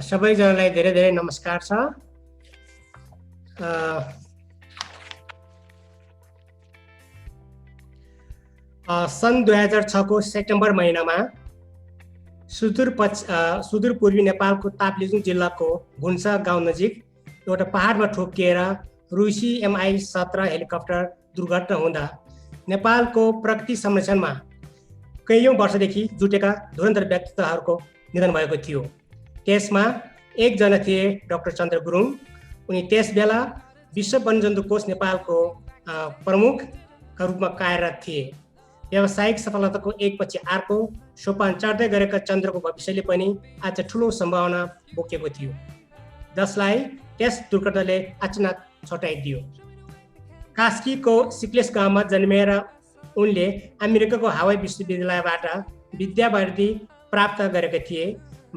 सबैजनालाई धेरै धेरै नमस्कार छ। सन् 2006 को सेप्टेम्बर महिनामा सुदूरपूर्वी नेपालको ताप्लेजुङ जिल्लाको घुन्सा गाउँ नजिक एउटा पहाडमा ठोकिएर रुसी MI-17 हेलिकप्टर दुर्घटना हुँदा नेपालको प्रगति संरक्षणमा कैयौं वर्षदेखि जुटेका धुरन्धर व्यक्तित्वहरूको निधन भएको थियो। त्यसमा एकजना थिए डाक्टर चन्द्र गुरुङ। उनी त्यसबेला विश्व वन्यजन्तु कोष नेपालको प्रमुखका रूपमा कार्यरत थिए। व्यावसायिक सफलताको एकपछि अर्को सोपान चढ्दै गरेका चन्द्रको भविष्यले पनि आज ठुलो सम्भावना बोकेको थियो, जसलाई त्यस दुर्घटनाले अचानक छटाइदियो। कास्कीको सिक्लेस गाउँमा जन्मेर उनले अमेरिकाको हवाई विश्वविद्यालयबाट विद्यावृत्ति प्राप्त गरेका थिए।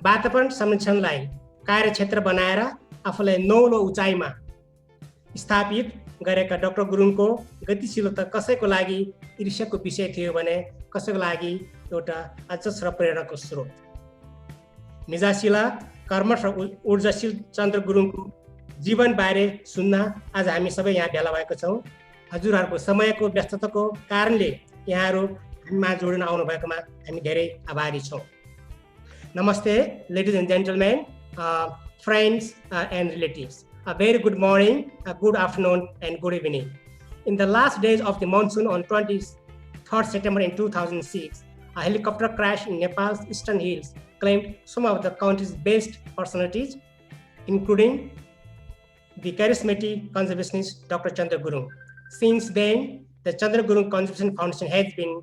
वातावरण संरक्षणलाई कार्यक्षेत्र बनाएर आफूलाई नौलो उचाइमा स्थापित गरेका डाक्टर गुरुङको गतिशीलता कसैको लागि ईर्ष्याको विषय थियो भने कसैको लागि एउटा अजस्र प्रेरणाको स्रोत। मिजासिला, कर्मठ र ऊर्जाशील चन्द्र गुरुङको जीवनबारे सुन्न आज हामी सबै यहाँ भेला भएको छौँ। हजुरहरूको समयको व्यस्तताको कारणले यहाँहरू हामीमा जोडिन आउनु भएकोमा हामी धेरै आभारी छौँ। Namaste, ladies and gentlemen, friends and relatives. A very good morning, a good afternoon, and good evening. In the last days of the monsoon on 23rd September in 2006, a helicopter crash in Nepal's eastern hills claimed some of the country's best personalities, including the charismatic conservationist Dr. Chandra Gurung. Since then, the Chandra Gurung Conservation Foundation has been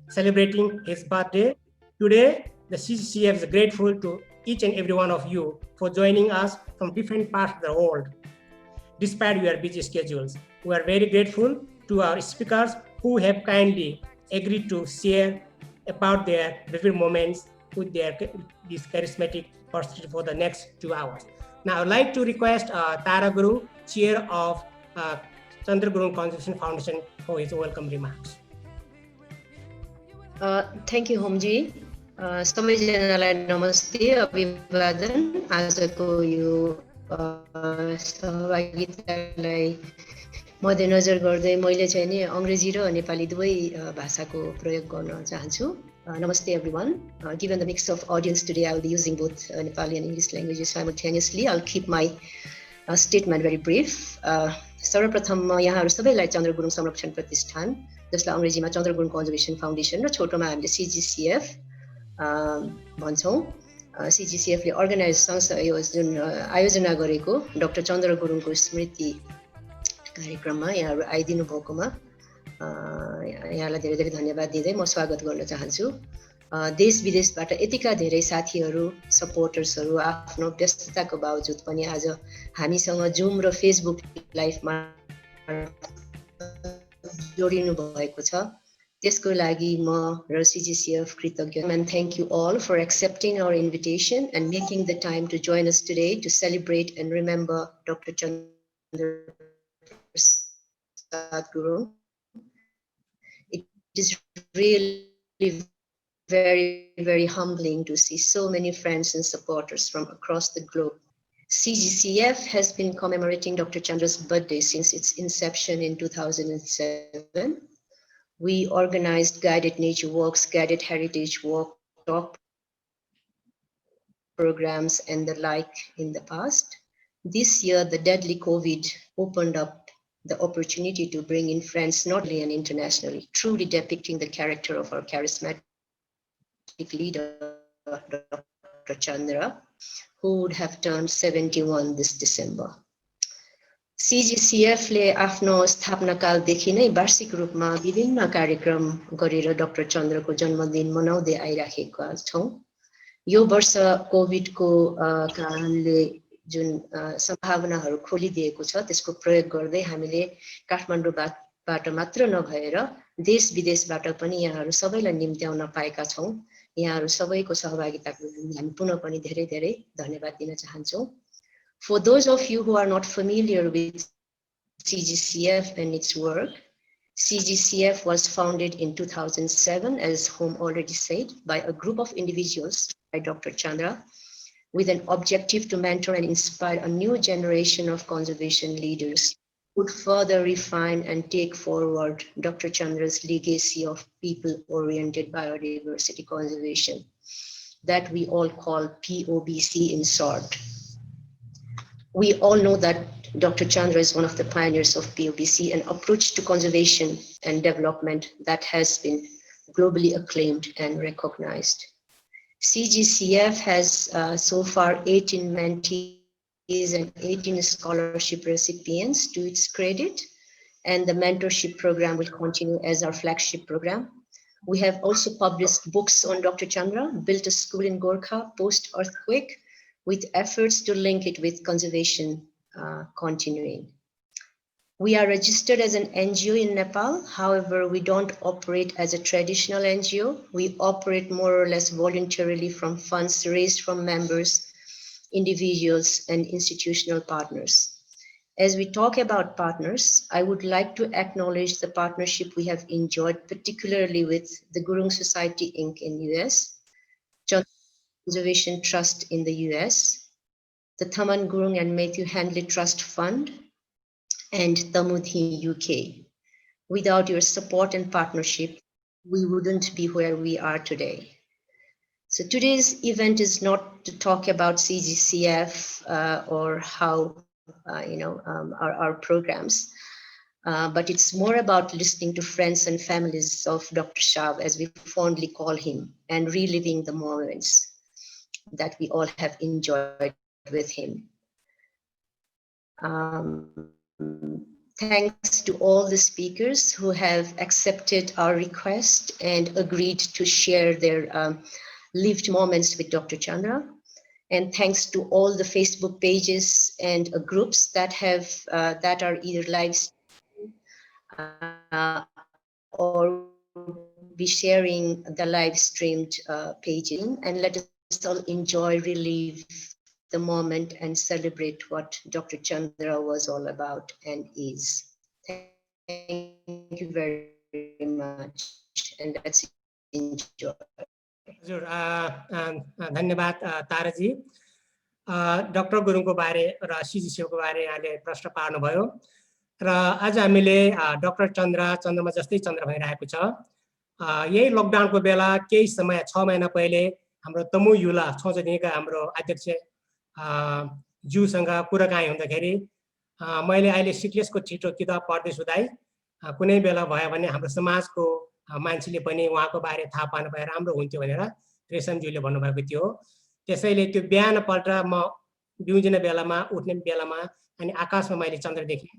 celebrating his birthday. Today, the CGCF is grateful to each and every one of you for joining us from different parts of the world. Despite your busy schedules, we are very grateful to our speakers who have kindly agreed to share about their vivid moments with this charismatic person for the next 2 hours. Now, I would like to request Tara Guru, Chair of Chandra Gurung Conservation Foundation, for his welcome remarks. Thank you, Homji. सबैजनालाई नमस्ते, अभिवादन। आजको यो सहभागितालाई मध्यनजर गर्दै मैले चाहिँ नि अंग्रेजी र नेपाली दुवै भाषाको प्रयोग गर्न चाहन्छु। Namaste everyone. Given the mix of audience today, I will be using both Nepali and English languages simultaneously. I'll keep my statement very brief. सर्वप्रथम म यहाँहरु सबैलाई चन्द्र गुरुङ संरक्षण प्रतिष्ठान, जसलाई अंग्रेजीमा चन्द्र गुरुङ कन्जर्भेसन फाउन्डेसन र छोटोमा हामीले CGCF भन्छौं, CGCF ले अर्गनाइज यो जुन आयोजना गरेको डाक्टर चन्द्र गुरुङको स्मृति कार्यक्रममा यहाँहरु आइदिनु भएकोमा यहाँलाई धेरै धेरै धन्यवाद दिँदै म स्वागत गर्न चाहन्छु। देश विदेशबाट यतिका धेरै साथीहरु, सपोर्टर्सहरु आफ्नो व्यस्तताको बावजुद पनि आज हामीसँग जुम र फेसबुक लाइभमा जोडिनु भएको छ। त्यसको लागि म र CGCF कृतज्ञ। And thank you all for accepting our invitation and making the time to join us today to celebrate and remember Dr. Chandra Gurung. It is really very, very humbling to see so many friends and supporters from across the globe. CGCF has been commemorating Dr. Chandra's birthday since its inception in 2007. We organized guided nature walks, guided heritage walk, talk programs, and the like in the past. This year, the deadly COVID opened up the opportunity to bring in friends, not only and internationally, truly depicting the character of our charismatic leader, Dr. Chandra, who would have turned 71 this December. CGCF ले आफ्नो स्थापना कालदेखि नै वार्षिक रूपमा विभिन्न कार्यक्रम गरेर डाक्टर चन्द्रको जन्मदिन मनाउँदै आइराखेका छौं। यो वर्ष कोभिडको कारणले जुन सम्भावनाहरू खोलिदिएको छ त्यसको प्रयोग गर्दै हामीले काठमाडौँबाट मात्र नभएर देश विदेशबाट पनि यहाँहरू सबैलाई निम्त्याउन पाएका छौं। यहाँहरू सबैको सहभागिताको लागि हामी पुनः पनि धेरै धेरै धन्यवाद दिन चाहन्छौं। For those of you who are not familiar with CGCF and its work, CGCF was founded in 2007, as Home already said, by a group of individuals, by Dr. Chandra, with an objective to mentor and inspire a new generation of conservation leaders who would further refine and take forward Dr. Chandra's legacy of people-oriented biodiversity conservation that we all call POBC in short. We all know that Dr. Chandra is one of the pioneers of POBC, an approach to conservation and development that has been globally acclaimed and recognized. CGCF has so far 18 mentees and 18 scholarship recipients to its credit, and the mentorship program will continue as our flagship program. We have also published books on Dr. Chandra, built a school in Gorkha post-earthquake, with efforts to link it with conservation continuing. We are registered as an NGO in Nepal. However, we don't operate as a traditional NGO. We operate more or less voluntarily from funds raised from members, individuals, and institutional partners. As we talk about partners, I would like to acknowledge the partnership we have enjoyed, particularly with the Gurung Society Inc. in US, Chandra Conservation Trust in the US, the Thaman Gurung and Matthew Handley Trust Fund, and Tamudhi UK. Without your support and partnership, we wouldn't be where we are today. So today's event is not to talk about CGCF or how our programs, but it's more about listening to friends and families of Dr. Shah, as we fondly call him, and reliving the moments that we all have enjoyed with him. Thanks to all the speakers who have accepted our request and agreed to share their lived moments with Dr. Chandra. And thanks to all the Facebook pages and groups that have that are either live or be sharing the live streamed pages. And let us all enjoy, relive the moment, and celebrate what Dr. Chandra was all about and is. Thank you very much, and let's enjoy. हजुर धन्यवाद Taraji. Doctor गुरुङको बारे र CGCF को बारे यहाँले प्रश्न पार्नुभयो र आज हामीले डाक्टर चन्द्रमा जस्तै चन्द्र भइरहेको छ। यही लकडाउनको बेला केही समय 6 महिना पहिले हाम्रो तमु युला छोजदेखिका हाम्रो अध्यक्ष ज्यूसँग कुराकानी हुँदाखेरि मैले अहिले सिक्लेसको छिटो किताब पढ्दै सुधाई कुनै बेला भयो भने हाम्रो समाजको मान्छेले पनि उहाँको बारे थाहा पाउन पाए राम्रो हुन्थ्यो भनेर रेशमज्यूले भन्नुभएको थियो। त्यसैले त्यो बिहानपल्ट म बिउजिने बेलामा उठ्ने बेलामा अनि आकाशमा मैले चन्द्र देखेँ।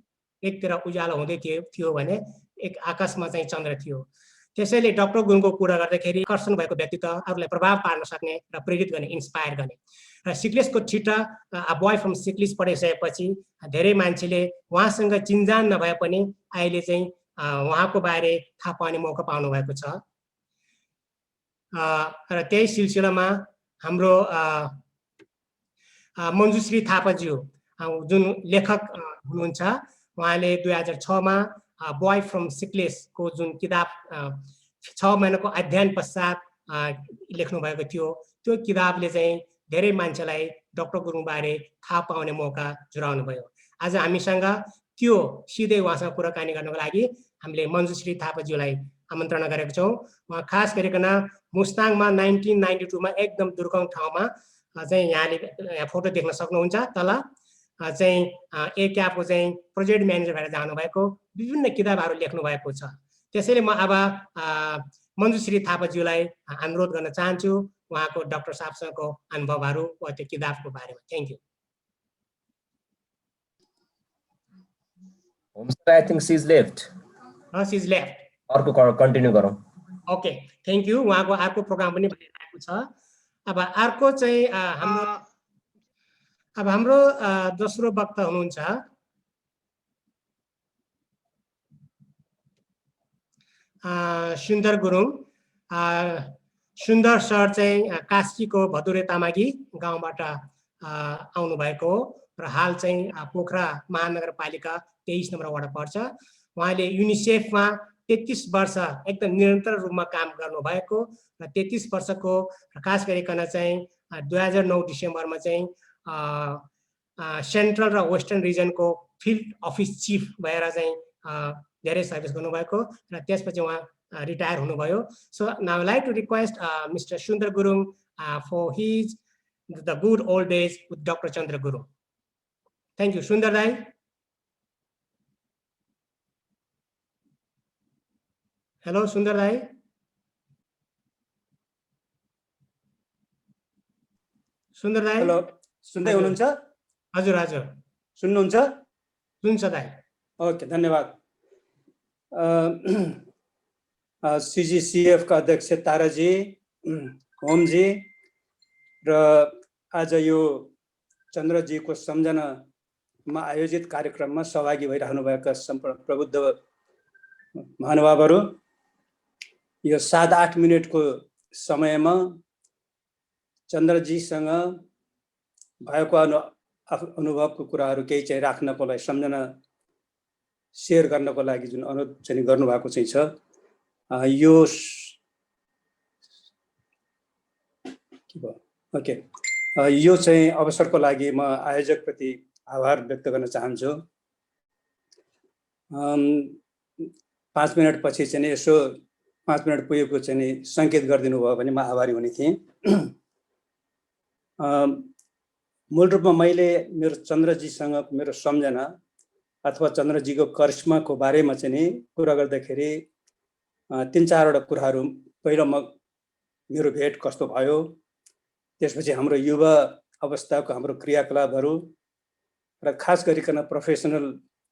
एकतिर उज्यालो हुँदै थियो भने एक आकाशमा चाहिँ चन्द्र थियो। त्यसैले डाक्टर गुरुङको कुरा गर्दाखेरि आकर्षण भएको व्यक्तित्व अरूलाई प्रभाव पार्न सक्ने र प्रेरित गर्ने, इन्स्पायर गर्ने। र सिक्लेसको छिटा अ बोय फ्रम सिक्लिस पढिसकेपछि धेरै मान्छेले उहाँसँग चिन्जान नभए पनि अहिले चाहिँ उहाँको बारे थाहा पाउने मौका पाउनु भएको छ। र त्यही सिलसिलामा हाम्रो मञ्जुश्री थापाज्यू जुन लेखक हुनुहुन्छ, उहाँले 2006 मा बोय फ्रम सिक्लेसको जुन किताब 6 महिनाको अध्ययन पश्चात लेख्नु भएको थियो। त्यो किताबले चाहिँ धेरै मान्छेलाई डाक्टर गुरुङ बारे थाहा पाउने मौका जुराउनु भयो। आज हामीसँग त्यो सिधै उहाँसँग कुराकानी गर्नको लागि हामीले मञ्जुश्री थापाज्यूलाई आमन्त्रणा गरेका छौँ। उहाँ खास गरिकन मुस्ताङमा 1992 मा एकदम दुर्गम ठाउँमा चाहिँ यहाँले फोटो देख्न सक्नुहुन्छ। तल चाहिँ ACAP को चाहिँ प्रोजेक्ट म्यानेजर भएर जानुभएको, विभिन्न किताबहरू लेख्नु भएको छ। त्यसैले म अब मञ्जुश्री थापाज्यूलाई अनुरोध गर्न चाहन्छु उहाँको डाक्टर साहबसँगको अनुभवहरू वा त्यो किताबको बारेमा। Thank you. I think she's left. She's left. अर्को कन्टिन्यू गरौँ। Okay, thank you. उहाँको अर्को प्रोग्राम पनि भइरहेको छ। अब अर्को चाहिँ हाम्रो दोस्रो वक्ता हुनुहुन्छ सुन्दर गुरुङ। सुन्दर सर चाहिँ कास्कीको भदुरे तामागी गाउँबाट आउनु भएको र हाल चाहिँ पोखरा महानगरपालिका 23 नम्बर वडा पर्छ। उहाँले युनिसेफमा 33 वर्ष एकदम निरन्तर रूपमा काम गर्नुभएको र 33 वर्षको खास गरिकन चाहिँ 2009 डिसेम्बरमा चाहिँ सेन्ट्रल र वेस्टर्न रिजनको फिल्ड अफिस चिफ भएर चाहिँ धेरै सर्भिस गर्नुभएको र त्यसपछि उहाँ रिटायर हुनुभयो. So now I like to request mister Sundar Gurung for his the good old days with doctor Chandra Gurung. Thank you. Sundar दाई. हेलो सुन्दर दाई. सुन्दर दाई. हेलो, सुन्दै हुनुहुन्छ? हजुर हजुर. सुन्नुहुन्छ? सुन्छ दाई. ओके, धन्यवाद. CGCF का अध्यक्ष ताराजी, होमजी र आज यो चन्द्रजीको सम्झनामा आयोजित कार्यक्रममा सहभागी भइरहनु भएका सम्पूर्ण प्रबुद्ध महानुभावहरू, यो 7-8 मिनटको समयमा चन्द्रजीसँग भएको अनुभवको कुराहरू केही चाहिँ राख्नको लागि, सम्झना सेयर गर्नको लागि जुन अनुरोध चाहिँ गर्नुभएको चाहिँ छ, यो ओके, यो चाहिँ अवसरको लागि म आयोजकप्रति आभार व्यक्त गर्न चाहन्छु. 5 मिनट पछि चाहिँ यसो 5 मिनट पुगेको चाहिँ सङ्केत गरिदिनु भयो भने म आभारी हुने थिएँ. मूल रूपमा मैले मेरो चन्द्रजीसँग मेरो सम्झना अथवा चन्द्रजीको करिश्माको बारेमा चाहिँ नि कुरा गर्दाखेरि 3-4 वटा कुराहरू. पहिलो मेरो भेट कस्तो भयो, त्यसपछि हाम्रो युवा अवस्थाको हाम्रो क्रियाकलापहरू र खास गरिकन प्रोफेसनल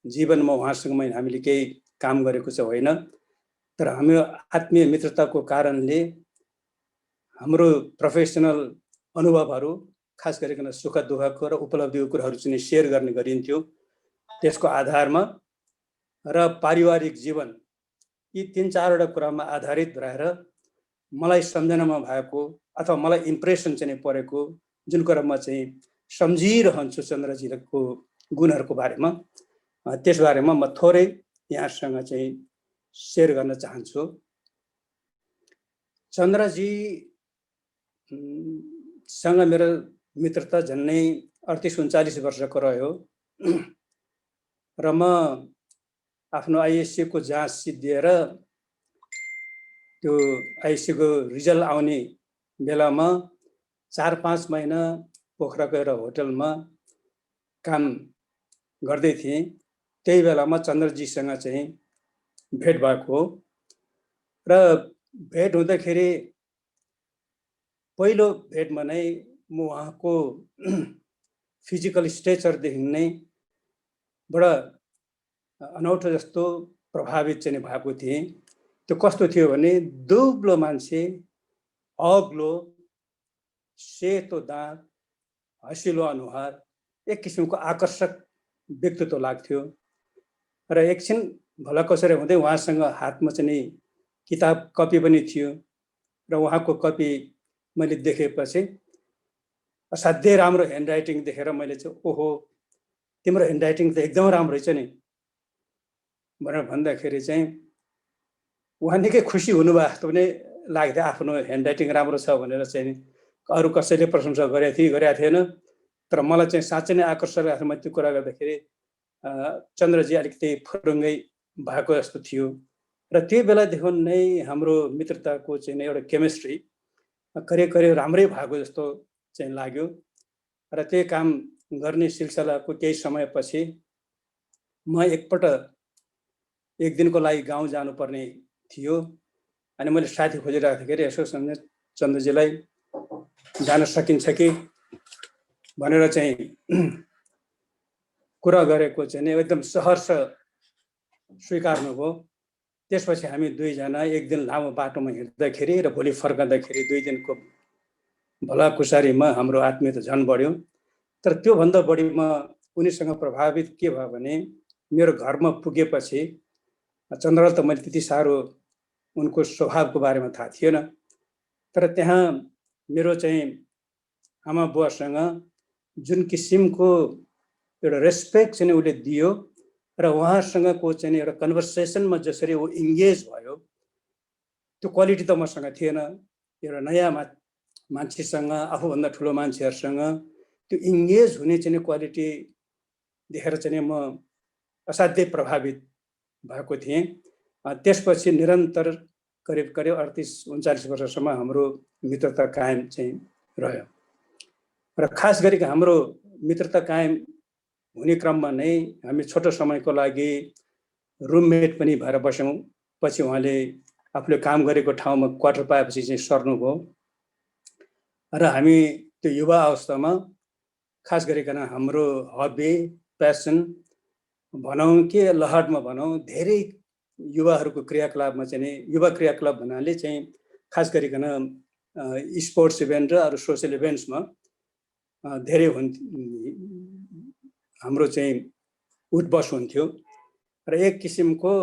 जीवनमा उहाँसँग हामीले केही काम गरेको चाहिँ होइन, तर हाम्रो आत्मीय मित्रताको कारणले हाम्रो प्रोफेसनल अनुभवहरू, खास गरिकन सुख दुःखको र उपलब्धिको कुराहरू चाहिँ सेयर गर्ने गरिन्थ्यो. त्यसको आधारमा र पारिवारिक जीवन, यी 3-4 वटा कुरामा आधारित रहेर मलाई सम्झनामा भएको अथवा मलाई इम्प्रेसन चाहिँ परेको जुन कुरा म चाहिँ सम्झिरहन्छु चन्द्रजीको गुणहरूको बारेमा, त्यस बारेमा म थोरै यहाँसँग चाहिँ सेयर गर्न चाहन्छु. चन्द्रजीसँग मेरो मित्रता झन्नै 38-39 वर्षको रह्यो र म आफ्नो आइएससीको जाँच सिद्धिएर त्यो आइएससीको रिजल्ट आउने बेलामा 4-5 महिना पोखराको एउटा होटलमा काम गर्दै थिएँ. त्यही बेलामा चन्द्रजीसँग चाहिँ भेट भएको हो र भेट हुँदाखेरि पहिलो भेटमा नै म उहाँको फिजिकल स्ट्रेचरदेखि नै बडा अनौठो जस्तो प्रभावित चाहिँ भएको थिएँ. त्यो कस्तो थियो भने दुब्लो मान्छे, अग्लो, सेतो दाँत, हँसिलो अनुहार, एक किसिमको आकर्षक व्यक्तित्व लाग्थ्यो. र एकछिन भलाकसरी हुँदै उहाँसँग हातमा चाहिँ किताब कपी पनि थियो र उहाँको कपी मैले देखेपछि असाध्यै राम्रो ह्यान्डराइटिङ देखेर मैले चाहिँ ओहो, तिम्रो ह्यान्डराइटिङ त एकदम राम्रो रहेछ नि भनेर भन्दाखेरि चाहिँ उहाँ निकै खुसी हुनुभएको जस्तो पनि लाग्थ्यो. आफ्नो ह्यान्डराइटिङ राम्रो छ भनेर चाहिँ अरू कसैले प्रशंसा गरेका थिएन, तर मलाई चाहिँ साँच्चै नै आकर्षण लाग्थ्यो. मैले त्यो कुरा गर्दाखेरि चन्द्रजी अलिकति फुरुङ्गै भएको जस्तो थियो र त्यो बेलादेखि नै हाम्रो मित्रताको चाहिँ एउटा केमिस्ट्री करिब राम्रै भएको जस्तो चाहिँ लाग्यो. र त्यही काम गर्ने सिलसिलाको केही समयपछि म एक दिनको लागि गाउँ जानुपर्ने थियो. अनि मैले साथी खोजिराख्दाखेरि यसो सम्झेँ चन्द्रजीलाई जान सकिन्छ कि भनेर चाहिँ कुरा गरेको चाहिँ एकदम सहर्ष स्वीकार्नुभयो. त्यसपछि हामी दुईजना एक दिन लामो बाटोमा हिँड्दाखेरि र भोलि फर्कँदाखेरि 2 दिनको भलाकुसारीमा हाम्रो आत्मीयता झन् बढ्यो. तर त्योभन्दा बढी म उनीसँग प्रभावित के भयो भने मेरो घरमा पुगेपछि चन्द्रलाई त मैले त्यति साह्रो उनको स्वभावको बारेमा थाहा थिएन, तर त्यहाँ मेरो चाहिँ आमा बुवासँग जुन किसिमको एउटा रेस्पेक्ट चाहिँ उसले दियो र उहाँसँगको चाहिँ एउटा कन्भर्सेसनमा जसरी ऊ इङ्गेज भयो, त्यो क्वालिटी त मसँग थिएन. एउटा नयाँ मान्छेसँग आफूभन्दा ठुलो मान्छेहरूसँग त्यो इन्गेज हुने चाहिँ क्वालिटी देखेर चाहिँ म असाध्यै प्रभावित भएको थिएँ। त्यसपछि निरन्तर करिब 38-39 वर्षसम्म हाम्रो मित्रता कायम चाहिँ रह्यो र खास गरी हाम्रो मित्रता कायम हुने क्रममा नै हामी छोटो समयको लागि रुममेट पनि भएर बस्यौँ। पछि उहाँले आफूले काम गरेको ठाउँमा क्वार्टर पाएपछि चाहिँ सर्नुभयो र हामी त्यो युवा अवस्थामा खास गरिकन हाम्रो हबी प्यासन भनौँ के लहरमा भनौँ धेरै युवाहरूको क्रियाकलापमा चाहिँ युवा क्रियाकलाप भन्नाले चाहिँ खास गरिकन स्पोर्ट्स इभेन्ट र अरू सोसियल इभेन्ट्समा धेरै हाम्रो चाहिँ उठबस हुन्थ्यो र एक किसिमको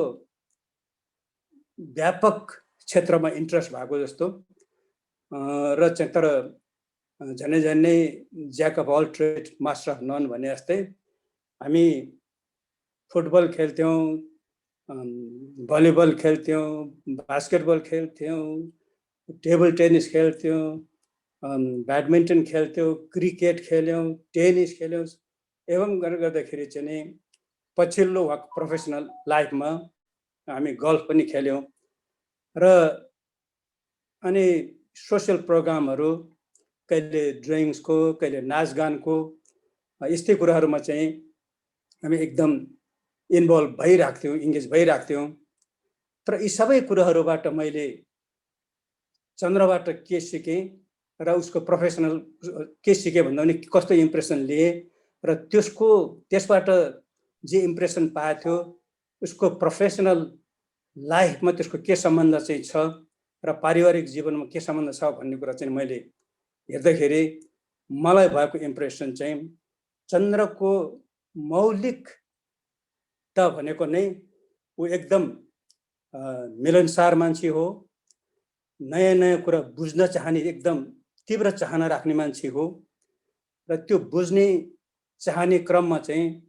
व्यापक क्षेत्रमा इन्ट्रेस्ट भएको जस्तो र चाहिँ तर झनै झनै jack of all trade master of none भने जस्तै हामी फुटबल खेल्थ्यौँ, भलिबल खेल्थ्यौँ, बास्केटबल खेल्थ्यौँ, टेबल टेनिस खेल्थ्यौँ, ब्याडमिन्टन खेल्थ्यौँ, क्रिकेट खेल्यौँ, टेनिस खेल्यौँ। एवं गर्दाखेरि चाहिँ पछिल्लो प्रोफेसनल लाइफमा हामी गल्फ पनि खेल्यौँ र अनि सोसियल प्रोग्रामहरू कहिले ड्रइङ्सको कहिले नाचगानको यस्तै कुराहरूमा चाहिँ हामी एकदम इन्भल्भ भइरहेको थियौँ, इङ्गेज भइरहेको थियौँ। तर यी सबै कुराहरूबाट मैले चन्द्रबाट के सिकेँ र उसको प्रोफेसनल के सिकेँ भन्दा पनि कस्तो इम्प्रेसन लिएँ र त्यसबाट जे इम्प्रेसन पाएको थियो उसको प्रोफेसनल लाइफमा त्यसको के सम्बन्ध चाहिँ छ र पारिवारिक जीवनमा के सम्बन्ध छ भन्ने कुरा चाहिँ मैले हेर्दाखेरि मलाई भएको इम्प्रेसन चाहिँ चन्द्रको मौलिकता भनेको नै ऊ एकदम मिलनसार मान्छे हो, नयाँ नयाँ कुरा बुझ्न चाहने एकदम तीव्र चाहना राख्ने मान्छे हो र त्यो बुझ्ने चाहने क्रममा चाहिँ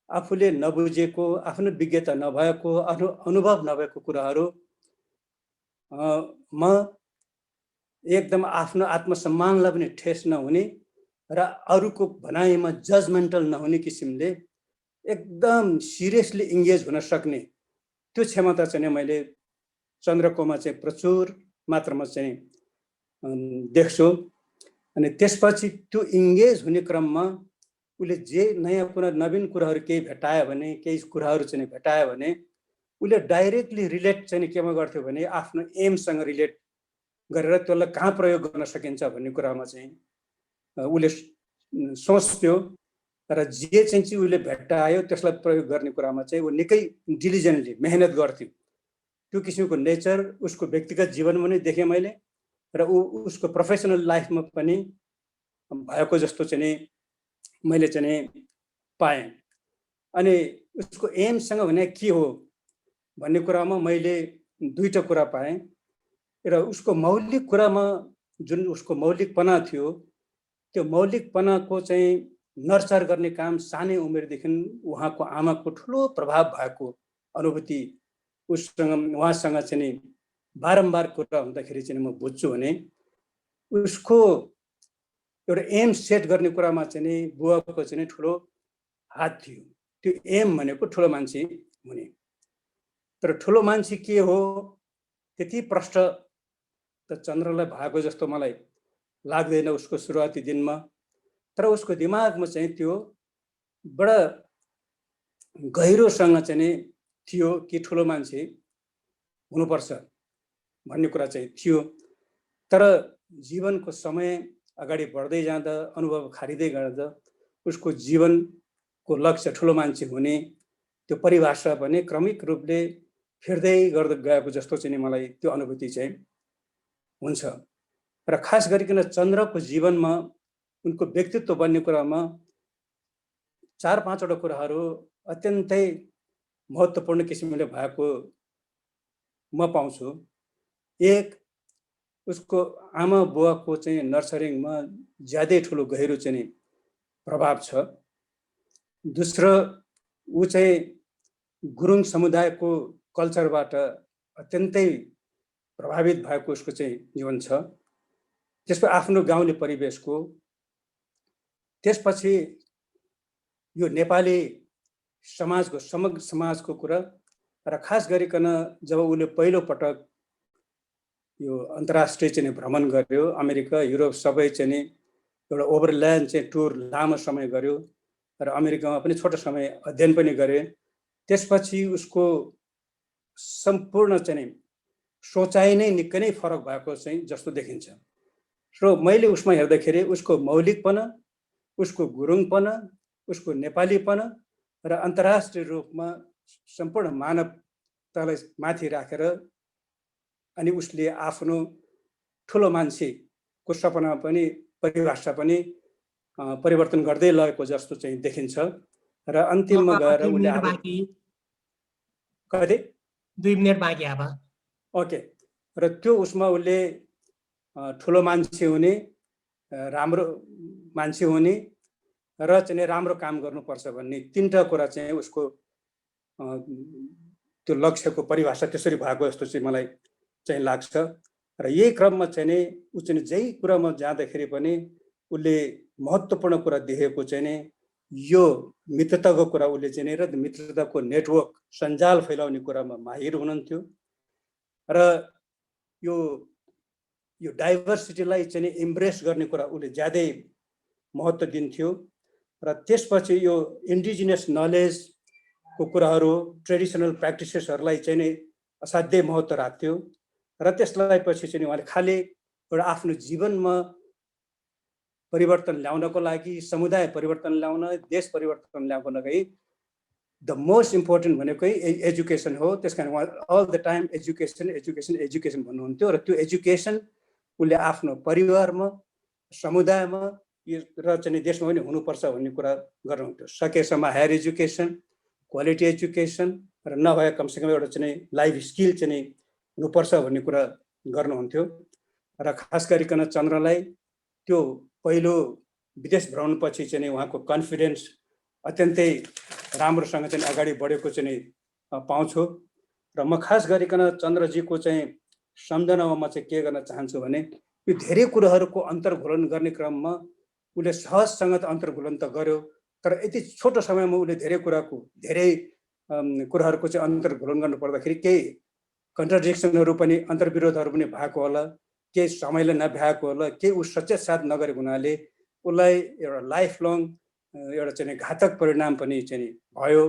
आफूले नबुझेको, आफ्नो विज्ञता नभएको, आफ्नो अनुभव नभएको कुराहरू म एकदम आफ्नो आत्मसम्मानलाई पनि ठेस नहुने र अरूको भनाइमा जजमेन्टल नहुने किसिमले एकदम सिरियसली इङ्गेज हुन सक्ने त्यो क्षमता चाहिँ मैले चन्द्रकोमा चाहिँ प्रचुर मात्रामा चाहिँ देख्छु। अनि त्यसपछि त्यो इङ्गेज हुने क्रममा उसले जे नयाँ कुरा नवीन कुराहरू केही भेटायो भने, केही कुराहरू चाहिँ भेटायो भने उसले डाइरेक्टली रिलेट चाहिँ केमा गर्थ्यो भने आफ्नो एमसँग रिलेट गरेर त्यसलाई कहाँ प्रयोग गर्न सकिन्छ भन्ने कुरामा चाहिँ उसले सोच्थ्यो र जे चाहिँ उसले भेटायो त्यसलाई प्रयोग गर्ने कुरामा चाहिँ ऊ निकै डिलिजेन्टली मेहनत गर्थ्यो। त्यो किसिमको नेचर उसको व्यक्तिगत जीवनमा पनि देखेँ मैले र उसको प्रोफेसनल लाइफमा पनि भएको जस्तो चाहिँ मैले चाहिँ पाएँ। अनि उसको एमसँग भने के हो भन्ने कुरामा मैले दुईटा कुरा पाएँ र उसको मौलिक कुरामा जुन उसको मौलिकपना थियो त्यो मौलिकपनाको चाहिँ नर्चर गर्ने काम सानै उमेरदेखि उहाँको आमाको ठुलो प्रभाव भएको अनुभूति उहाँसँग चाहिँ बारम्बार कुरा हुँदाखेरि चाहिँ म बुझ्छु भने उसको एउटा एम सेट गर्ने कुरामा चाहिँ बुवाको चाहिँ ठुलो हात थियो। त्यो एम भनेको ठुलो मान्छे हुने। तर ठुलो मान्छे के हो त्यति प्रष्ट त चन्द्रलाई भएको जस्तो मलाई लाग्दैन उसको सुरुवाती दिनमा। तर उसको दिमागमा चाहिँ त्यो बडा गहिरोसँग चाहिँ थियो कि ठुलो मान्छे हुनुपर्छ भन्ने कुरा चाहिँ थियो। तर जीवनको समय अगाडि बढ्दै जाँदा, अनुभव खारिँदै गर्दा उसको जीवनको लक्ष्य ठुलो मान्छे हुने त्यो परिभाषा पनि क्रमिक रूपले फेर्दै गर्दै गएको जस्तो चाहिँ मलाई त्यो अनुभूति चाहिँ हुन्छ। र खास गरिकन चन्द्रको जीवनमा उनको व्यक्तित्व बन्ने कुरामा 4-5 वटा कुराहरू अत्यन्तै महत्त्वपूर्ण किसिमले भएको म पाउँछु। एक, उसको आमा बुवाको चाहिँ नर्चरिङमा ज्यादै ठुलो गहिरो चाहिँ प्रभाव छ। दोस्रो, ऊ चाहिँ गुरुङ समुदायको कल्चरबाट अत्यन्तै प्रभावित भएको उसको चाहिँ जीवन छ। त्यसको आफ्नो गाउँले परिवेशको, त्यसपछि यो नेपाली समाजको समग्र समाजको कुरा र खास गरिकन जब उले पहिलो पटक यो अन्तर्राष्ट्रिय चाहिँ भ्रमण गर्यो, अमेरिका युरोप सबै चाहिँ एउटा ओभरल्यान्ड चाहिँ टुर लामो समय गर्यो र अमेरिकामा पनि छोटो समय अध्ययन पनि गरे। त्यसपछि उसको सम्पूर्ण चाहिँ सोचाइ नै निकै नै फरक भएको चाहिँ जस्तो देखिन्छ। र मैले उसमा हेर्दाखेरि उसको मौलिकपना, उसको गुरुङपना, उसको नेपालीपना र अन्तर्राष्ट्रिय रूपमा सम्पूर्ण मानवतालाई माथि राखेर अनि उसले आफ्नो ठुलो मान्छेको सपना पनि परिभाषा पनि परिवर्तन गर्दै लगेको जस्तो चाहिँ देखिन्छ। र अन्तिममा गएर उसले कति 2 मिनेट बाँकी आबा। ओके, र त्यो उसमा उसले ठुलो मान्छे हुने, राम्रो मान्छे हुने र चाहिँ राम्रो काम गर्नुपर्छ भन्ने 3टा कुरा चाहिँ उसको त्यो लक्ष्यको परिभाषा त्यसरी भएको जस्तो चाहिँ मलाई चाहिँ लाग्छ। र यही क्रममा चाहिँ नि उ चाहिँ जै कुरामा जाँदाखेरि पनि उसले महत्त्वपूर्ण कुरा देखेको चाहिँ नि यो मित्रताको कुरा उसले चाहिँ र मित्रताको नेटवर्क सञ्जाल फैलाउने कुरामा माहिर हुनुहुन्थ्यो र यो डाइभर्सिटीलाई चाहिँ नि इम्ब्रेस गर्ने कुरा उसले ज्यादै महत्त्व दिन्थ्यो। र त्यसपछि यो इन्डिजिनियस नलेजको कुराहरू, ट्रेडिसनल प्र्याक्टिसेसहरूलाई चाहिँ नि असाध्यै महत्त्व राख्थ्यो र त्यसलाई पछि चाहिँ उहाँले खालि एउटा आफ्नो जीवनमा परिवर्तन ल्याउनको लागि, समुदाय परिवर्तन ल्याउन, देश परिवर्तन ल्याउनको लागि द मोस्ट इम्पोर्टेन्ट भनेको एजुकेसन हो। त्यसकारण उहाँ all the time education education education भन्नुहुन्थ्यो र त्यो एजुकेसन उसले आफ्नो परिवारमा, समुदायमा र चाहिँ देशमा पनि हुनुपर्छ भन्ने कुरा गर्नुहुन्थ्यो। सकेसम्म हायर एजुकेसन, क्वालिटी एजुकेसन र नभए कमसेकम एउटा चाहिँ लाइफ स्किल चाहिँ हुनुपर्छ भन्ने कुरा गर्नुहुन्थ्यो। र खास गरिकन चन्द्रलाई त्यो पहिलो विदेश भ्रमणपछि चाहिँ उहाँको कन्फिडेन्स अत्यन्तै राम्रोसँग चाहिँ अगाडि बढेको चाहिँ पाउँछु। र म खास गरिकन चन्द्रजीको चाहिँ सम्झनामा म चाहिँ के गर्न चाहन्छु भने यो धेरै कुराहरूको अन्तर्घुलन गर्ने क्रममा उसले सहजसँग त अन्तर्घुलन त गर्यो, तर यति छोटो समयमा उसले धेरै कुराहरूको चाहिँ अन्तर्घुलन गर्नु पर्दाखेरि केही कन्ट्राडिक्सनहरू पनि, अन्तर्विरोधहरू पनि भएको होला, केही समयले नभ्याएको होला, केही ऊ सचेत साथ नगरेको हुनाले उसलाई एउटा लाइफ लङ एउटा चाहिँ घातक परिणाम पनि चाहिँ भयो।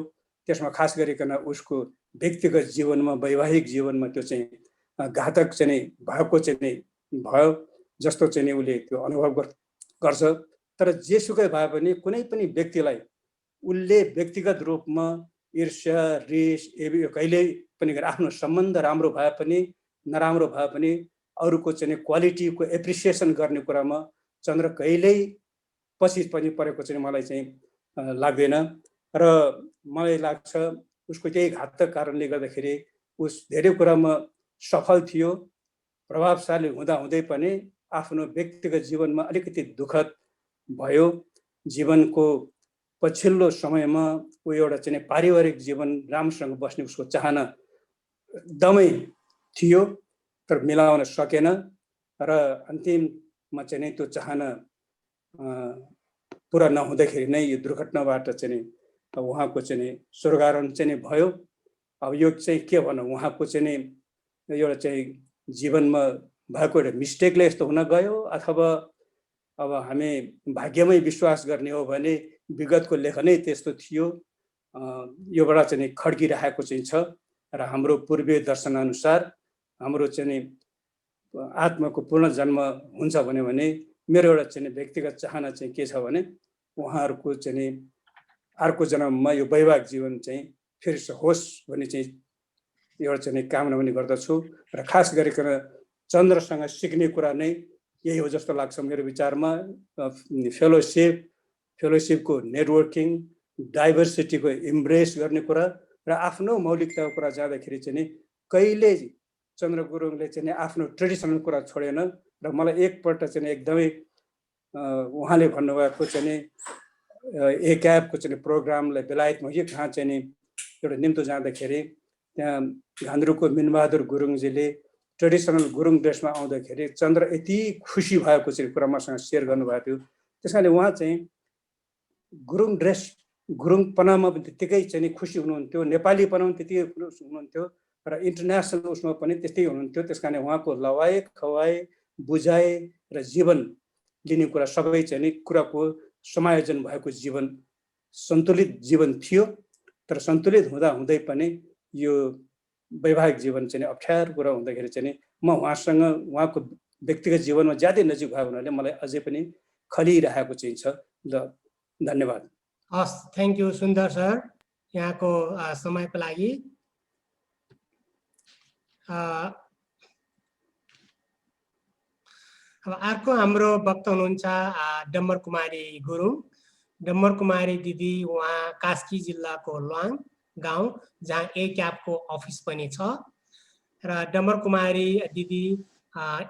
त्यसमा खास गरिकन उसको व्यक्तिगत जीवनमा, वैवाहिक जीवनमा त्यो चाहिँ घातक चाहिँ भएको चाहिँ भयो जस्तो चाहिँ उसले त्यो अनुभव गर्छ। तर जेसुकै भए पनि कुनै पनि व्यक्तिलाई उसले व्यक्तिगत रूपमा ईर्ष्या, रिस कहिल्यै पनि आफ्नो सम्बन्ध राम्रो भए पनि नराम्रो भए पनि अरूको चाहिँ क्वालिटीको एप्रिसिएसन गर्ने कुरामा चन्द्र कहिल्यै पछि पनि परेको चाहिँ मलाई चाहिँ लाग्दैन। र मलाई लाग्छ उसको त्यही घातक कारणले गर्दाखेरि उस धेरै कुरामा सफल थियो, प्रभावशाली हुँदाहुँदै पनि आफ्नो व्यक्तिगत जीवनमा अलिकति दुःखद भयो। जीवनको पछिल्लो समयमा ऊ एउटा चाहिँ पारिवारिक जीवन राम्रोसँग बस्ने उसको चाहना एकदमै थियो, तर मिलाउन सकेन र अन्तिममा चाहिँ त्यो चाहना पुरा नहुँदाखेरि नै यो दुर्घटनाबाट चाहिँ उहाँको चाहिँ स्वर्गारोहण चाहिँ भयो। अब यो चाहिँ के भनौँ, उहाँको चाहिँ एउटा चाहिँ जीवनमा भएको एउटा मिस्टेकले यस्तो हुन गयो अथवा अब हामी भाग्यमै विश्वास गर्ने हो भने विगतको लेखनै त्यस्तो थियो। योबाट चाहिँ खड्किरहेको चाहिँ छ र हाम्रो पूर्वीय दर्शनअनुसार हाम्रो चाहिँ आत्माको पूर्ण जन्म हुन्छ भने मेरो एउटा चाहिँ व्यक्तिगत चाहना चाहिँ के छ भने उहाँहरूको चाहिँ अर्को जन्ममा यो वैवाहिक जीवन चाहिँ फेरि होस् भन्ने चाहिँ एउटा चाहिँ कामना पनि गर्दछु। र खास गरिकन चन्द्रसँग सिक्ने कुरा नै यही हो जस्तो लाग्छ मेरो विचारमा। फेलोसिपको नेटवर्किङ, डाइभर्सिटीको इम्ब्रेस गर्ने कुरा र आफ्नो मौलिकताको कुरा जाँदाखेरि चाहिँ कहिले चन्द्र गुरुङले चाहिँ आफ्नो ट्रेडिसनल कुरा छोडेन। र मलाई एकपल्ट चाहिँ एकदमै उहाँले भन्नुभएको चाहिँ एक्यापको चाहिँ प्रोग्रामलाई बेलायतमा यो कहाँ चाहिँ एउटा निम्तो जाँदाखेरि त्यहाँ घान्द्रुको मिनबहादुर गुरुङजीले ट्रेडिसनल गुरुङ ड्रेसमा आउँदाखेरि चन्द्र यति खुसी भएको चाहिँ कुरा मसँग सेयर गर्नुभएको थियो। त्यस कारणले उहाँ चाहिँ गुरुङ ड्रेस गुरुङपनामा त्यतिकै चाहिँ खुसी हुनुहुन्थ्यो, नेपालीपनामा त्यतिकै खुसी हुनुहुन्थ्यो र इन्टरनेसनल उसमा पनि त्यस्तै हुनुहुन्थ्यो। त्यस कारणले उहाँको लवाई खवाई बुझाइ र जीवन लिने कुरा सबै चाहिँ नि कुराको समायोजन भएको जीवन, सन्तुलित जीवन थियो। तर सन्तुलित हुँदा हुँदै पनि यो वैवाहिक जीवन चाहिँ अप्ठ्यारो कुरा हुँदाखेरि चाहिँ म उहाँसँग उहाँको व्यक्तिगत जीवनमा ज्यादै नजिक भएको हुनाले मलाई अझै पनि खलिरहेको चाहिँ छ। ल धन्यवाद। हस्, थ्याङ्क यू सुन्दर सर यहाँको समयको लागि। अब अर्को हाम्रो वक्ता हुनुहुन्छ डम्बर कुमारी गुरुङ। डम्बर कुमारी दिदी उहाँ कास्की जिल्लाको ल्वाङ गाउँ जहाँ ACAP को अफिस पनि छ र डम्बर कुमारी दिदी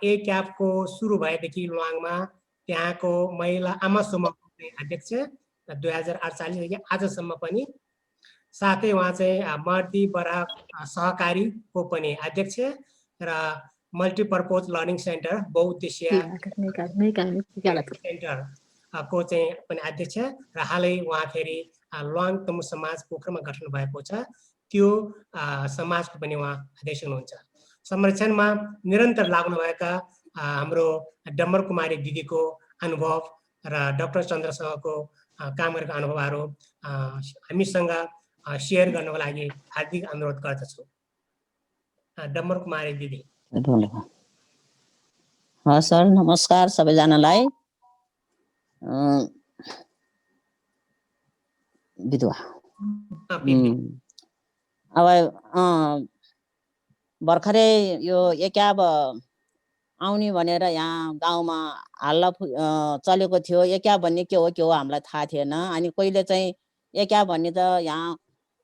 ACAP को सुरु भएदेखि ल्वाङमा त्यहाँको महिला आमा समूहको अध्यक्ष 2048 देखि आजसम्म पनि, साथै उहाँ चाहिँ मर्दी बराह सहकारीको पनि अध्यक्ष र मल्टिपर्पोज लर्निङ सेन्टर बहुउद्देश्य सेन्टर को चाहिँ पनि अध्यक्ष र हालै उहाँ फेरि ल्वाङ तमु समाज पोखरमा गठन भएको छ, त्यो समाजको पनि उहाँ अध्यक्ष हुनुहुन्छ। संरक्षणमा निरन्तर लाग्नुभएका हाम्रो डम्बर कुमारी दिदीको अनुभव र डाक्टर चन्द्रसँगको काम गरेको अनुभवहरू हामीसँग सेयर गर्नको लागि हार्दिक अनुरोध गर्दछु। डम्बर कुमारी दिदी। सर नमस्कार सबैजनालाई। विधवा अब भर्खरै यो ACAP आउने भनेर यहाँ गाउँमा हल्ला चलेको थियो। ACAP भन्ने के हो हामीलाई थाहा थिएन। अनि कोहीले चाहिँ ACAP भन्ने त यहाँ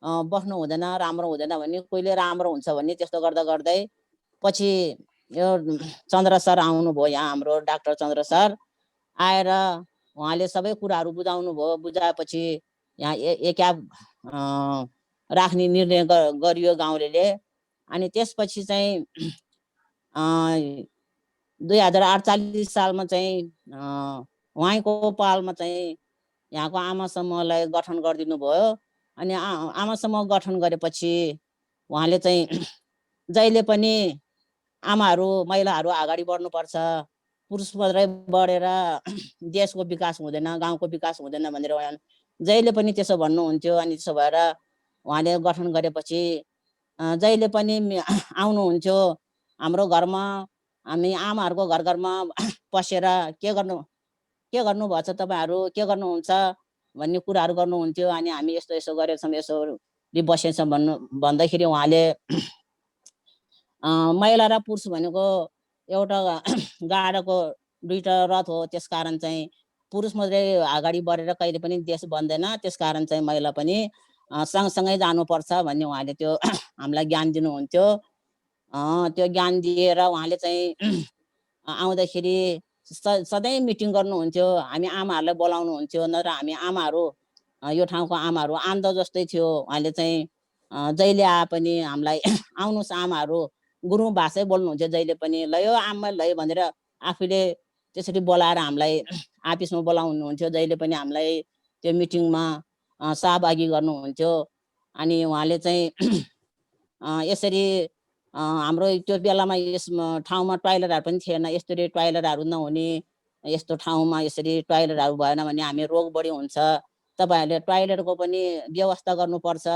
बस्नु हुँदैन, राम्रो हुँदैन भन्ने, कोहीले राम्रो हुन्छ भन्ने, त्यस्तो गर्दा गर्दै पछि यो चन्द्र सर आउनुभयो यहाँ, हाम्रो डाक्टर चन्द्र सर आएर उहाँले सबै कुराहरू बुझाउनु भयो। बुझाएपछि यहाँ ACAP राख्ने निर्णय गरियो गाउँले। अनि त्यसपछि चाहिँ 2048 सालमा चाहिँ उहाँको पालमा चाहिँ यहाँको आमा समूहलाई गठन गरिदिनु भयो। अनि आमा समूह गठन गरेपछि उहाँले चाहिँ जहिले पनि आमाहरू महिलाहरू अगाडि बढ्नुपर्छ, पुरुष मात्रै बढेर देशको विकास हुँदैन, गाउँको विकास हुँदैन भनेर उहाँ जहिले पनि त्यसो भन्नुहुन्थ्यो। अनि त्यसो भएर उहाँले गठन गरेपछि जहिले पनि आउनुहुन्थ्यो हाम्रो घरमा। हामी आमाहरूको घर घरमा पसेर के गर्नुभएको छ तपाईँहरू, के गर्नुहुन्छ भन्ने कुराहरू गर्नुहुन्थ्यो। अनि हामी यस्तो यसो गरेछौँ, यसो बसेछौँ भन्दाखेरि उहाँले महिला र पुरुष भनेको एउटा गाडाको दुईटा रथ हो, त्यसकारण चाहिँ पुरुष मात्रै अगाडि बढेर कहिले पनि देश बन्दैन, त्यसकारण चाहिँ महिला पनि सँगसँगै जानुपर्छ भन्ने उहाँले त्यो हामीलाई ज्ञान दिनुहुन्थ्यो। त्यो ज्ञान दिएर उहाँले चाहिँ आउँदाखेरि सधैँ मिटिङ गर्नुहुन्थ्यो। हामी आमाहरूलाई बोलाउनुहुन्थ्यो, नत्र हामी आमाहरू यो ठाउँको आमाहरू आन्द जस्तै थियो। उहाँले चाहिँ जहिले आए पनि हामीलाई आउनुहोस् आमाहरू, गुरुङ भाषै बोल्नुहुन्थ्यो जहिले पनि। ल यो आमा ल भनेर आफूले त्यसरी बोलाएर हामीलाई आफिसमा बोलाउनुहुन्थ्यो। जहिले पनि हामीलाई त्यो मिटिङमा सहभागी गर्नुहुन्थ्यो। अनि उहाँले चाहिँ यसरी हाम्रो त्यो बेलामा यस ठाउँमा टोयलेटहरू पनि थिएन। यसरी टोयलेटहरू नहुने यस्तो ठाउँमा यसरी टोयलेटहरू भएन भने हामी रोग बढी हुन्छ, तपाईँहरूले टोयलेटको पनि व्यवस्था गर्नुपर्छ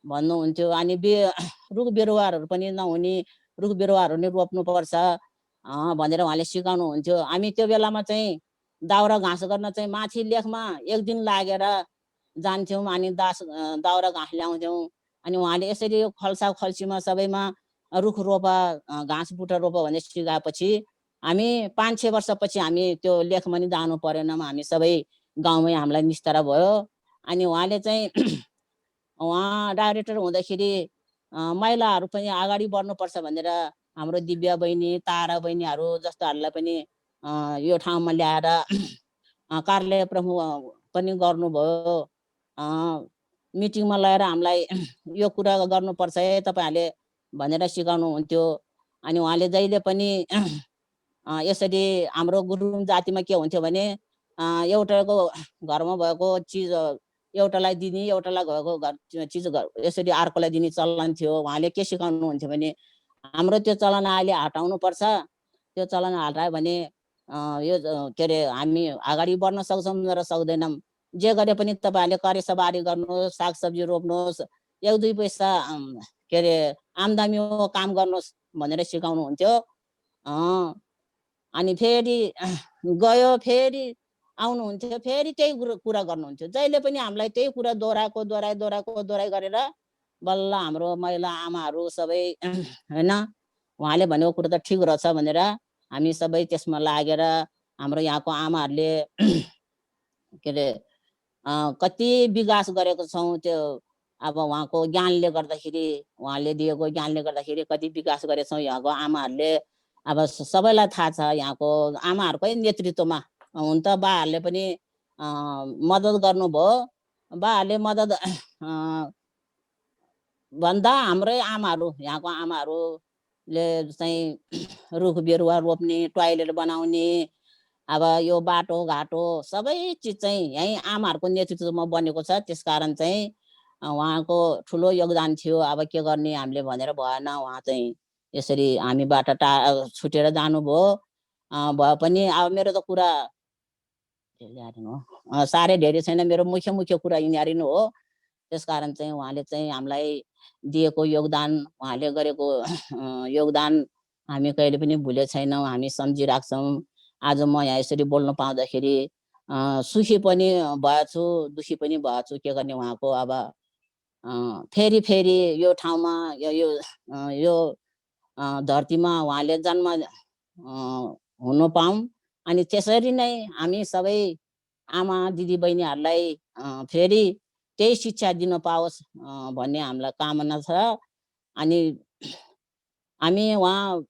भन्नुहुन्थ्यो। अनि रुख बिरुवाहरू पनि नहुने, रुख बिरुवाहरू नि रोप्नुपर्छ भनेर उहाँले सिकाउनुहुन्थ्यो। हामी त्यो बेलामा चाहिँ दाउरा घाँस गर्न चाहिँ माथि लेखमा एक दिन लागेर जान्थ्यौँ। अनि दाउरा घाँस ल्याउँथ्यौँ। अनि उहाँले यसरी खल्सा खल्सीमा सबैमा रुख रोपा, घाँस बुटा रोप भनेर सिकाएपछि हामी 5-6 वर्षपछि हामी त्यो लेखमा नि जानु परेन, हामी सबै गाउँमै हामीलाई निस्तारा भयो। अनि उहाँले चाहिँ उहाँ डाइरेक्टर हुँदाखेरि महिलाहरू पनि अगाडि बढ्नुपर्छ भनेर हाम्रो दिव्या बहिनी, तारा बहिनीहरू जस्ताहरूलाई पनि यो ठाउँमा ल्याएर कार्यालय प्रमुख पनि गर्नुभयो। मिटिङमा ल्याएर हामीलाई यो कुरा गर्नुपर्छ है तपाईँहरूले भनेर सिकाउनुहुन्थ्यो। अनि उहाँले जहिले पनि यसरी हाम्रो गुरुङ जातिमा के हुन्थ्यो भने एउटाको घरमा भएको चिज एउटालाई दिने एउटालाई भएको चिज यसरी अर्कोलाई दिने चलन थियो। उहाँले के सिकाउनुहुन्थ्यो भने हाम्रो त्यो चलन अहिले हटाउनु पर्छ। त्यो चलन हटायो भने यो के अरे हामी अगाडि बढ्न सक्छौँ र सक्दैनौँ। जे गरे पनि तपाईँहरूले करेसबारी गर्नुहोस्, सागसब्जी रोप्नुहोस्, 1-2 पैसा के अरे आम्दानी हो काम गर्नुहोस् भनेर सिकाउनुहुन्थ्यो। अनि फेरि गयो, फेरि आउनुहुन्थ्यो, फेरि त्यही कुरा गर्नुहुन्थ्यो। जहिले पनि हामीलाई त्यही कुरा दोहोऱ्याइ गरेर बल्ल हाम्रो महिला आमाहरू सबै हैन उहाँले भनेको कुरा त ठिक रहेछ भनेर हामी सबै त्यसमा लागेर हाम्रो यहाँको आमाहरूले के अरे कति विकास गरेको छौँ। त्यो अब उहाँको ज्ञानले गर्दाखेरि, उहाँले दिएको ज्ञानले गर्दाखेरि कति विकास गरेको छौँ यहाँको आमाहरूले। अब सबैलाई थाहा छ यहाँको आमाहरूकै नेतृत्वमा। हुन त बाहरूले पनि मद्दत गर्नुभयो। बाहरूले मद्दत भन्दा हाम्रै आमाहरू, यहाँको आमाहरूले चाहिँ रुख बिरुवा रोप्ने, टोयलेट बनाउने, अब यो बाटो घाटो सबै चिज चाहिँ यही आमाहरूको नेतृत्वमा बनेको छ। त्यसकारण चाहिँ उहाँको ठुलो योगदान थियो। अब के गर्ने हामीले भनेर भएन। उहाँ चाहिँ यसरी हामीबाट छुटेर जानुभयो। भए पनि अब मेरो त कुरा साह्रै धेरै छैन, मेरो मुख्य कुरा यिनीहरू नै हो। त्यसकारण चाहिँ उहाँले चाहिँ हामीलाई दिएको योगदान, उहाँले गरेको योगदान हामी कहिले पनि भुले छैनौँ, हामी सम्झिराख्छौँ। आज म यहाँ यसरी बोल्न पाउँदाखेरि सुखी पनि भएछु, दुखी पनि भएछु। के गर्ने उहाँको अब फेरि यो ठाउँमा यो धरतीमा उहाँले जन्म हुनु पाऊँ। अनि त्यसरी नै हामी सबै आमा दिदी बहिनीहरूलाई फेरि त्यही शिक्षा दिन पाओस् भन्ने हामीलाई कामना छ। अनि हामी उहाँ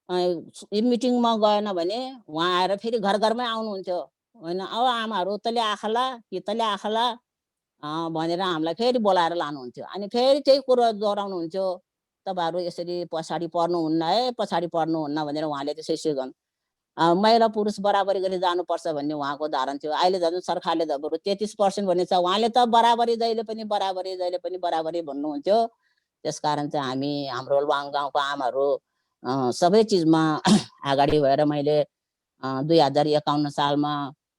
मिटिङमा गएन भने उहाँ आएर फेरि घर घरमै आउनुहुन्थ्यो होइन। अब आमाहरू तैँले आखला कि तैँले आखला भनेर हामीलाई फेरि बोलाएर लानुहुन्थ्यो। अनि फेरि त्यही कुरो दोहोऱ्याउनुहुन्थ्यो, तपाईँहरू यसरी पछाडि पर्नुहुन्न है, पछाडि पर्नुहुन्न भनेर उहाँले त्यसै सिकाउनु। महिला पुरुष बराबरी गरी जानुपर्छ भन्ने उहाँको धारणा थियो। अहिले झन् सरकारले त बरु 33% भन्ने छ। उहाँले त बराबरी जहिले पनि बराबरी भन्नुहुन्थ्यो। त्यसकारण चाहिँ हामी हाम्रो लवाङ गाउँको आमाहरू सबै चिजमा अगाडि भएर मैले 2051 सालमा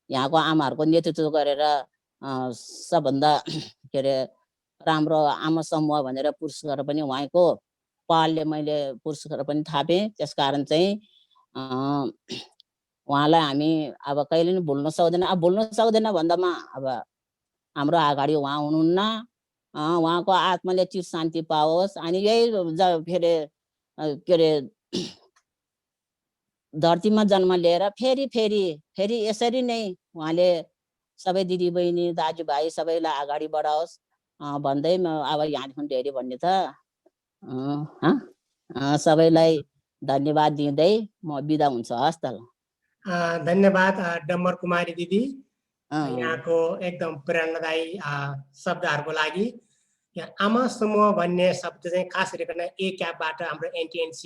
यहाँको आमाहरूको नेतृत्व गरेर सबभन्दा के अरे राम्रो आमा समूह भनेर पुरस्कार पनि उहाँको पहलले मैले पुरस्कार पनि थापेँ। त्यसकारण चाहिँ उहाँलाई हामी अब कहिले पनि भुल्न सक्दैन। अब भुल्न सक्दैन भन्दामा अब हाम्रो अगाडि उहाँ हुनुहुन्न। उहाँको आत्माले चिर शान्ति पाओस्। अनि यही फेरि के अरे धरतीमा जन्म लिएर फेरि यसरी नै उहाँले सबै दिदी बहिनी दाजुभाइ सबैलाई अगाडि बढाओस् भन्दै म अब यहाँदेखि धेरै भन्ने त सबैलाई धन्यवाद दिँदै म बिदा हुन्छ। हस् त। धन्यवाद डम्बर कुमारी दिदी, यहाँको एकदम प्रेरणादायी शब्दहरूको लागि। यहाँ आमा समूह भन्ने शब्द चाहिँ खास गरिकन ACAP-बाट हाम्रो NTNC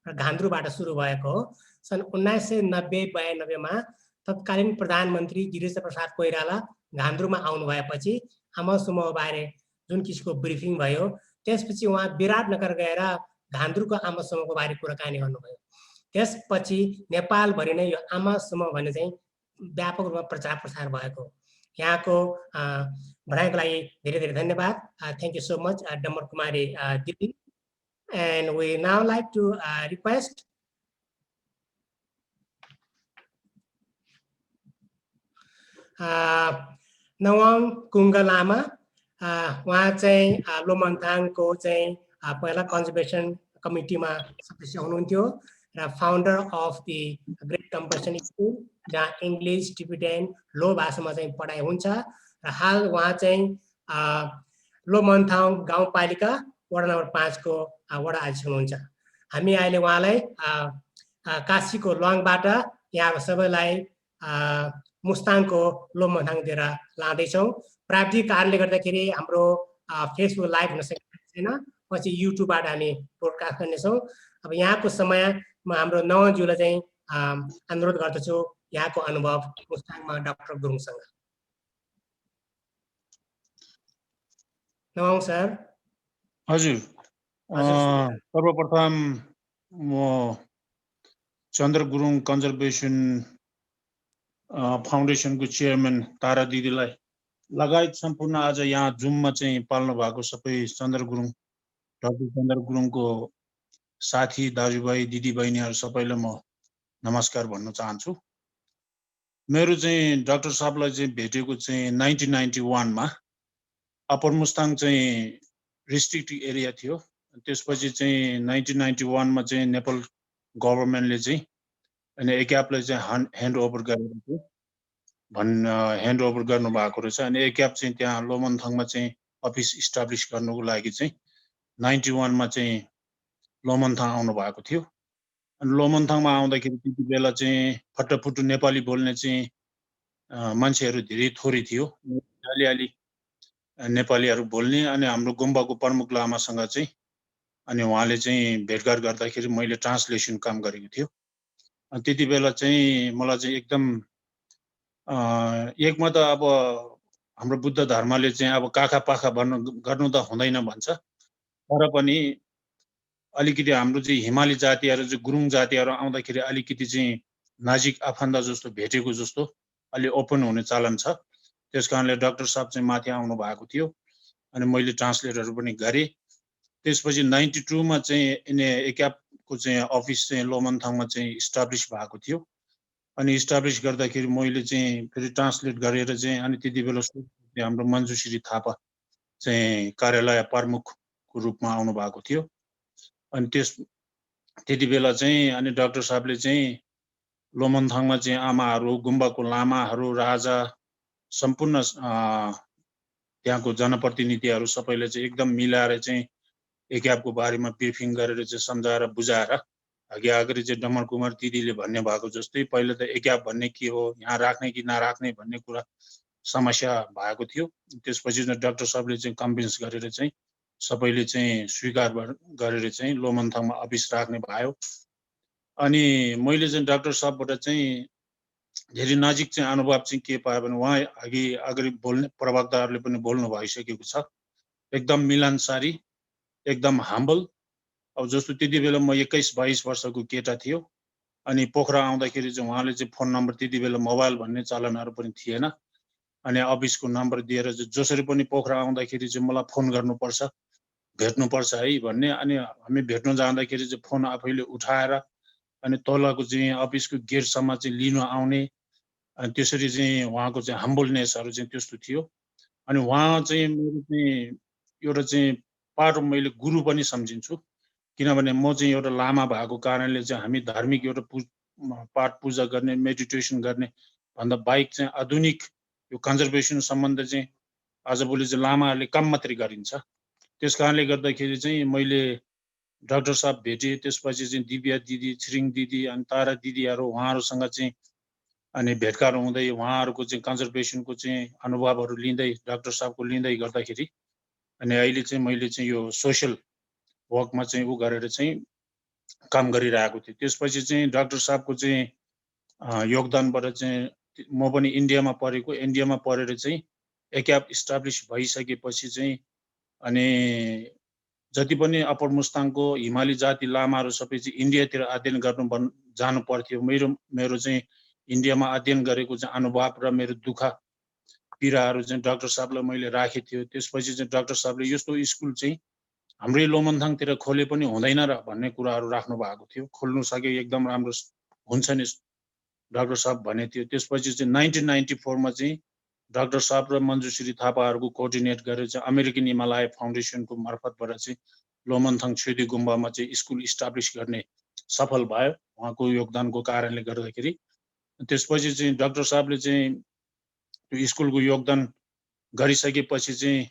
र घान्द्रुबाट सुरु भएको हो। सन् 1990-92मा तत्कालीन प्रधानमन्त्री गिरिजा प्रसाद कोइराला घान्द्रुमा आउनु भएपछि आमा समूहबारे जुन किसिमको ब्रिफिङ भयो, त्यसपछि उहाँ विराटनगर गएर घान्द्रुको आमा समूहको बारे कुराकानी गर्नुभयो। त्यसपछि नेपालभरि नै यो आमा समूह भन्ने चाहिँ व्यापक रूपमा प्रचार प्रसार भएको। यहाँको भनाइको लागि धेरै धेरै धन्यवाद। Thank you so much Dambar Kumari दिदी। And we now like to request Ngawang Kunga Lama। उहाँ चाहिँ लोमन्थाङको चाहिँ पहिला कन्जर्भेसन कमिटीमा सदस्य हुनुहुन्थ्यो र founder of the great compassion school, जहाँ इङ्ग्लिस टिबेटन लो भाषामा चाहिँ पढाइ हुन्छ। र हाल उहाँ चाहिँ लोमन्थाङ गाउँपालिका वडा नम्बर 5 को वडा अध्यक्ष हुनुहुन्छ। हामी अहिले उहाँलाई काशीको लवाङबाट यहाँ सबैलाई मुस्ताङको लोमन्थाङतिर लाँदैछौँ। प्राविधिक कारणले गर्दाखेरि हाम्रो फेसबुक लाइभ हुन सकेको छैन, पछि युट्युबबाट हामी ब्रोडकास्ट गर्नेछौँ। अब यहाँको समयमा हाम्रो नवज्यूलाई चाहिँ अनुरोध गर्दछु यहाँको अनुभव मुस्ताङमा डाक्टर गुरुङसँग। नवाङ सर। हजुर, सर्वप्रथम म चन्द्र गुरुङ कन्जर्भेसन फाउन्डेसनको चेयरम्यान तारा दिदीलाई लगायत सम्पूर्ण आज यहाँ जुममा चाहिँ पाल्नु भएको सबै डाक्टर चन्द्र गुरुङको साथी दाजुभाइ दिदीबहिनीहरू सबैलाई म नमस्कार भन्न चाहन्छु। मेरो चाहिँ डाक्टर साहबलाई चाहिँ भेटेको चाहिँ 1991 मा अप्पर मुस्ताङ चाहिँ रिस्ट्रिक्टेड एरिया थियो। त्यसपछि चाहिँ 1991 मा चाहिँ नेपाल गभर्नमेन्टले चाहिँ अनि एक्यापलाई चाहिँ ह्यान्ड ओभर गरेको ह्यान्ड ओभर गर्नु भएको रहेछ। अनि एक्याप चाहिँ त्यहाँ लोमन्थङमा चाहिँ अफिस इस्टाब्लिस गर्नुको लागि चाहिँ 91 मा चाहिँ लोमन्थङ आउनु भएको थियो। अनि लोमन्थङमा आउँदाखेरि त्यति बेला चाहिँ फट्टफुट्टु नेपाली बोल्ने चाहिँ मान्छेहरू धेरै थोरै थियो, अलिअलि नेपालीहरू बोल्ने। अनि हाम्रो गुम्बाको प्रमुख लामासँग चाहिँ अनि उहाँले चाहिँ भेटघाट गर्दाखेरि मैले ट्रान्सलेसन काम गरेको थियो। अनि त्यति बेला चाहिँ मलाई चाहिँ एकदम एकमा त अब हाम्रो बुद्ध धर्मले चाहिँ अब काखा पाखा गर्नु त हुँदैन भन्छ, तर पनि अलिकति हाम्रो चाहिँ हिमाली जातिहरू चाहिँ गुरुङ जातिहरू आउँदाखेरि अलिकति चाहिँ नजिक आफन्त जस्तो भेटेको जस्तो अलि ओपन हुने चलन छ। त्यस कारणले डाक्टर साहब चाहिँ माथि आउनु भएको थियो अनि मैले ट्रान्सलेटरहरू पनि गरेँ। त्यसपछि 92 मा चाहिँ एक्यापको चाहिँ अफिस चाहिँ लोमन्थङमा चाहिँ इस्टाब्लिस भएको थियो। अनि इस्टाब्लिस गर्दाखेरि मैले चाहिँ फेरि ट्रान्सलेट गरेर चाहिँ अनि त्यति बेला हाम्रो मञ्जुश्री थापा चाहिँ कार्यालय प्रमुखको रूपमा आउनु भएको थियो। अनि त्यति बेला चाहिँ अनि डाक्टर साहबले चाहिँ लोमन्थङमा चाहिँ आमाहरू, गुम्बाको लामाहरू, राजा, सम्पूर्ण त्यहाँको जनप्रतिनिधिहरू सबैले चाहिँ एकदम मिलाएर चाहिँ एक्यापको बारेमा ब्रिफिङ गरेर चाहिँ सम्झाएर बुझाएर अगाडि चाहिँ डम्मर कुमार दिदीले भन्ने भएको जस्तै पहिले त एक्याप भन्ने के हो, यहाँ राख्ने कि नराख्ने भन्ने कुरा समस्या भएको थियो। त्यसपछि डाक्टर साहबले चाहिँ कन्भिन्स गरेर चाहिँ सबैले चाहिँ स्वीकार गरेर चाहिँ लोमन्थङमा अफिस राख्ने भयो। अनि मैले चाहिँ डाक्टर साहबबाट चाहिँ धेरै नजिक चाहिँ अनुभव चाहिँ के पायो भने उहाँ अगाडि बोल्ने प्रवक्ताहरूले पनि बोल्नु भइसकेको छ, एकदम मिलनसारी, एकदम हम्बल। अब जस्तो त्यति बेला म 21-22 वर्षको केटा थियो। अनि पोखरा आउँदाखेरि चाहिँ उहाँले चाहिँ फोन नम्बर, त्यति बेला मोबाइल भन्ने चलनहरू पनि थिएन, अनि अफिसको नम्बर दिएर जसरी पनि पोखरा आउँदाखेरि चाहिँ मलाई फोन गर्नुपर्छ, भेट्नुपर्छ है भन्ने। अनि हामी भेट्न जाँदाखेरि चाहिँ फोन आफैले उठाएर अनि तलको चाहिँ अफिसको गेटसम्म चाहिँ लिन आउने। अनि त्यसरी चाहिँ उहाँको चाहिँ हम्बलनेसहरू चाहिँ त्यस्तो थियो। अनि उहाँ चाहिँ मेरो चाहिँ एउटा चाहिँ पार्ट अफ मैले गुरु पनि सम्झिन्छु, किनभने म चाहिँ एउटा लामा भएको कारणले चाहिँ हामी धार्मिक एउटा पाठ पूजा गर्ने, मेडिटेसन गर्ने भन्दा बाहेक चाहिँ आधुनिक यो कन्जर्भेसन सम्बन्ध चाहिँ आजभोलि चाहिँ लामाहरूले कम मात्रै गरिन्छ। त्यस कारणले गर्दाखेरि चाहिँ मैले डाक्टर साहब भेटेँ। त्यसपछि चाहिँ दिव्या दिदी, छिरिङ दिदी अनि तारा दिदीहरू उहाँहरूसँग चाहिँ अनि भेटघाट हुँदै उहाँहरूको चाहिँ कन्जर्भेसनको चाहिँ अनुभवहरू लिँदै डाक्टर साहबको लिँदै गर्दाखेरि अनि अहिले चाहिँ मैले चाहिँ यो सोसियल वर्कमा चाहिँ उ गरेर चाहिँ काम गरिरहेको थिएँ। त्यसपछि चाहिँ डाक्टर साहबको चाहिँ योगदानबाट चाहिँ म पनि इन्डियामा पढेको, इन्डियामा पढेर चाहिँ एक्याप इस्टाब्लिस भइसकेपछि चाहिँ अनि जति पनि अप्पर मुस्ताङको हिमाली जाति लामाहरू सबै चाहिँ इन्डियातिर अध्ययन गर्नु जानु पर्थ्यो। मेरो चाहिँ इन्डियामा अध्ययन गरेको चाहिँ अनुभव र मेरो दुःख पीडाहरू चाहिँ डाक्टर साहबलाई मैले राखेको थियो। त्यसपछि चाहिँ डाक्टर साहबले यस्तो स्कुल चाहिँ हाम्रै लोमन्थङतिर खोले पनि हुँदैन र भन्ने कुराहरू राख्नु भएको थियो। खोल्नु सके एकदम राम्रो हुन्छ नि डाक्टर साहब भने थियो। त्यसपछि चाहिँ 1994 मा चाहिँ डाक्टर साहब र मञ्जुश्री थापाहरूको कोअर्डिनेट गरेर चाहिँ अमेरिकन हिमालय फाउन्डेसनको मार्फतबाट चाहिँ लोमन्थङ छेदी गुम्बामा चाहिँ स्कुल इस्टाब्लिस गर्ने सफल भयो उहाँको योगदानको कारणले गर्दाखेरि। त्यसपछि चाहिँ डाक्टर साहबले चाहिँ त्यो स्कुलको योगदान गरिसकेपछि चाहिँ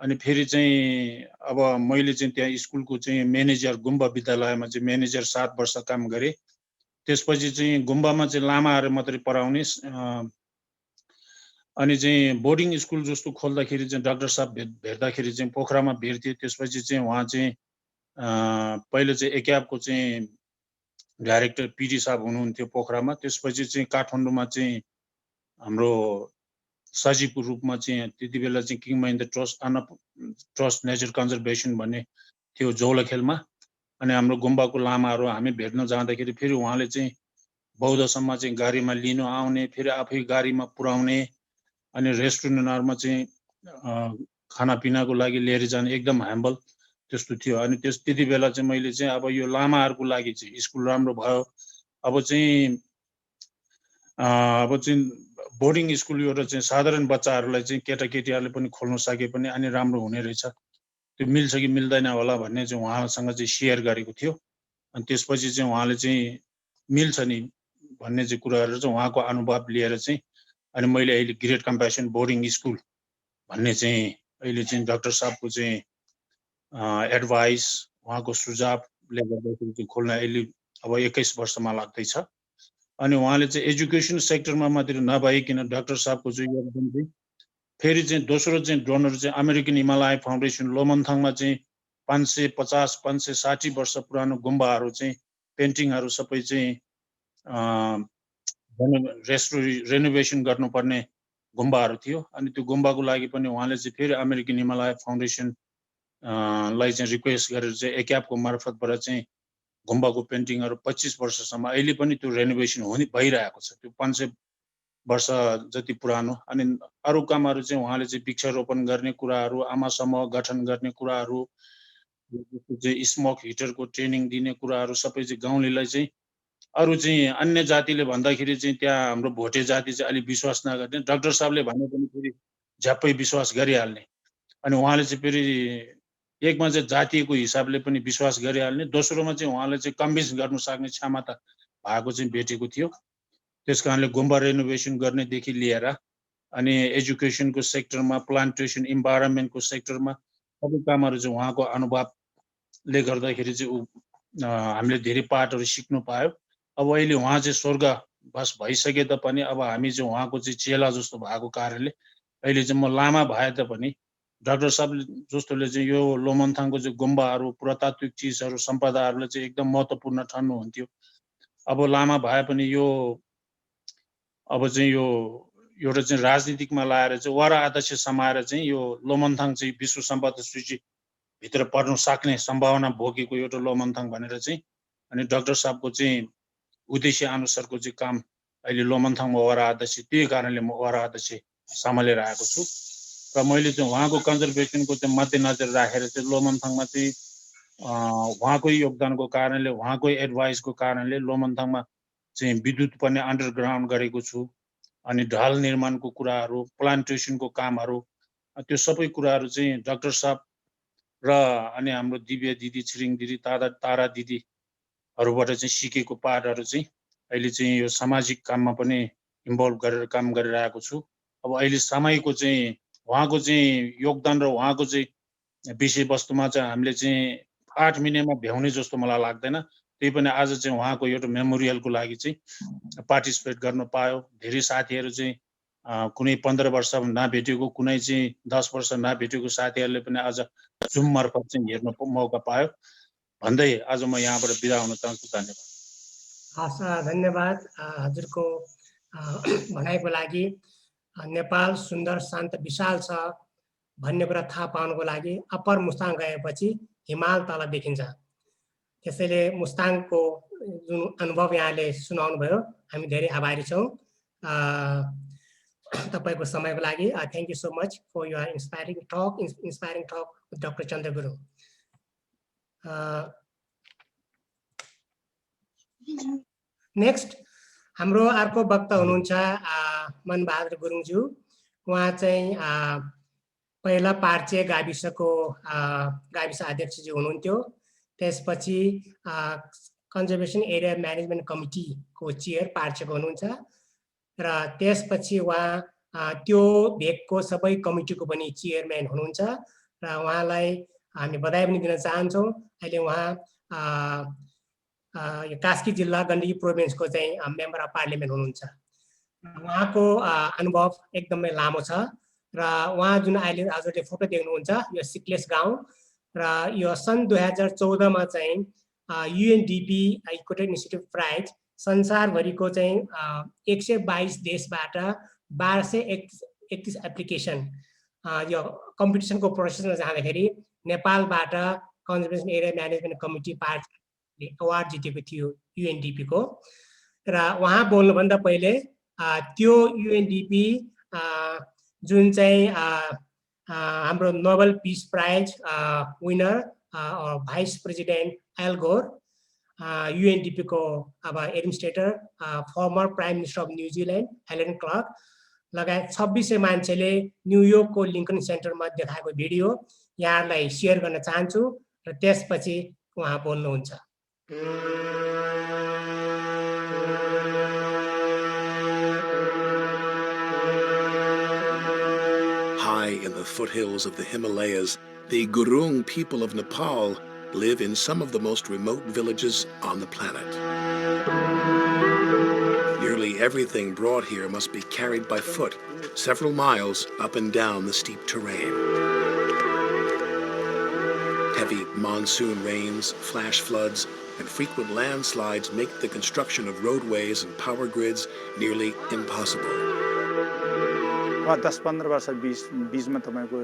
अनि फेरि चाहिँ अब मैले चाहिँ त्यहाँ स्कुलको चाहिँ म्यानेजर, गुम्बा विद्यालयमा चाहिँ म्यानेजर 7 वर्ष काम गरेँ। त्यसपछि चाहिँ गुम्बामा चाहिँ लामाहरू मात्रै पढाउने अनि चाहिँ बोर्डिङ स्कुल जस्तो खोल्दाखेरि चाहिँ डाक्टर साहब भेट्दाखेरि चाहिँ पोखरामा भेट्थेँ। त्यसपछि चाहिँ उहाँ चाहिँ पहिले चाहिँ ACAP को चाहिँ डाइरेक्टर PD साहब हुनुहुन्थ्यो पोखरामा, त्यसपछि चाहिँ काठमाडौँमा चाहिँ हाम्रो सचिवको रूपमा चाहिँ त्यति बेला चाहिँ king Mahendra trust nature conservation भन्ने थियो जौलखेलमा। अनि हाम्रो गुम्बाको लामाहरू हामी भेट्न जाँदाखेरि फेरि उहाँले चाहिँ बौद्धसम्म चाहिँ गाडीमा लिनु आउने, फेरि आफै गाडीमा पुर्याउने, अनि रेस्टुरेन्टहरुमा चाहिँ खानापिनाको लागि लिएर जाने, एकदम ह्याम्बल त्यस्तो थियो। अनि त्यति बेला चाहिँ मैले चाहिँ अब यो लामाहरूको लागि चाहिँ स्कुल राम्रो भयो, अब चाहिँ बोर्डिङ स्कुल एउटा चाहिँ साधारण बच्चाहरूलाई चाहिँ केटाकेटीहरूले पनि खोल्न सके पनि अनि राम्रो हुने रहेछ, त्यो मिल्छ कि मिल्दैन होला भन्ने चाहिँ उहाँसँग चाहिँ सेयर गरेको थियो। अनि त्यसपछि चाहिँ उहाँले चाहिँ मिल्छ नि भन्ने चाहिँ कुराहरू चाहिँ उहाँको अनुभव लिएर चाहिँ अनि मैले अहिले ग्रेट कम्प्यासन बोर्डिङ स्कुल भन्ने चाहिँ अहिले चाहिँ डाक्टर साहबको चाहिँ एडभाइस, उहाँको सुझावले गर्दाखेरि चाहिँ खोल्न अहिले अब 21 वर्षमा लाग्दैछ। अनि उहाँले चाहिँ एजुकेसन सेक्टरमा मात्र नभइकन डाक्टर साहबको चाहिँ योगदान चाहिँ फेरि चाहिँ दोस्रो चाहिँ डोनर चाहिँ अमेरिकन हिमालय फाउन्डेसन लोमन्थाङमा चाहिँ 550-560 वर्ष पुरानो गुम्बाहरू चाहिँ पेन्टिङहरू सबै चाहिँ रेनोभेसन गर्नुपर्ने गुम्बाहरू थियो। अनि त्यो गुम्बाको लागि पनि उहाँले चाहिँ फेरि अमेरिकन हिमालय फाउन्डेसन लाई चाहिँ रिक्वेस्ट गरेर चाहिँ ACAP को मार्फतबाट चाहिँ गुम्बाको पेन्टिङहरू 25 वर्षसम्म अहिले पनि त्यो रेनोभेसन भइरहेको छ, त्यो 500 वर्ष जति पुरानो। अनि अरू कामहरू चाहिँ उहाँले चाहिँ वृक्षारोपण गर्ने कुराहरू, आमा समूह गठन गर्ने कुराहरू, चाहिँ स्मोक हिटरको ट्रेनिङ दिने कुराहरू सबै चाहिँ गाउँलेलाई चाहिँ अरू चाहिँ अन्य जातिले भन्दाखेरि चाहिँ त्यहाँ हाम्रो भोटे जाति चाहिँ अलि विश्वास नगर्ने, डाक्टर साहबले भने पनि फेरि झ्याप्पै विश्वास गरिहाल्ने। अनि उहाँले चाहिँ फेरि एकमा चाहिँ जातिको हिसाबले पनि विश्वास गरिहाल्ने, दोस्रोमा चाहिँ उहाँले चाहिँ कन्भिन्स गर्नु सक्ने क्षमता भएको चाहिँ भेटेको थियो। त्यसकारणले गुम्बा रेनोभेसन गर्नेदेखि लिएर अनि एजुकेसनको सेक्टरमा, प्लान्टेसन, इन्भाइरोन्मेन्टको सेक्टरमा सबै कामहरू चाहिँ उहाँको अनुभवले गर्दाखेरि चाहिँ हामीले धेरै पाठहरू सिक्नु पायो। अब अहिले उहाँ चाहिँ स्वर्गवास भइसके तापनि अब हामी चाहिँ उहाँको चाहिँ चेला जस्तो भएको कारणले अहिले चाहिँ म लामा भए तापनि डाक्टर साहब जस्तोले चाहिँ यो लोमन्थाङको चाहिँ गुम्बाहरू, पुरातात्विक चिजहरू, सम्पदाहरूलाई चाहिँ एकदम महत्त्वपूर्ण ठान्नुहुन्थ्यो। अब लामा भए पनि यो अब चाहिँ यो एउटा चाहिँ राजनीतिकमा लाएर चाहिँ वडा अध्यक्ष समाएर चाहिँ यो लोमन्थाङ चाहिँ विश्व सम्पदा सूचीभित्र पर्न सक्ने सम्भावना बोकेको एउटा लोमन्थाङ भनेर चाहिँ अनि डाक्टर साहबको चाहिँ उद्देश्य अनुसारको चाहिँ काम अहिले लोमन्थाङमा वडा अध्यक्ष, त्यही कारणले म वडा अध्यक्ष सम्हालेर आएको छु। र मैले चाहिँ उहाँको कन्जर्भेसनको चाहिँ मध्यनजर राखेर चाहिँ लोमन्थाङमा चाहिँ उहाँकै योगदानको कारणले, उहाँकै एडभाइसको कारणले लोमन्थाङमा चाहिँ विद्युत पनि अन्डरग्राउन्ड गरेको छु। अनि ढाल निर्माणको कुराहरू, प्लान्टेसनको कामहरू, त्यो सबै कुराहरू चाहिँ डाक्टर साहब र अनि हाम्रो दिव्य दिदी, छिरिङ दिदी, तारा दिदीहरूबाट चाहिँ सिकेको पाठहरू चाहिँ अहिले चाहिँ यो सामाजिक काममा पनि इन्भल्भ गरेर काम गरिरहेको छु। अब अहिले समयको चाहिँ उहाँको चाहिँ योगदान र उहाँको चाहिँ विषयवस्तुमा चाहिँ हामीले चाहिँ 8 महिनामा भ्याउने जस्तो मलाई लाग्दैन। त्यही पनि आज चाहिँ उहाँको एउटा मेमोरियलको लागि चाहिँ पार्टिसिपेट गर्न पायो। धेरै साथीहरू चाहिँ कुनै 15 वर्ष नभेटेको, कुनै चाहिँ 10 वर्ष नभेटेको साथीहरूले पनि आज जुम मार्फत चाहिँ हेर्न मौका पायो भन्दै आज म यहाँबाट बिदा हुन चाहन्छु। धन्यवाद। हस्, धन्यवाद हजुरको भनाइको लागि। नेपाल सुन्दर, शान्त, विशाल छ भन्ने कुरा थाहा पाउनको लागि अप्पर मुस्ताङ गएपछि हिमाल तल देखिन्छ। त्यसैले मुस्ताङको जुन अनुभव यहाँले सुनाउनु भयो, हामी धेरै आभारी छौँ तपाईँको समयको लागि। Thank you so much for your inspiring talk with doctor Chandra Gurung. Next हाम्रो अर्को वक्ता हुनुहुन्छ मनबहादुर गुरुङज्यू। उहाँ चाहिँ पहिला पार्चे गाविसको गाविस अध्यक्षज्यू हुनुहुन्थ्यो। त्यसपछि कन्जर्भेसन एरिया म्यानेजमेन्ट कमिटीको चेयर पार्चेको हुनुहुन्छ र त्यसपछि उहाँ त्यो भेगको सबै कमिटीको पनि चेयरम्यान हुनुहुन्छ र उहाँलाई हामी बधाई पनि दिन चाहन्छौँ। अहिले उहाँ कास्की जिल्ला गण्डकी प्रोभिन्सको चाहिँ मेम्बर अफ पार्लियामेन्ट हुनुहुन्छ। उहाँको अनुभव एकदमै लामो छ र उहाँ जुन अहिले हजुरले फोटो देख्नुहुन्छ यो सिक्लेस गाउँ र यो सन् 2014 मा चाहिँ UNDP इक्वेटेड इनिसिएटिभ प्राइज संसारभरिको चाहिँ 122 देशबाट 1231 एप्लिकेसन यो कम्पिटिसनको प्रोसेसमा जाँदाखेरि नेपालबाट कन्जर्भेसन एरिया म्यानेजमेन्ट कमिटी पार्टीले अवार्ड जितेको थियो UNDP को। र उहाँ बोल्नुभन्दा पहिले त्यो UNDP जुन चाहिँ हाम्रो Nobel peace prize winner vice president Al Gore, UNDP को अब administrator former prime minister of New Zealand Helen Clark लगायत 2600 मान्छेले न्युयोर्कको लिङ्कन सेन्टरमा देखाएको भिडियो यहाँलाई सेयर गर्न चाहन्छु र त्यसपछि उहाँ बोल्नुहुन्छ। High in the foothills of the Himalayas, the Gurung people of Nepal live in some of the most remote villages on the planet. Nearly everything brought here must be carried by foot, several miles up and down the steep terrain. Heavy monsoon rains, flash floods, and frequent landslides make the construction of roadways and power grids nearly impossible. 10-15 वर्ष बीचमा तपाईको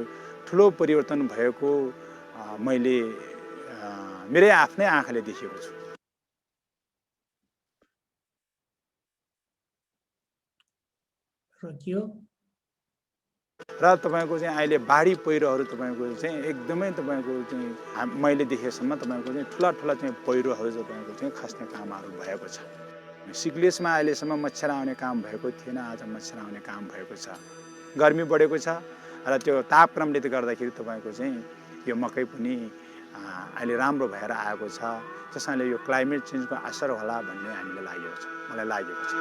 ठुलो परिवर्तन भएको मैले मेरै आफ्नै आँखाले देखेको छु। र तपाईको चाहिँ अहिले बाढी पहिरोहरू तपाईको चाहिँ एकदमै तपाईको चाहिँ मैले देखेसम्म तपाईको चाहिँ ठुला चाहिँ पहिरोहरू तपाईको चाहिँ खस्ने कामहरू भएको छ। सिक्लेसमा अहिलेसम्म मच्छर आउने काम भएको थिएन, आज मच्छर आउने काम भएको छ। गर्मी बढेको छ र त्यो तापक्रमले गर्दाखेरि तपाईको चाहिँ यो मकै पनि अहिले राम्रो भएर आएको छ। त्यसैले यो क्लाइमेट चेन्जको असर होला भन्ने हामीलाई लागेको छ, मलाई लागेको छ।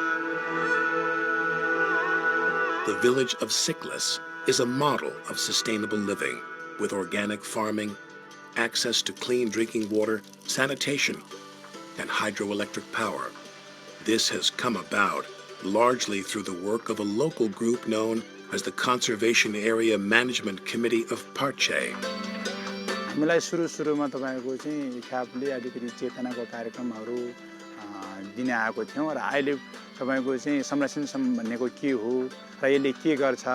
The village of Siklis is a model of sustainable living with organic farming, access to clean drinking water, sanitation, and hydroelectric power. This has come about largely through the work of a local group known as the Conservation Area Management Committee of Parche. हामीलाई सुरुमा तपाईको चाहिँ ACAPले अलिकति चेतनाको कार्यक्रमहरू दिने आएको थियौं र अहिले तपाईको चाहिँ संरक्षण भनेको के हो र यसले के गर्छ,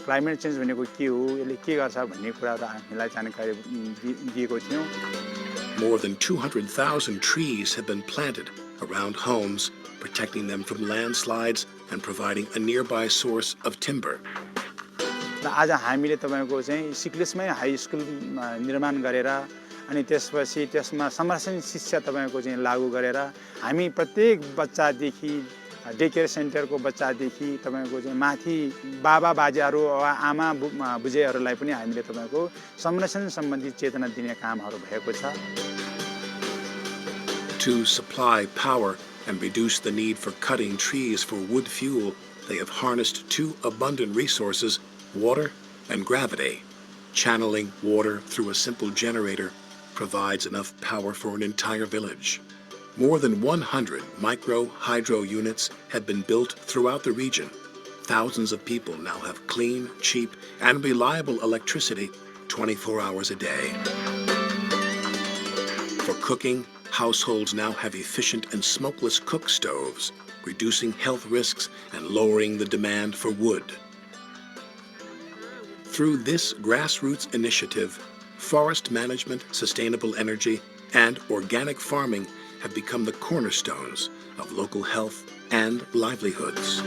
क्लाइमेट चेन्ज भनेको के हो, यसले के गर्छ भन्ने कुराहरु हामीलाई जानकारी दिएको थियौं। More than 200,000 trees have been planted around homes, protecting them from landslides and providing a nearby source of timber. र आज हामीले तपाईको चाहिँ सिक्लिसमै हाई स्कुल निर्माण गरेर अनि त्यसपछि त्यसमा संरक्षण शिक्षा तपाईको चाहिँ लागू गरेर हामी प्रत्येक बच्चादेखि डे केयर सेन्टरको बच्चादेखि तपाईको चाहिँ माथि बाबा बाजेहरू वा आमा बुझेहरूलाई पनि हामीले तपाईको संरक्षण सम्बन्धी चेतना दिने कामहरू भएको छ। To supply power and reduce the need for cutting trees for wood fuel, they have harnessed two abundant resources, water and gravity. Channeling water through a simple generator provides enough power for an entire village. More than 100 micro-hydro units have been built throughout the region. Thousands of people now have clean, cheap, and reliable electricity 24 hours a day. For cooking, households now have efficient and smokeless cook stoves, reducing health risks and lowering the demand for wood. Through this grassroots initiative, forest management, sustainable energy, and organic farming have become the cornerstones of local health and livelihoods.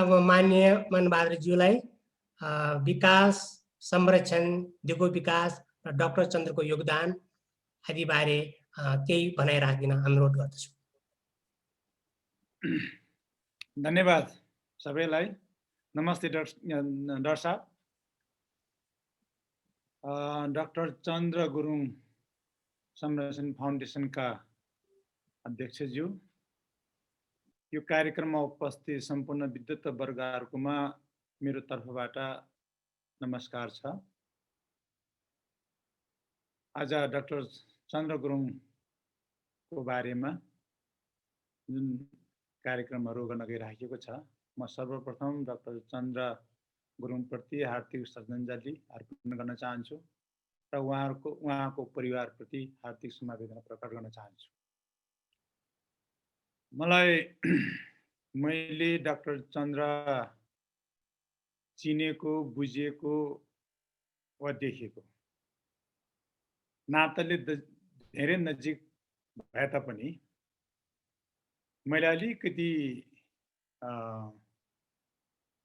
अब माननीय मनबहादुरज्यूलाई विकास, संरक्षण, दिगो विकास र doctor चन्द्रको योगदान आदि बारे केही भनाइ राख्दिन अनुरोध गर्दछु। धन्यवाद सबैलाई। नमस्ते डाक्टर साहब। डाक्टर चन्द्र गुरुङ संरक्षण फाउन्डेसन का अध्यक्षज्यू, यो कार्यक्रममा उपस्थित सम्पूर्ण विद्वत वर्गहरुमा मेरो तर्फबाट नमस्कार छ। आज डाक्टर चन्द्र गुरुङ को बारेमा जुन कार्यक्रमहरू गर्न गइराखेको छ। म सर्वप्रथम डाक्टर चन्द्र गुरुङप्रति हार्दिक श्रद्धाञ्जली अर्पण गर्न चाहन्छु र उहाँको परिवारप्रति हार्दिक समवेदना प्रकट गर्न चाहन्छु। मलाई मैले डाक्टर चन्द्र चिनेको, बुझेको वा देखेको नाताले धेरै नजिक भए तापनि मैले अलिकति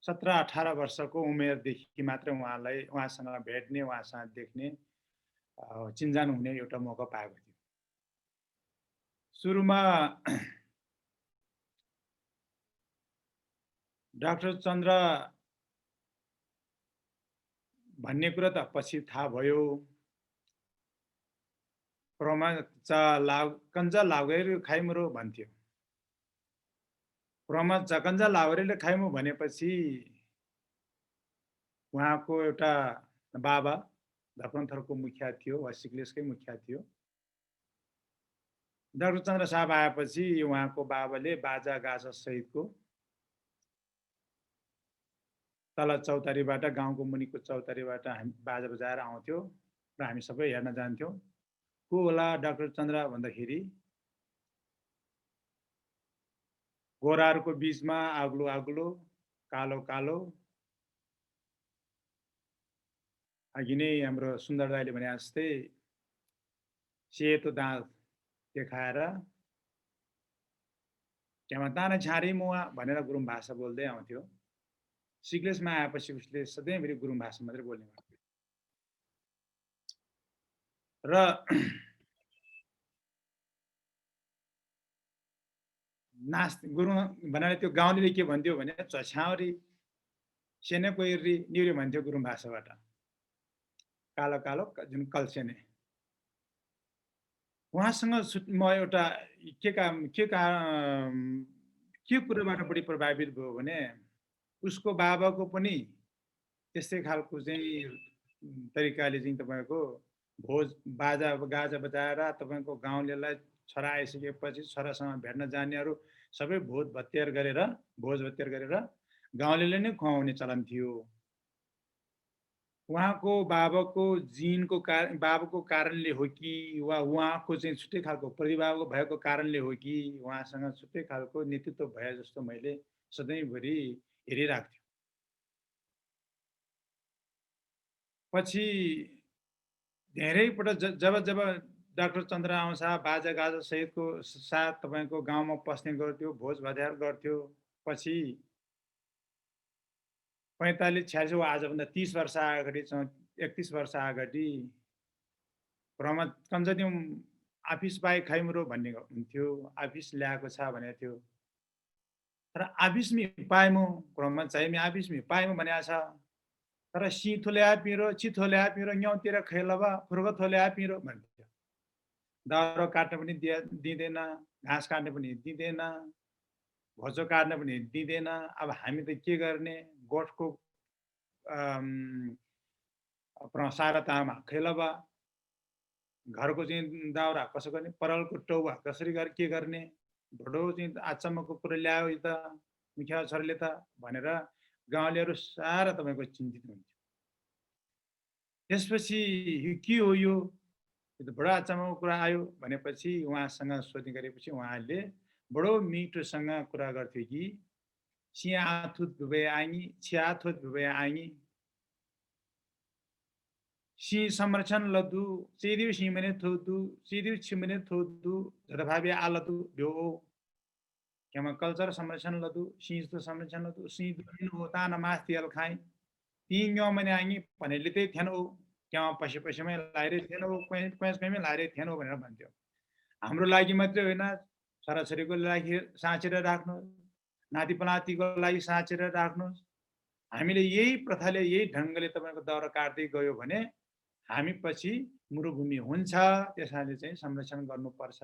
17-18 वर्षको उमेरदेखि मात्र उहाँसँग भेट्ने, उहाँसँग देख्ने, चिन्जान हुने एउटा मौका पाएको थियो। सुरुमा डाक्टर चन्द्र भन्ने कुरा त पछि थाहा भयो। कंजा लागेर खाइमरो भन्थ्यो। कंजा लागेर खाइमु भनेपछि उहाँको एउटा बाबा धर्मथरको मुखिया थियो वा सिक्लेसकै मुखिया थियो। डाक्टर चन्द्र साहब आएपछि उहाँको बाबाले बाजा गाजा सहितको तल चौतारीबाट, गाउँको मुनिको चौतारीबाट बाजा बजाएर आउँथ्यो र हामी सबै हेर्न जान्थ्यौँ। को होला डाक्टर चन्द्र भन्दाखेरि गोराहरूको बीचमा अग्लो अग्लो, कालो कालो, अघि नै हाम्रो सुन्दर दाइले भने जस्तै सेतो दाँत देखाएर त्यहाँ ताना छाडी मुवा भनेर गुरुङ भाषा बोल्दै आउँथ्यो। सिक्लेसमा आएपछि उसले सधैँभरि गुरुङ भाषा मात्रै बोल्ने गर्थ्यो र गुरुङ भनेर त्यो गाउँले के भन्थ्यो भने चछ्याउरी सेने कोइरी न्युरी भन्थ्यो गुरुङ भाषाबाट। कालो कालो जुन कल्सेने। उहाँसँग म एउटा के कुराबाट बढी प्रभावित भयो भने उसको बाबाको पनि त्यस्तै खालको चाहिँ तरिकाले चाहिँ तपाईको भोज बाजा गाजा बजाएर तपाईको गाउँलेलाई छोरा आइसकेपछि छोरासँग भेट्न जानेहरू सबै भोज भत्यार गरेर गाउँलेले नै खुवाउने चलन थियो। उहाँको बाबाको जिनको बाबाको कारणले हो कि वा उहाँको चाहिँ छुट्टै खालको प्रतिभा भएको कारणले हो कि उहाँसँग छुट्टै खालको नेतृत्व भए जस्तो मैले सधैँभरि हेरिरहेको थिएँ। पछि धेरै पटक जब डाक्टर चन्द्र आउँछ बाजा गाजा सहितको साथ तपाईको गाउँमा पस्ने गर्थ्यो, भोज भत्यार गर्थ्यो। पछि 45-46 वा आजभन्दा 30 वर्ष अगाडि 31 वर्ष अगाडि प्रमद कन्जदिम आफिस पाइ खाइमरो भन्ने हुन्थ्यो। आफिस ल्याएको छ भनेको थियो। तर आफिसमी पाइमु प्रमद चाहिँ मी आफिसमी पाइमु भनेको छ। तर सिथोल्या पिरो चिथोल्या पिरो न्याउतिर खैलबा फुर्गथोल्या पिरो भन्थ्यो। दाउरा काट्न पनि दिँदैन, घाँस काट्न पनि दिँदैन, भोजो काट्न पनि दिँदैन। अब हामी त के गर्ने? गोठको सारतामा खैलबा, घरको चाहिँ दाउरा कसो गर्ने, परलको टौवा कसरी के गर्ने, भडो चाहिँ आचम्मको कुरा ल्यायो त मुखिया छोराले त भनेर गाउँलेहरू सारा तपाईको चिन्तित हुन्थ्यो। त्यसपछि के हो यो त बडा आचम्मको कुरा आयो भनेपछि उहाँसँग सोध्ने गरेपछि उहाँले बडो मिठोसँग कुरा गर्थ्यो कि छियाथुत भुबे आइनी छियाथुत भुबे आइनी सी संरक्षण लदु सिदिउ सिमने थोदु सिदिउ छिमने थोदु झडभाबे आलदु भ्यो केमा कल्चर संरक्षण लदु सिजतो संरक्षण लदु सिदिउ होता न मास्तियल खाइ तीन मने आइनी भनेले त्यही थिएन हो केमा पछि लाइरे थिएन हो कहीँ लाइरे थिएन हो भनेर भन्थ्यो। हाम्रो लागि मात्रै होइन छोराछोरीको लागि साँचेर राख्नु, नातिपनातिको लागि साँचेर राख्नुहोस्। हामीले यही प्रथाले यही ढङ्गले तपाईको दाउरा काट्दै गयो भने हामी पछि मरुभूमि हुन्छ। त्यसैले चाहिँ संरक्षण गर्नुपर्छ।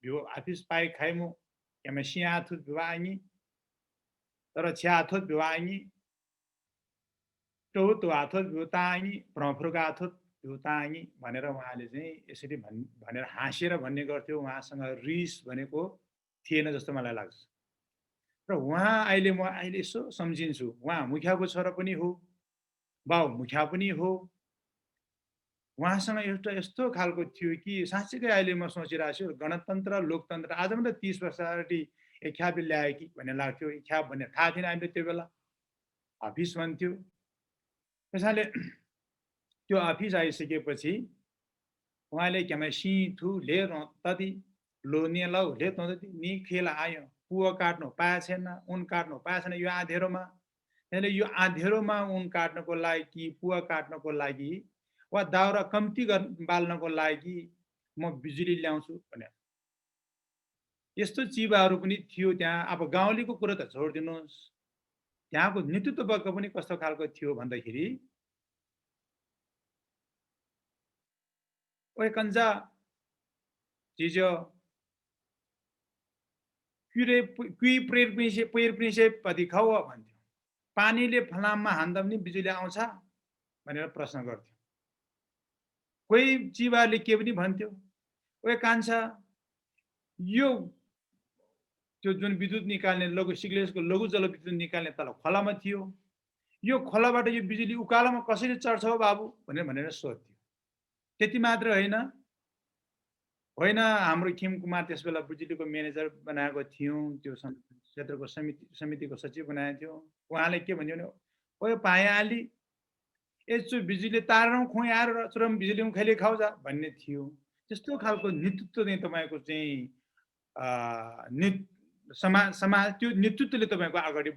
यो आफिस पाइ खाइमु केमा सियाथुत भवानी तर छ्याथुत भवानी टौत आथुत भुतानी प्रफुर्का आथुत भुतानी भनेर उहाँले चाहिँ यसरी भनेर हाँसेर भन्ने गर्थ्यो। उहाँसँग रिस भनेको थिएन जस्तो मलाई लाग्छ। र उहाँ अहिले म अहिले यसो सम्झिन्छु, उहाँ मुखियाको छोरा पनि हो, बाउ मुखिया पनि हो। उहाँसँग एउटा यस्तो खालको थियो कि साँच्चीकै अहिले म सोचिरहेको छु गणतन्त्र लोकतन्त्र आजभन्दा 30 वर्ष अगाडि एख्यापले ल्यायो कि भन्ने लाग्थ्यो। एख्याप भन्ने थाहा थिएन हामीले त्यो बेला, अफिस भन्थ्यो। त्यसैले त्यो अफिस आइसकेपछि उहाँले क्यामेसी थु ले तति लोने लौ ले तति नि खेल आयो, पुवा काट्नु पाएको छैन, उन काट्नु पाएको छैन यो आँधेरोमा। त्यसैले यो आँधेरोमा उन काट्नको लागि, पुवा काट्नको लागि वा दाउरा कम्ती बाल्नको लागि म बिजुली ल्याउँछु भने यस्तो चिजहरू पनि थियो त्यहाँ। अब गाउँलेको कुरा त छोडिदिनुहोस्, त्यहाँको नेतृत्व वर्ग पनि कस्तो खालको थियो भन्दाखेरि ओए कन्जा चिजो कुई पैर पिसे पति खाऊ भन्थ्यो। पानीले फलाममा हान्दा पनि बिजुली आउँछ भनेर प्रश्न गर्थ्यो। कोही चिबाले के पनि भन्थ्यो, ओए कान्छा यो त्यो जुन विद्युत निकाल्ने लघु सिग्लेसको लघु जलविद्युत निकाल्ने तल खोलामा थियो, यो खोलाबाट यो बिजुली उकालोमा कसरी चढ्छ हो बाबु भनेर सोध्थ्यो। त्यति मात्र होइन, हाम्रो खिम कुमार त्यस बेला बिजुलीको म्यानेजर बनाएको थियौँ, त्यो क्षेत्रको समितिको सचिव बनाएको थियो। उहाँले के भन्थ्यो भने ओए पायाली यसो बिजुली तारौँ खुँ आएर चुरम बिजुली खैले खाउँछ भन्ने थियो। त्यस्तो खालको नेतृत्व चाहिँ तपाईँको चाहिँ समाज त्यो नेतृत्वले तपाईँको अगाडि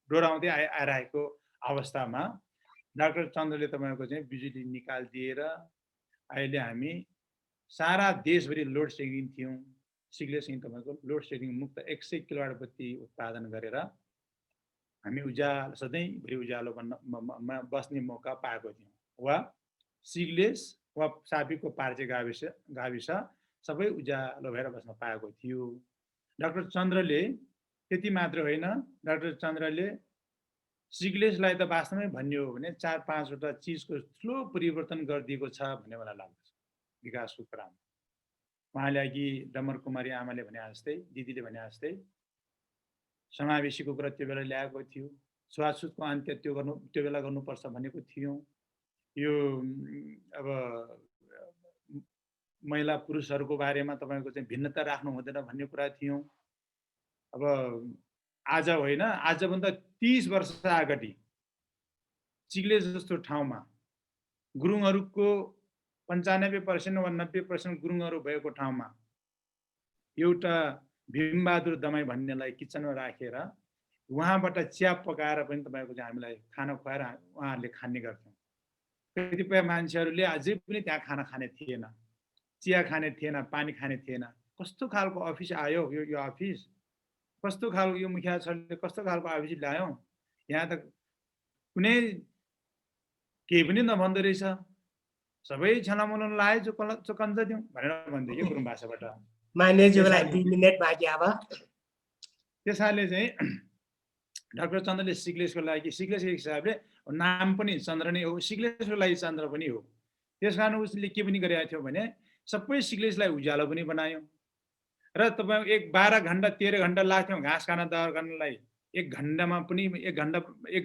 डोराउँदै आइरहेको अवस्थामा डाक्टर चन्द्रले तपाईँको चाहिँ बिजुली निकालिदिएर अहिले हामी सारा देशभरि लोड सेडिङ थियौँ। सिग्लेस चाहिँ तपाईँको लोड सेडिङ मुक्त 100 किलोवाट बत्ती उत्पादन गरेर हामी उज्यालो सधैँभरि उज्यालो बस्ने मौका पाएको थियौँ। वा सिग्लेस वा सापीको पार्चे गाविस सबै उज्यालो भएर बस्न पाएको थियो। डाक्टर चन्द्रले त्यति मात्र होइन, डाक्टर चन्द्रले सिग्लेसलाई त वास्तवमै भन्यो हो भने 4-5वटा चिजको ठुलो परिवर्तन गरिदिएको छ भन्ने मलाई लाग्दछ विकासको कुरामा। उहाँले अघि डम्मर कुमारी आमाले भने जस्तै, दिदीले भने जस्तै समावेशीको कुरा त्यो बेला ल्याएको थियो। छुवाछुतको अन्त्य त्यो बेला गर्नुपर्छ भनेको थियौँ। यो अब महिला पुरुषहरूको बारेमा तपाईँको चाहिँ भिन्नता राख्नु हुँदैन भन्ने कुरा थियौँ। अब आज होइन, आजभन्दा 30 वर्ष अगाडि चिग्लेस जस्तो ठाउँमा गुरुङहरूको 95% वा 90% गुरुङहरू भएको ठाउँमा एउटा भीमबहादुर दमाई भन्नेलाई किचनमा राखेर उहाँबाट चिया पकाएर पनि तपाईँको चाहिँ हामीलाई खाना खुवाएर उहाँहरूले खाने गर्थ्यौँ। कतिपय मान्छेहरूले अझै पनि त्यहाँ खाना खाने थिएन, चिया खाने थिएन, पानी खाने थिएन। कस्तो खालको अफिस आयो यो अफिस, कस्तो खालको यो मुखिया सरले कस्तो खालको अफिस ल्यायो, यहाँ त कुनै केही पनि नभन्दो रहेछ, सबै छलामलन लाए चोकन्जा दिउँ भनेर भन्दै कि गुरुङ भाषाबाट। मान्यज्यूलाई 2 मिनेट बाँकी अब। त्यसैले चाहिँ डाक्टर चन्द्रले सिग्लेसको लागि, सिग्लेसको हिसाबले नाम पनि चन्द्र नै हो, सिग्लेसको लागि चन्द्र पनि हो। त्यस कारण उसले के पनि गरेको थियो भने सबै सिग्लेसलाई उज्यालो पनि बनायो। र तपाईँ 12 घन्टा 13 घन्टा लाग्थ्यौँ घाँस काट्न दाउरा काट्नलाई, 1 घन्टामा पनि 1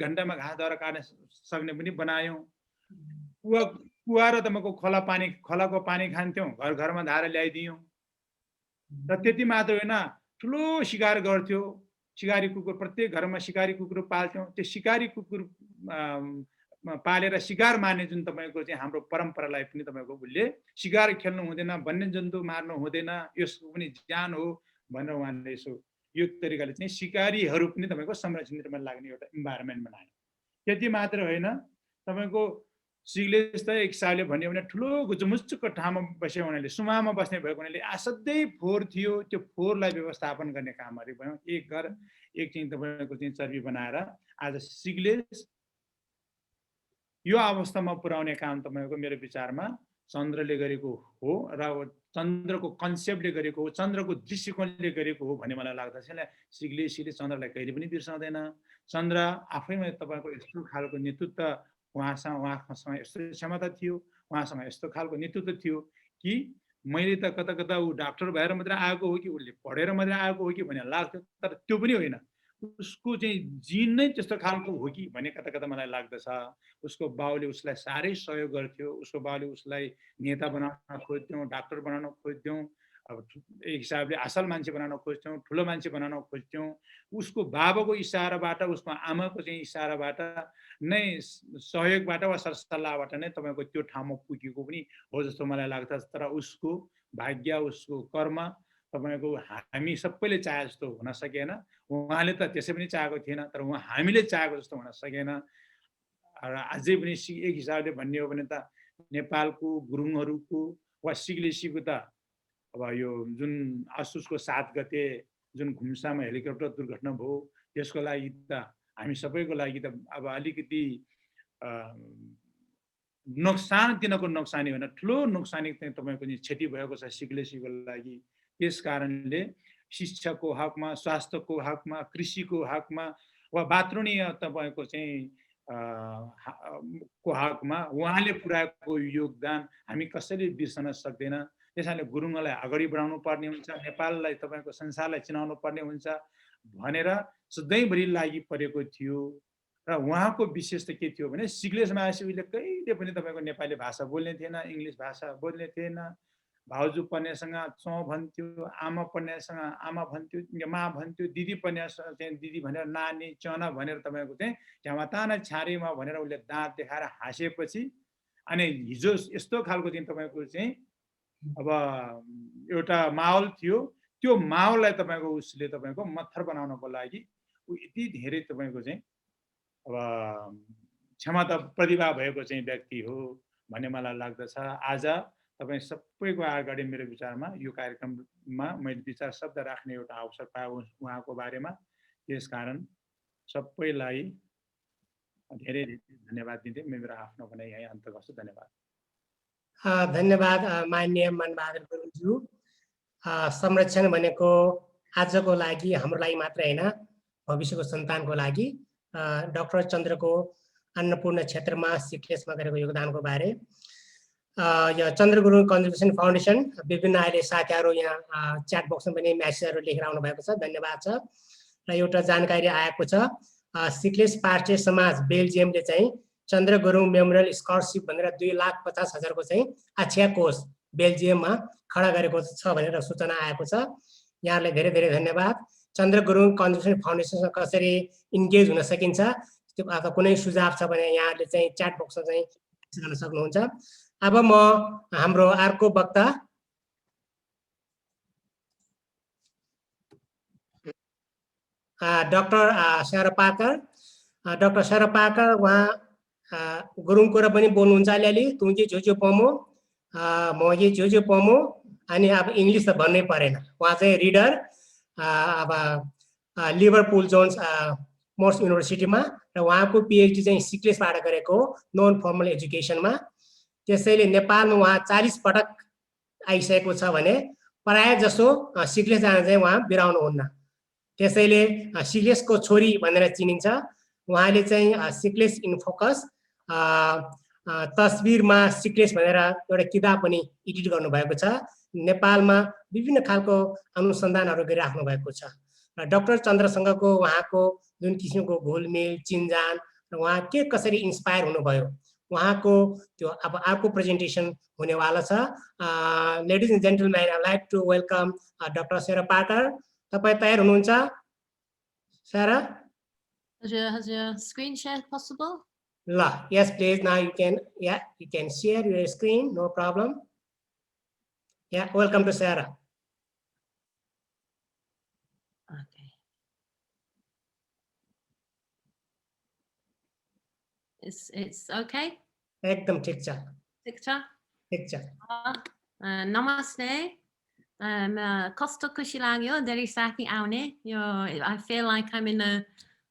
घन्टामा घाँस दाउरा काट्न सक्ने पनि बनायौँ। कुवा र तपाईँको खोलाको पानी खान्थ्यौँ, घर घरमा धारा ल्याइदियौँ। र त्यति मात्र होइन, ठुलो शिकार गर्थ्यो, शिकारी कुकुर प्रत्येक घरमा शिकारी कुकुर पाल्थ्यौँ। त्यो शिकारी कुकुर पालेर शिकार मार्ने जुन तपाईँको चाहिँ हाम्रो परम्परालाई पनि तपाईँको उसले शिकार खेल्नु हुँदैन, वन्यजन्तु मार्नु हुँदैन, यसको पनि ज्यान हो भनेर उहाँले यसो यो तरिकाले चाहिँ शिकारीहरू पनि तपाईँको संरक्षणमा लाग्ने एउटा इन्भाइरोमेन्ट बनायो। त्यति मात्र होइन, तपाईँको सिग्लेस त एक हिसाबले भन्यो भने ठुलो गुचमुच्चुको ठाउँमा बस्यो हुनाले, सुमामा बस्ने भएको हुनाले असाध्यै फोहोर थियो। त्यो फोहोरलाई व्यवस्थापन गर्ने कामहरू भयो। एक घर एक चाहिँ तपाईँको चाहिँ चर्बी बनाएर आज सिग्लेस यो अवस्थामा पुर्याउने काम तपाईँको मेरो विचारमा चन्द्रले गरेको हो र चन्द्रको कन्सेप्टले गरेको हो, चन्द्रको दृष्टिकोणले गरेको हो भन्ने मलाई लाग्दछ। सिग्लेसले चन्द्रलाई कहिले पनि बिर्साउँदैन। चन्द्र आफैमा तपाईँको यस्तो खालको नेतृत्व, उहाँसँग यस्तो क्षमता थियो, उहाँसँग यस्तो खालको नेतृत्व थियो कि मैले त कता कता ऊ डाक्टर भएर मात्र आएको हो कि उसले पढेर मात्र आएको हो कि भन्ने लाग्थ्यो तर त्यो पनि होइन उसको चाहिँ जिन नै त्यस्तो खालको हो कि भन्ने कता कता मलाई लाग्दछ उसको बाउले उसलाई साह्रै सहयोग गर्थ्यो उसको बाउले उसलाई नेता बनाउन खोज्थ्यौं डाक्टर बनाउन खोज्थ्यौं अब एक हिसाबले असल मान्छे बनाउन खोज्थ्यौं ठुलो मान्छे बनाउन खोज्थ्यौं उसको बाबाको इशाराबाट उसको आमाको चाहिँ इशाराबाट नै सहयोगबाट वा सरसल्लाहबाट नै तपाईको त्यो ठाउँमा पुगेको पनि हो जस्तो मलाई लाग्छ तर उसको भाग्य उसको कर्म तपाईको हामी सबैले चाहे जस्तो हुन सकेन उहाँले त त्यसै पनि चाहेको थिएन तर उहाँ हामीले चाहेको जस्तो हुन सकेन र अझै पनि एक हिसाबले भन्ने हो भने त नेपालको गुरुङहरूको वा सिग्लेसीको त अब यो जुन असोजको 7 गते जुन घुम्सामा हेलिकप्टर दुर्घटना भयो त्यसको लागि त हामी सबैको लागि त अब अलिकति नोक्सान तिनको नोक्सानी होइन ठुलो नोक्सानी चाहिँ तपाईको क्षति भएको छ सिग्लेसीको लागि त्यस कारणले शिक्षाको हकमा स्वास्थ्यको हकमा कृषिको हकमा वा बात्रुणीय तपाईको चाहिँ को हकमा उहाँले पुर्याएको योगदान हामी कसैले बिर्सन सक्दैन त्यसैले गुरुङलाई अगाडि बढाउनु पर्ने हुन्छ नेपाललाई तपाईको संसारलाई चिनाउनु पर्ने हुन्छ भनेर सधैँभरि लागि परेको थियो र उहाँको विशेष त के थियो भने सिग्लेसमा आएपछि उहिले कहिले पनि तपाईको नेपाली भाषा बोल्ने थिएन इंग्लिश भाषा बोल्ने थिएन भाउजू पढ्नेसँग चौँ भन्थ्यो आमा पढ्नेसँग आमा भन्थ्यो मा भन्थ्यो दिदी पढ्नेसँग चाहिँ दिदी भनेर नानी चना भनेर तपाईको चाहिँ झ्यामाताना छारीमा भनेर उसले दाँत देखाएर हाँसेपछि अनि हिजो यस्तो खालको चाहिँ तपाईको चाहिँ अब एउटा माहौल थियो त्यो माहौललाई तपाईको उसले तपाईको मत्थर बनाउनको लागि उ यति धेरै तपाईको चाहिँ अब क्षमता प्रतिभा भएको चाहिँ व्यक्ति हो भन्ने मलाई लाग्दछ आज तपाई सबैको अगाडि मेरो विचारमा यो कार्यक्रममा मैले विचार शब्द राख्ने एउटा अवसर पाए उहाँको बारेमा त्यसकारण सबैलाई धेरै धन्यवाद दिँदै मेरो आफ्नो भनाइ यही अन्त गर्छु धन्यवाद धन्यवाद माननीय मनबहादुर गुरुङज्यू संरक्षण भनेको आजको लागि हाम्रो लागि मात्र हैन भविष्यको सन्तानको लागि डाक्टर चन्द्रको अन्नपूर्ण क्षेत्रमा सिक्लेसमा गरेको योगदानको बारे यो चन्द्र गुरुङ कन्जर्भेसन फाउन्डेसन विभिन्न अहिले साथीहरु यहाँ च्याट बक्समा पनि मेसेजहरु लेखेर आउनु भएको छ धन्यवाद छ र एउटा जानकारी आएको छ सिक्लेस पार्टे समाज बेल्जियमले चाहिँ चन्द्र गुरुङ मेमोरियल स्कलरशिप भनेर 2,50,000 को चाहिँ आछ्या कोष बेल्जियममा खडा गरेको छ भनेर सूचना आएको छ यहाँलाई धेरै धेरै धन्यवाद चन्द्र गुरुङ कन्जर्भेसन फाउन्डेसनसँग कसरी इन्गेज हुन सकिन्छ त्यो कुनै सुझाव छ भने यहाँले चाहिँ च्याट बक्समा चाहिँ गर्न सक्नुहुन्छ अब म हाम्रो अर्को वक्ता डाक्टर सारा पाकर उहाँ गुरुङको र पनि बोल्नुहुन्छ अलिअलि तुङजी झोझो पमो मगी झोझो पमो अनि अब इङ्ग्लिस त भन्नै परेन उहाँ चाहिँ रिडर अब लिभरपुल जोन्स मोर्स युनिभर्सिटीमा र उहाँको पिएचडी चाहिँ सिक्लेसबाट गरेको नन फर्मल एजुकेसनमा त्यसैले नेपालमा उहाँ 40 पटक आइसकेको छ भने प्राय जसो सिक्लेस जान चाहिँ उहाँ बिराउनुहुन्न त्यसैले सिक्लेसको छोरी भनेर चिनिन्छ उहाँले चाहिँ सिक्लेस इन फोकस तस्बिरमा सिक्लेस भनेर एउटा किताब पनि एडिट गर्नु भएको छ नेपालमा विभिन्न खालको अनुसन्धानहरू गरिराख्नु भएको छ र डाक्टर चन्द्रसँगको उहाँको जुन किसिमको घुलमिल चिन्जान र उहाँ के कसरी इन्स्पायर हुनुभयो उहाँको त्यो अब अर्को प्रेजेन्टेसन हुनेवाला छ ladies and gentlemen I like to welcome doctor Sarah Parker तपाई तयार हुनुहुन्छ सारा Has your screen share possible? Yes, please. Now you can share your screen, no problem. Yeah, welcome to Sarah. Okay. It's okay? Ekdam thik cha. Thik cha? Thik cha. Namaste. Kosto खुसी लाग्यो धेरै साथी आउने यो I feel like I'm in a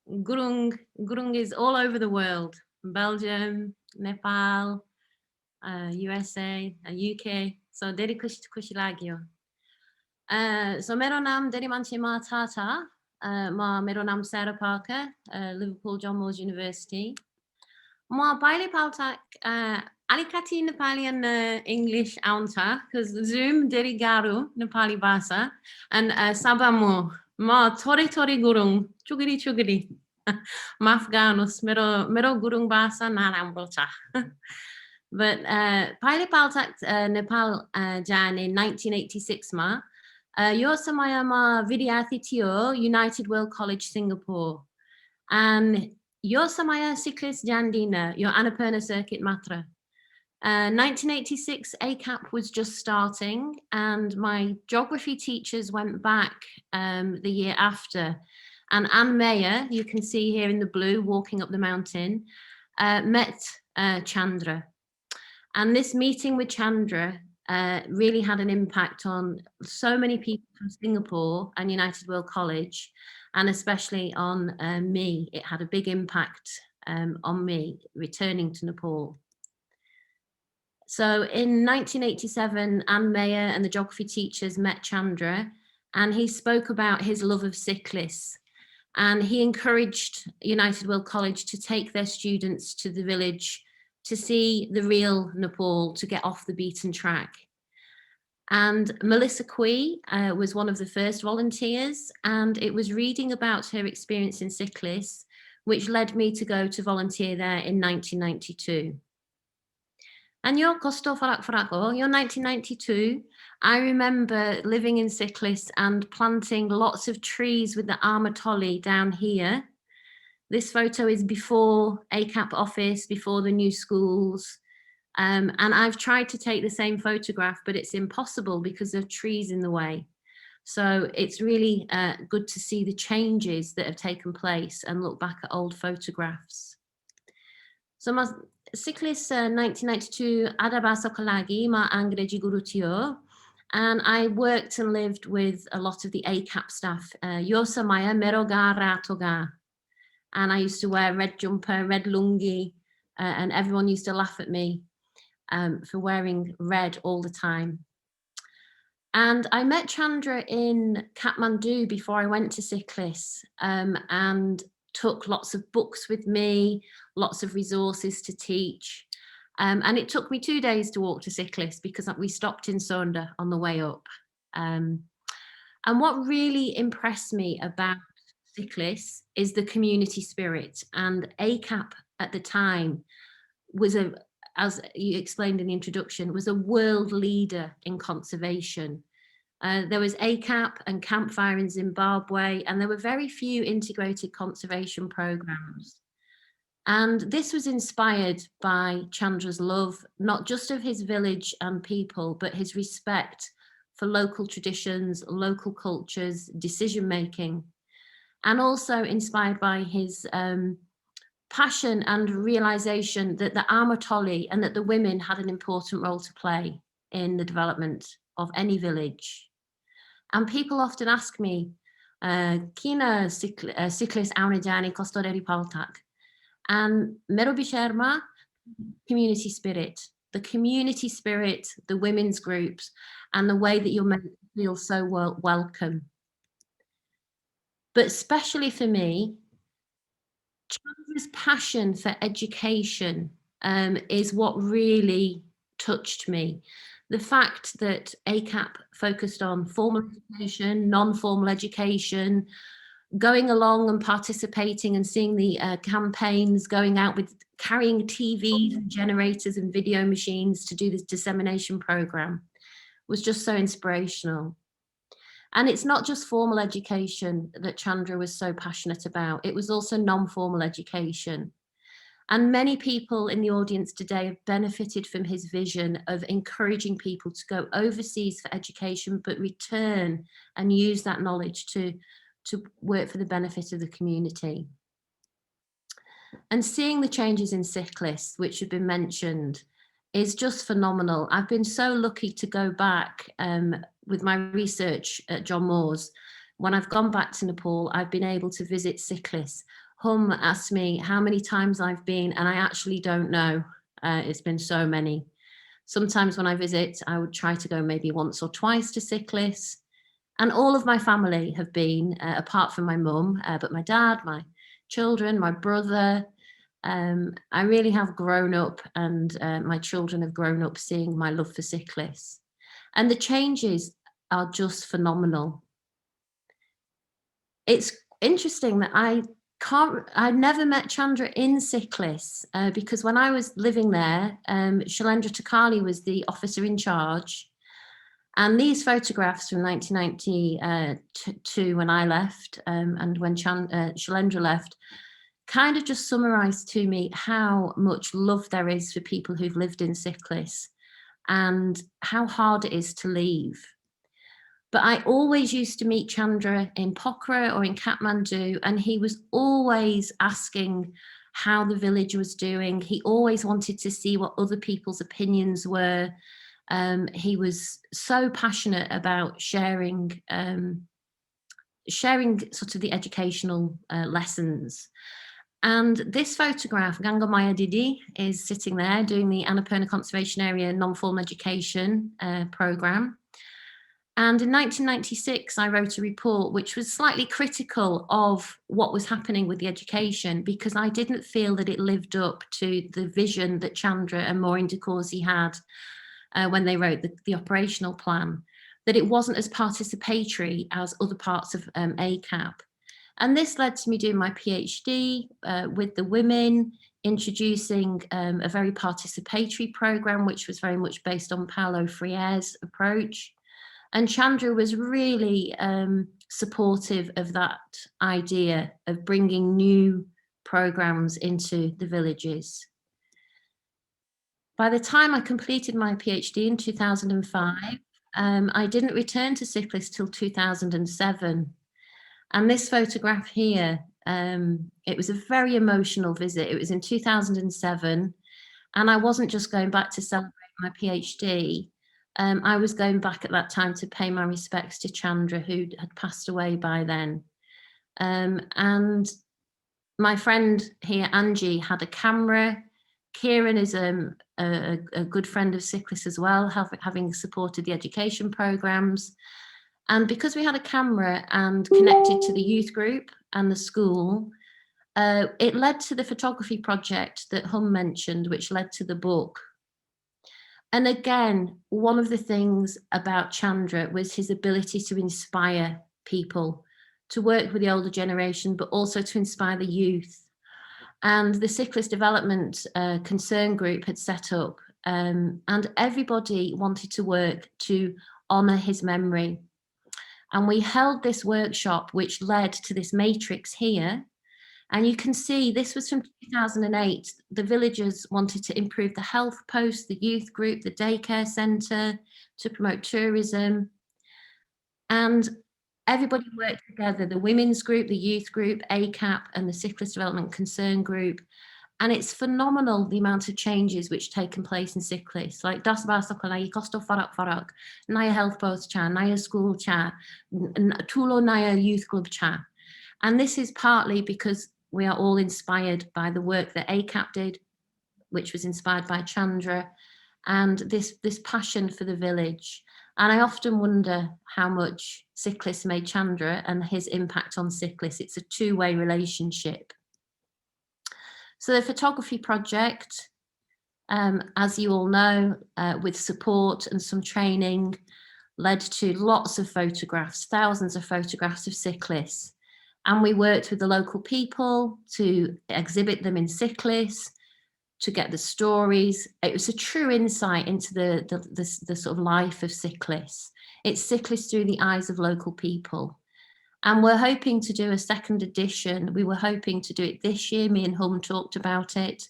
Gurung is all over the world, Belgium, Nepal, USA, UK. So धेरै खुसी लाग्यो. So मेरो नाम धेरै मान्छेमा थाहा छ. मेरो नाम Sarah Parker, Liverpool John Moores University. म पाइले पाल्टा अलिकति नेपाली and English आउँछ because Zoom धेरै गाह्रो नेपाली भाषा and साबामो म थोरै गुरुङ चुगरी माफ गर्नुहोस् मेरो गुरुङ भाषा नराम्रो छ but पाइले पाल्टा नेपाल जाने 1986 मा यो समयमा विद्यार्थी थियो United World College Singapore and यो समय सिक्लिस जान्दिन यो Annapurna circuit मात्र 1986 ACAP was just starting and my geography teachers went back the year after and Anne Mayer, you can see here in the blue walking up the mountain, met Chandra. And this meeting with Chandra really had an impact on so many people from Singapore and United World College, and especially on me. It had a big impact on me returning to Nepal. So in 1987, Anne Mayer and the geography teachers met Chandra, and he spoke about his love of Siklis. And he encouraged United World College to take their students to the village to see the real Nepal, to get off the beaten track. And Melissa Kui was one of the first volunteers, and it was reading about her experience in Siklis which led me to go to volunteer there in 1992. And your Kosto Farak, your 1992, I remember living in Siklis and planting lots of trees with the Armatolli down here. This photo is before ACAP office, before the new schools. And I've tried to take the same photograph, but it's impossible because of trees in the way. So it's really good to see the changes that have taken place and look back at old photographs. So Siklis 1992 ada bahasa lagi ma Angreji guru थियो, and I worked and lived with a lot of the ACAP staff. Yo samaya mero ga rato ga, and I used to wear red jumper, red lungi, and everyone used to laugh at me for wearing red all the time. And I met Chandra in Kathmandu before I went to Siklis, and took lots of books with me, lots of resources to teach. And it took me 2 days to walk to Siklis because we stopped in Sundar on the way up. And what really impressed me about Siklis is the community spirit. And ACAP at the time was as you explained in the introduction, was a world leader in conservation. There was ACAP and Campfire in Zimbabwe, and there were very few integrated conservation programs. And this was inspired by Chandra's love, not just of his village and people, but his respect for local traditions, local cultures, decision-making, and also inspired by his passion and realization that the Armatolli and that the women had an important role to play in the development of any village. And people often ask me, Kina Siklis Aunajani Kostoreri Paltak. And Merobi Sharma, community spirit, the community spirit, the women's groups, and the way that you're meant to feel so welcome. But especially for me, Chandra's passion for education is what really touched me. The fact that ACAP focused on formal education, non-formal education, going along and participating and seeing the campaigns, going out with carrying TVs and generators and video machines to do this dissemination program was just so inspirational. And it's not just formal education that Chandra was so passionate about, it was also non-formal education. And many people in the audience today have benefited from his vision of encouraging people to go overseas for education, but return and use that knowledge to work for the benefit of the community. And seeing the changes in Siklis, which have been mentioned, is just phenomenal. I've been so lucky to go back with my research at John Moores. When I've gone back to Nepal, I've been able to visit Siklis. Hum asked me how many times I've been, and I actually don't know. It's been so many. Sometimes when I visit, I would try to go maybe once or twice to Siklis. And all of my family have been, apart from my mum, but my dad, my children, my brother, I really have grown up, and my children have grown up seeing my love for Cyclists. And the changes are just phenomenal. It's interesting that I never met Chandra in Cyclists because when I was living there, Shailendra Takali was the officer in charge. And these photographs from 1992 when I left and when Shailendra left kind of just summarised to me how much love there is for people who've lived in Cyclists and how hard it is to leave. But I always used to meet Chandra in Pokhara or in Kathmandu, and he was always asking how the village was doing. He always wanted to see what other people's opinions were. He was so passionate about sharing sort of the educational lessons. And this photograph, Ganga Maya Didi, is sitting there doing the Annapurna Conservation Area non-formal education programme. And in 1996, I wrote a report which was slightly critical of what was happening with the education, because I didn't feel that it lived up to the vision that Chandra and Maureen de Courcy had when they wrote the operational plan, that it wasn't as participatory as other parts of ACAP. And this led to me doing my PhD with the women, introducing a very participatory programme, which was very much based on Paulo Freire's approach. And Chandra was really supportive of that idea of bringing new programmes into the villages. By the time I completed my PhD in 2005, I didn't return to Cyclists till 2007. And this photograph here, it was a very emotional visit. It was in 2007. And I wasn't just going back to celebrate my PhD. I was going back at that time to pay my respects to Chandra, who had passed away by then. And my friend here, Angie, had a camera. Kieran is a good friend of Cyclists as well, having supported the education programmes. And because we had a camera and connected to the youth group and the school, it led to the photography project that Hum mentioned, which led to the book. And again, one of the things about Chandra was his ability to inspire people, to work with the older generation, but also to inspire the youth. And the Cyclist Development Concern Group had set up, and everybody wanted to work to honour his memory. And we held this workshop, which led to this matrix here. And you can see this was from 2008. The villagers wanted to improve the health post, the youth group, the daycare centre, to promote tourism. And everybody worked together, the women's group, the youth group, ACAP, and the Cyclist Development Concern Group. And it's phenomenal the amount of changes which taken place in Cyclists, like Das Basok na kosto farak, naya health post cha, naya school cha, tulo naya youth club cha. And this is partly because we are all inspired by the work that ACAP did, which was inspired by Chandra, and this passion for the village. And I often wonder how much Cyclists made Chandra and his impact on Cyclists. It's a two-way relationship. So the photography project, as you all know, with support and some training, led to lots of photographs, thousands of photographs of Cyclists. And we worked with the local people to exhibit them in Cyclists, to get the stories. It was a true insight into the sort of life of Cyclists. It's Cyclists through the eyes of local people. And we're hoping to do a second edition. We were hoping to do it this year. Me and Hum talked about it.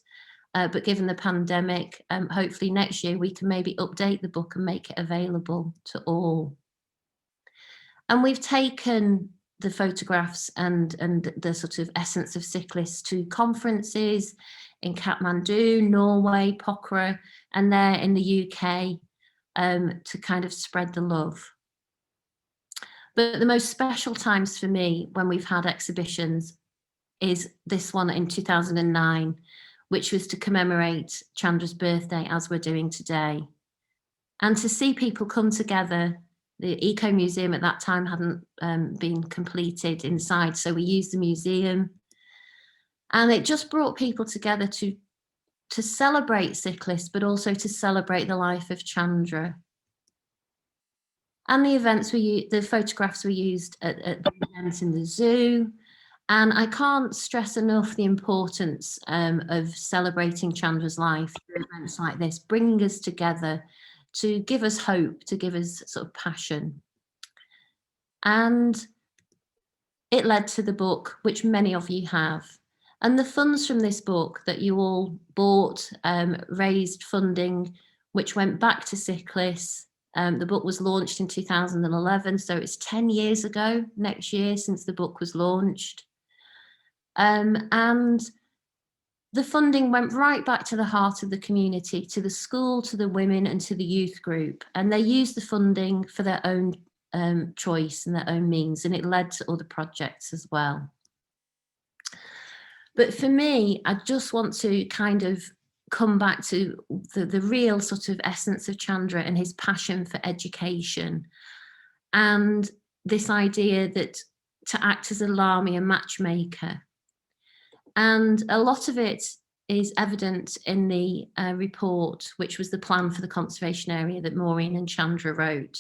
But given the pandemic, hopefully next year we can maybe update the book and make it available to all. And we've taken the photographs and the sort of essence of Cyclists to conferences in Kathmandu, Norway, Pokhara, and there in the UK to kind of spread the love. But the most special times for me when we've had exhibitions is this one in 2009, which was to commemorate Chandra's birthday as we're doing today. And to see people come together. The Eco Museum at that time hadn't been completed inside, so we used the museum. And it just brought people together to celebrate cyclists, but also to celebrate the life of Chandra. And the events the photographs were used at the events in the zoo. And I can't stress enough the importance of celebrating Chandra's life through events like this, bring us together to give us hope, to give us sort of passion. And it led to the book, which many of you have. And the funds from this book that you all bought raised funding, which went back to cyclists. The book was launched in 2011, so it's 10 years ago next year since the book was launched. And the funding went right back to the heart of the community, to the school, to the women and to the youth group. And they used the funding for their own choice and their own means, and it led to other projects as well. But for me, I just want to kind of come back to the real sort of essence of Chandra and his passion for education, and this idea that to act as a Lama, a matchmaker. And a lot of it is evident in the report, which was the plan for the conservation area that Maureen and Chandra wrote.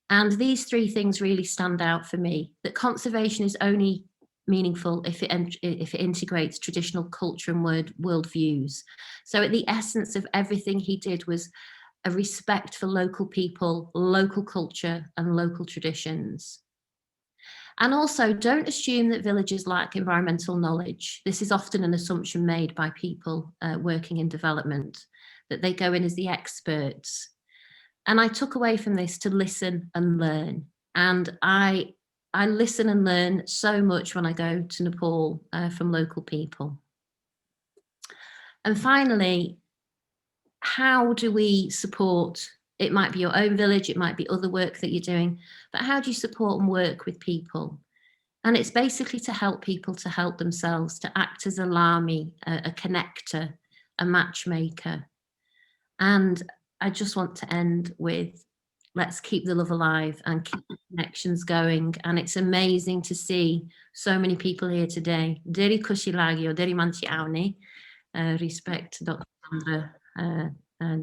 And these three things really stand out for me, that conservation is only meaningful if it integrates traditional culture and worldviews. So at the essence of everything he did was a respect for local people, local culture and local traditions. And also, don't assume that villages lack environmental knowledge. This is often an assumption made by people working in development, that they go in as the experts. And I took away from this to listen and learn. And I listen and learn so much when I go to Nepal from local people. And finally, how do we support? It might be your own village, it might be other work that you're doing, but how do you support and work with people? And it's basically to help people to help themselves, to act as a Lami, a connector, a matchmaker. And I just want to end with, let's keep the love alive and keep the connections going. And it's amazing to see so many people here today. Deri kushi lagyo, deri manchi aune. Respect Dr. Chandra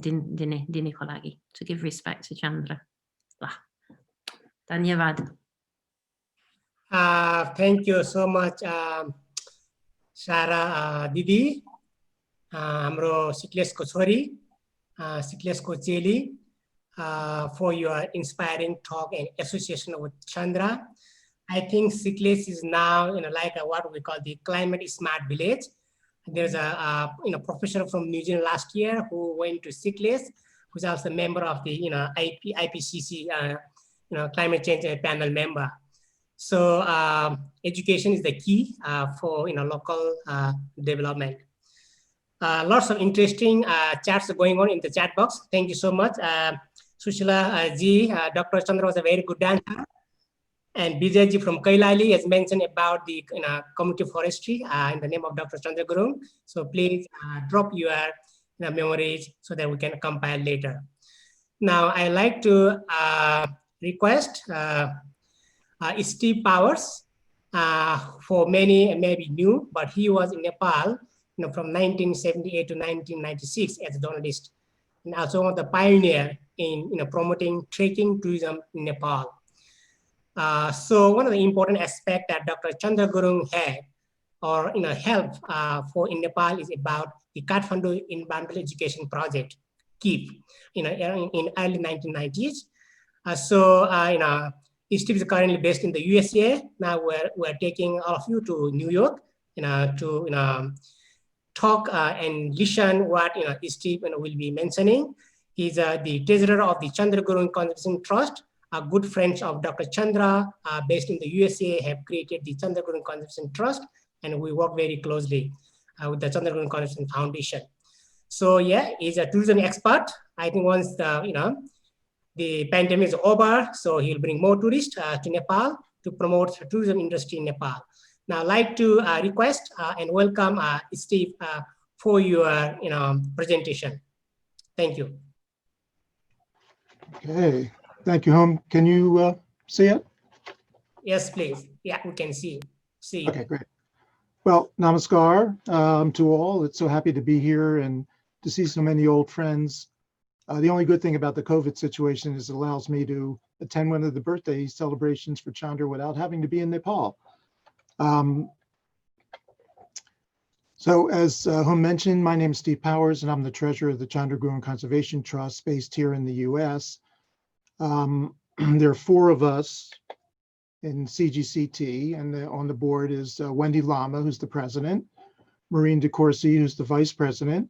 dine ko lagi, to give respect to Chandra. Dhanyavad. Thank you so much, Sarah Didi, हाम्रो सिक्लेसको छोरी, सिक्लेसको चेली, for your inspiring talk and association with Chandra. I think Sikles is now, like what we call the climate smart village. There's a professor from New Zealand last year who went to Sikles, who's also a member of the IPCC climate change panel member. So education is the key for local development. Lots of interesting chats going on in the chat box. Thank you so much. Sushila ji, Dr. Chandra was a very good dancer. And Vijay ji from Kailali has mentioned about the community forestry in the name of Dr. Chandra Gurung. So please drop your memories so that we can compile later. Now I like to request Steve Powers. For many maybe new, but he was in Nepal from 1978 to 1996 as a journalist, and also one of the pioneer in promoting trekking tourism in Nepal. So one of the important aspects that Dr. Chandra Gurung had or help for in Nepal is about the Kathmandu Environmental Education Project, KEEP, in early 1990s. Steve is currently based in the USA. Now we're taking all of you to New York, to talk and listen what Steve will be mentioning. He's the treasurer of the Chandra Gurung Conservation Trust. Good friends of Dr. Chandra, based in the USA, have created the Chandra Gurung Conservation Trust, and we work very closely with the Chandra Gurung Conservation Foundation. So yeah, he's a tourism expert. I think once the pandemic is over, so he'll bring more tourists to Nepal to promote the tourism industry in Nepal. Now, I'd like to request and welcome Steve for your presentation. Thank you. Okay, thank you, Hum. Can you see it? Yes, please. Yeah, we can see. Okay, great. Well, namaskar to all. It's so happy to be here and to see so many old friends. The only good thing about the COVID situation is it allows me to attend one of the birthday celebrations for Chandra without having to be in Nepal. So as Hum mentioned, my name is Steve Powers, and I'm the treasurer of the Chandra Gurung Conservation Trust based here in the US. There are 4 of us in CGCT, and on the board is Wendy Lama, who's the president, Maureen DeCourcy, who's the vice president,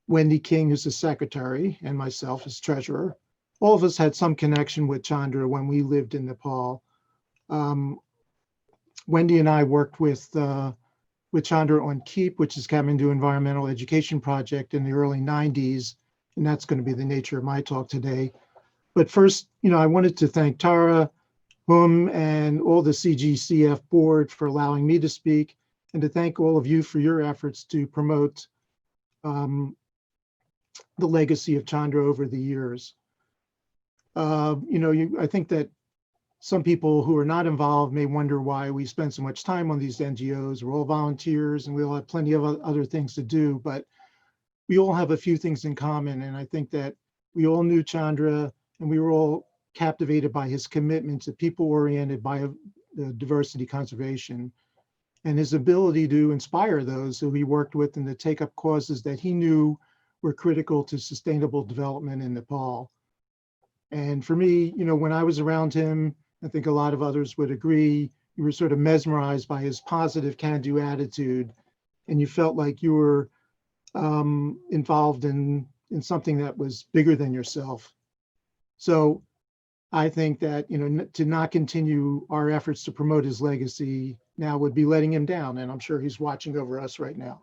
Wendy King, who's the secretary, and myself as treasurer. All of us had some connection with Chandra when we lived in Nepal. Wendy and I worked with Chandra on KEEP, which is Kathmandu Environmental Education Project in the early 90s, and that's going to be the nature of my talk today. But first, I wanted to thank Tara, Hum, and all the CGCF board for allowing me to speak, and to thank all of you for your efforts to promote the legacy of Chandra over the years. I think that some people who are not involved may wonder why we spend so much time on these NGOs. We're all volunteers and we all have plenty of other things to do, but we all have a few things in common. And I think that we all knew Chandra and we were all captivated by his commitment to people-oriented biodiversity conservation and his ability to inspire those who he worked with and to take up causes that he knew were critical to sustainable development in Nepal. And for me, when I was around him, I think a lot of others would agree, you were sort of mesmerized by his positive can-do attitude, and you felt like you were involved in something that was bigger than yourself. So I think that, to not continue our efforts to promote his legacy now would be letting him down, and I'm sure he's watching over us right now.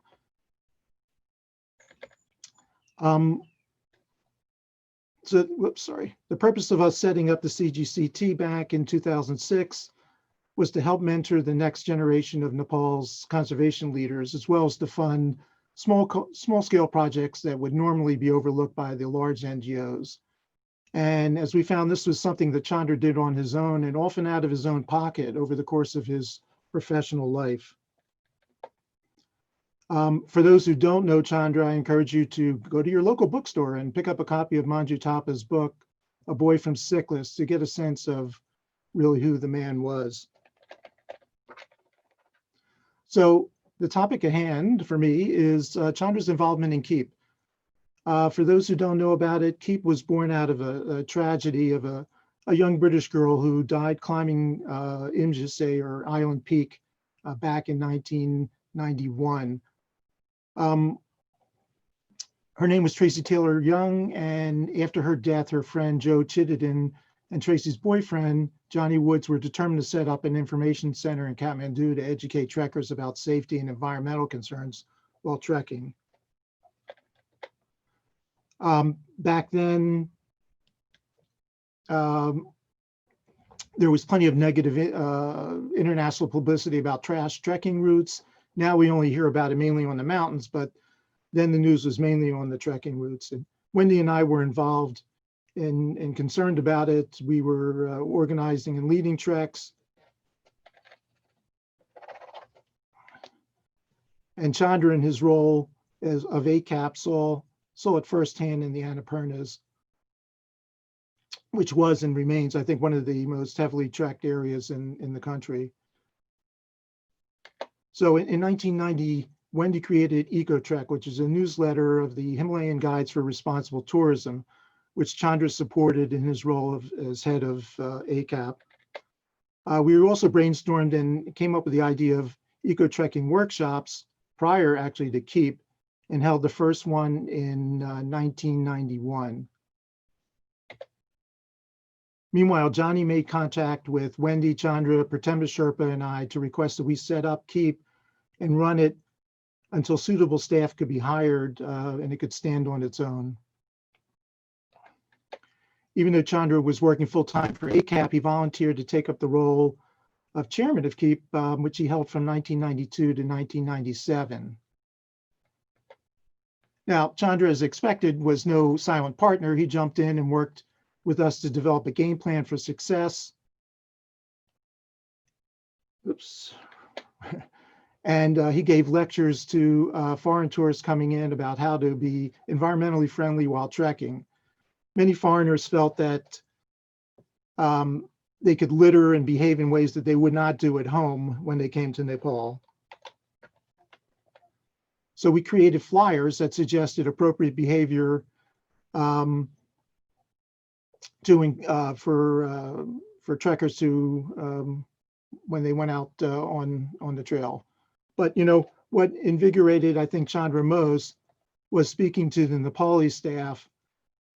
The purpose of us setting up the CGCT back in 2006 was to help mentor the next generation of Nepal's conservation leaders, as well as to fund small-scale projects that would normally be overlooked by the large NGOs. And as we found, this was something that Chandra did on his own and often out of his own pocket over the course of his professional life. For those who don't know Chandra, I encourage you to go to your local bookstore and pick up a copy of Manju Thapa's book, A Boy from Sickless, to get a sense of really who the man was. So the topic at hand for me is Chandra's involvement in KEEP. For those who don't know about it, KEEP was born out of a tragedy of a young British girl who died climbing Imjase, or Island Peak, back in 1991. Her name was Tracy Taylor Young, and after her death, her friend Joe Chittenden and Tracy's boyfriend, Johnny Woods, were determined to set up an information center in Kathmandu to educate trekkers about safety and environmental concerns while trekking. Back then, there was plenty of negative international publicity about trash trekking routes. Now we only hear about it mainly on the mountains, but then the news was mainly on the trekking routes. And Wendy and I were involved and concerned about it. We were organizing and leading treks. And Chandra, in his role of ACAP, saw it firsthand in the Annapurnas, which was and remains, I think, one of the most heavily trekked areas in the country. So in 1990, Wendy created EcoTrek, which is a newsletter of the Himalayan Guides for Responsible Tourism, which Chandra supported in his role as head of ACAP. We also brainstormed and came up with the idea of eco-trekking workshops prior actually to KEEP, and held the first one in 1991. Meanwhile, Johnny made contact with Wendy, Chandra, Pratemba Sherpa, and I to request that we set up KEEP and run it until suitable staff could be hired and it could stand on its own. Even though Chandra was working full-time for ACAP, he volunteered to take up the role of chairman of KEEP, which he held from 1992 to 1997. Now, Chandra, as expected, was no silent partner. He jumped in and worked with us to develop a game plan for success. Oops. And he gave lectures to foreign tourists coming in about how to be environmentally friendly while trekking. Many foreigners felt that they could litter and behave in ways that they would not do at home when they came to Nepal. So we created flyers that suggested appropriate behavior for trekkers to when they went out on the trail. But you know what invigorated, I think, Chandra most was speaking to the Nepali staff.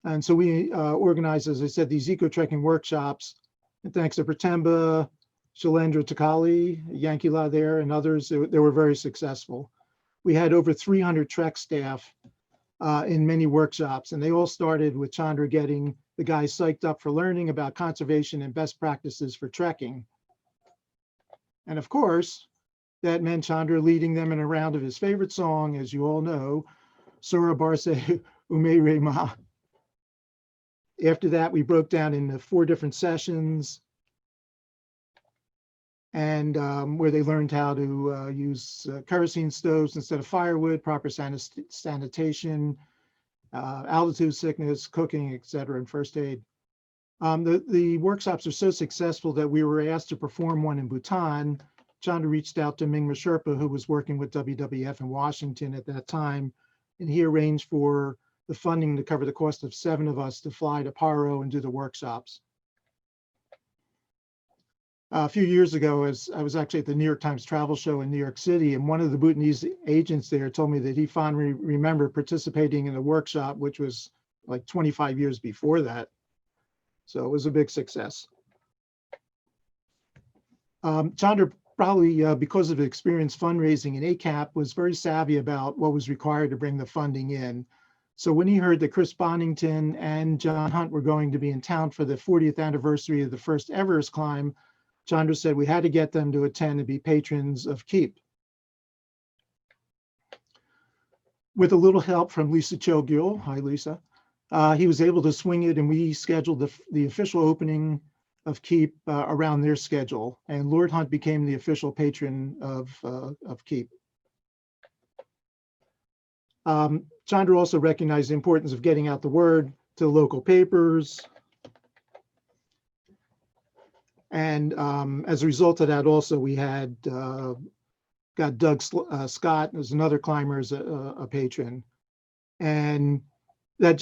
And so we organized, as I said, these eco-trekking workshops. And thanks to Pratemba, Shailendra Takali, Yankila there, and others, they were very successful. We had over 300 Trek staff in many workshops, and they all started with Chandra getting the guys psyched up for learning about conservation and best practices for trekking. And of course, that meant Chandra leading them in a round of his favorite song, as you all know, Sura Barse Ume Ma. After that, we broke down into 4 different sessions, and where they learned how to use kerosene stoves instead of firewood, proper sanitation, altitude sickness, cooking, etc., and first aid. The workshops are so successful that we were asked to perform one in Bhutan. Chandra reached out to Mingma Sherpa, who was working with WWF in Washington at that time, and he arranged for the funding to cover the cost of 7 of us to fly to Paro and do the workshops. A few years ago, as I was actually at the New York Times travel show in New York City, and one of the Bhutanese agents there told me that he fondly remembered participating in a workshop, which was like 25 years before that. So it was a big success. Chandra, probably because of experience fundraising in ACAP, was very savvy about what was required to bring the funding in. So when he heard that Chris Bonington and John Hunt were going to be in town for the 40th anniversary of the first Everest climb, Chandra said we had to get them to attend and be patrons of CEAP. With a little help from Lisa Chogyul, hi Lisa, he was able to swing it, and we scheduled the official opening of CEAP around their schedule, and Lord Hunt became the official patron of CEAP. Chandra also recognized the importance of getting out the word to local papers. And as a result of that, also we had got Doug Scott, who's another climber, as a patron. And that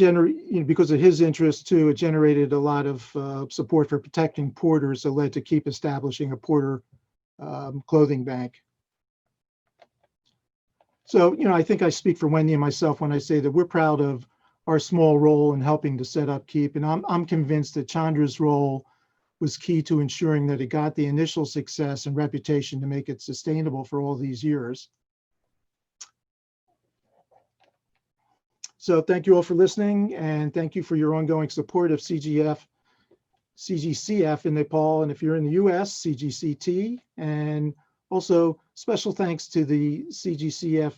because of his interest too, it generated a lot of support for protecting porters that led to CEAP establishing a porter clothing bank. So, you know, I think I speak for Wendy and myself when I say that we're proud of our small role in helping to set up CEAP. And I'm convinced that Chandra's role was key to ensuring that it got the initial success and reputation to make it sustainable for all these years. So thank you all for listening, and thank you for your ongoing support of CGCF in Nepal, and if you're in the US, CGCT, and also special thanks to the CGCF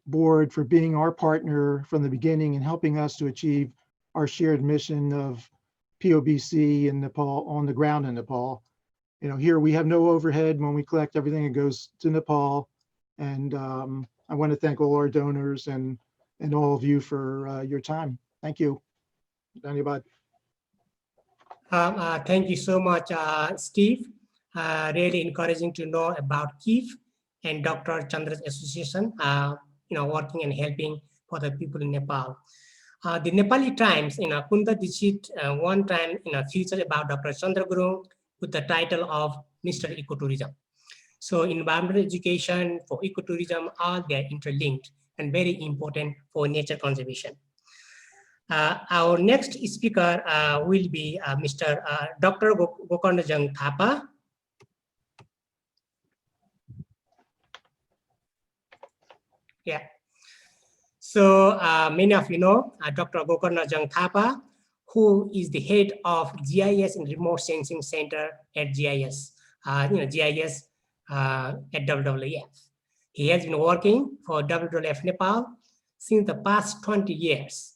board for being our partner from the beginning and helping us to achieve our shared mission of POBC in Nepal, on the ground in Nepal. You know, here we have no overhead. When we collect everything, it goes to Nepal. And I want to thank all our donors and all of you for your time. Thank you. Dhanyabad. Thank you so much, Steve. Really encouraging to know about CEAP and Dr. Chandra's association, you know, working and helping for the people in Nepal. The Nepali Times, you know, Kunda Dixit one time, you know, featured about Dr. Chandra Gurung with the title of Mr. Ecotourism. So environmental education for ecotourism, all they are interlinked and very important for nature conservation. Our next speaker will be Mr. Dr. Gokarnajang Thapa. Yeah. So many of you know Dr. Gokarnajang Thapa, who is the head of GIS and Remote Sensing Center at GIS, GIS at WWF. He has been working for WWF Nepal since the past 20 years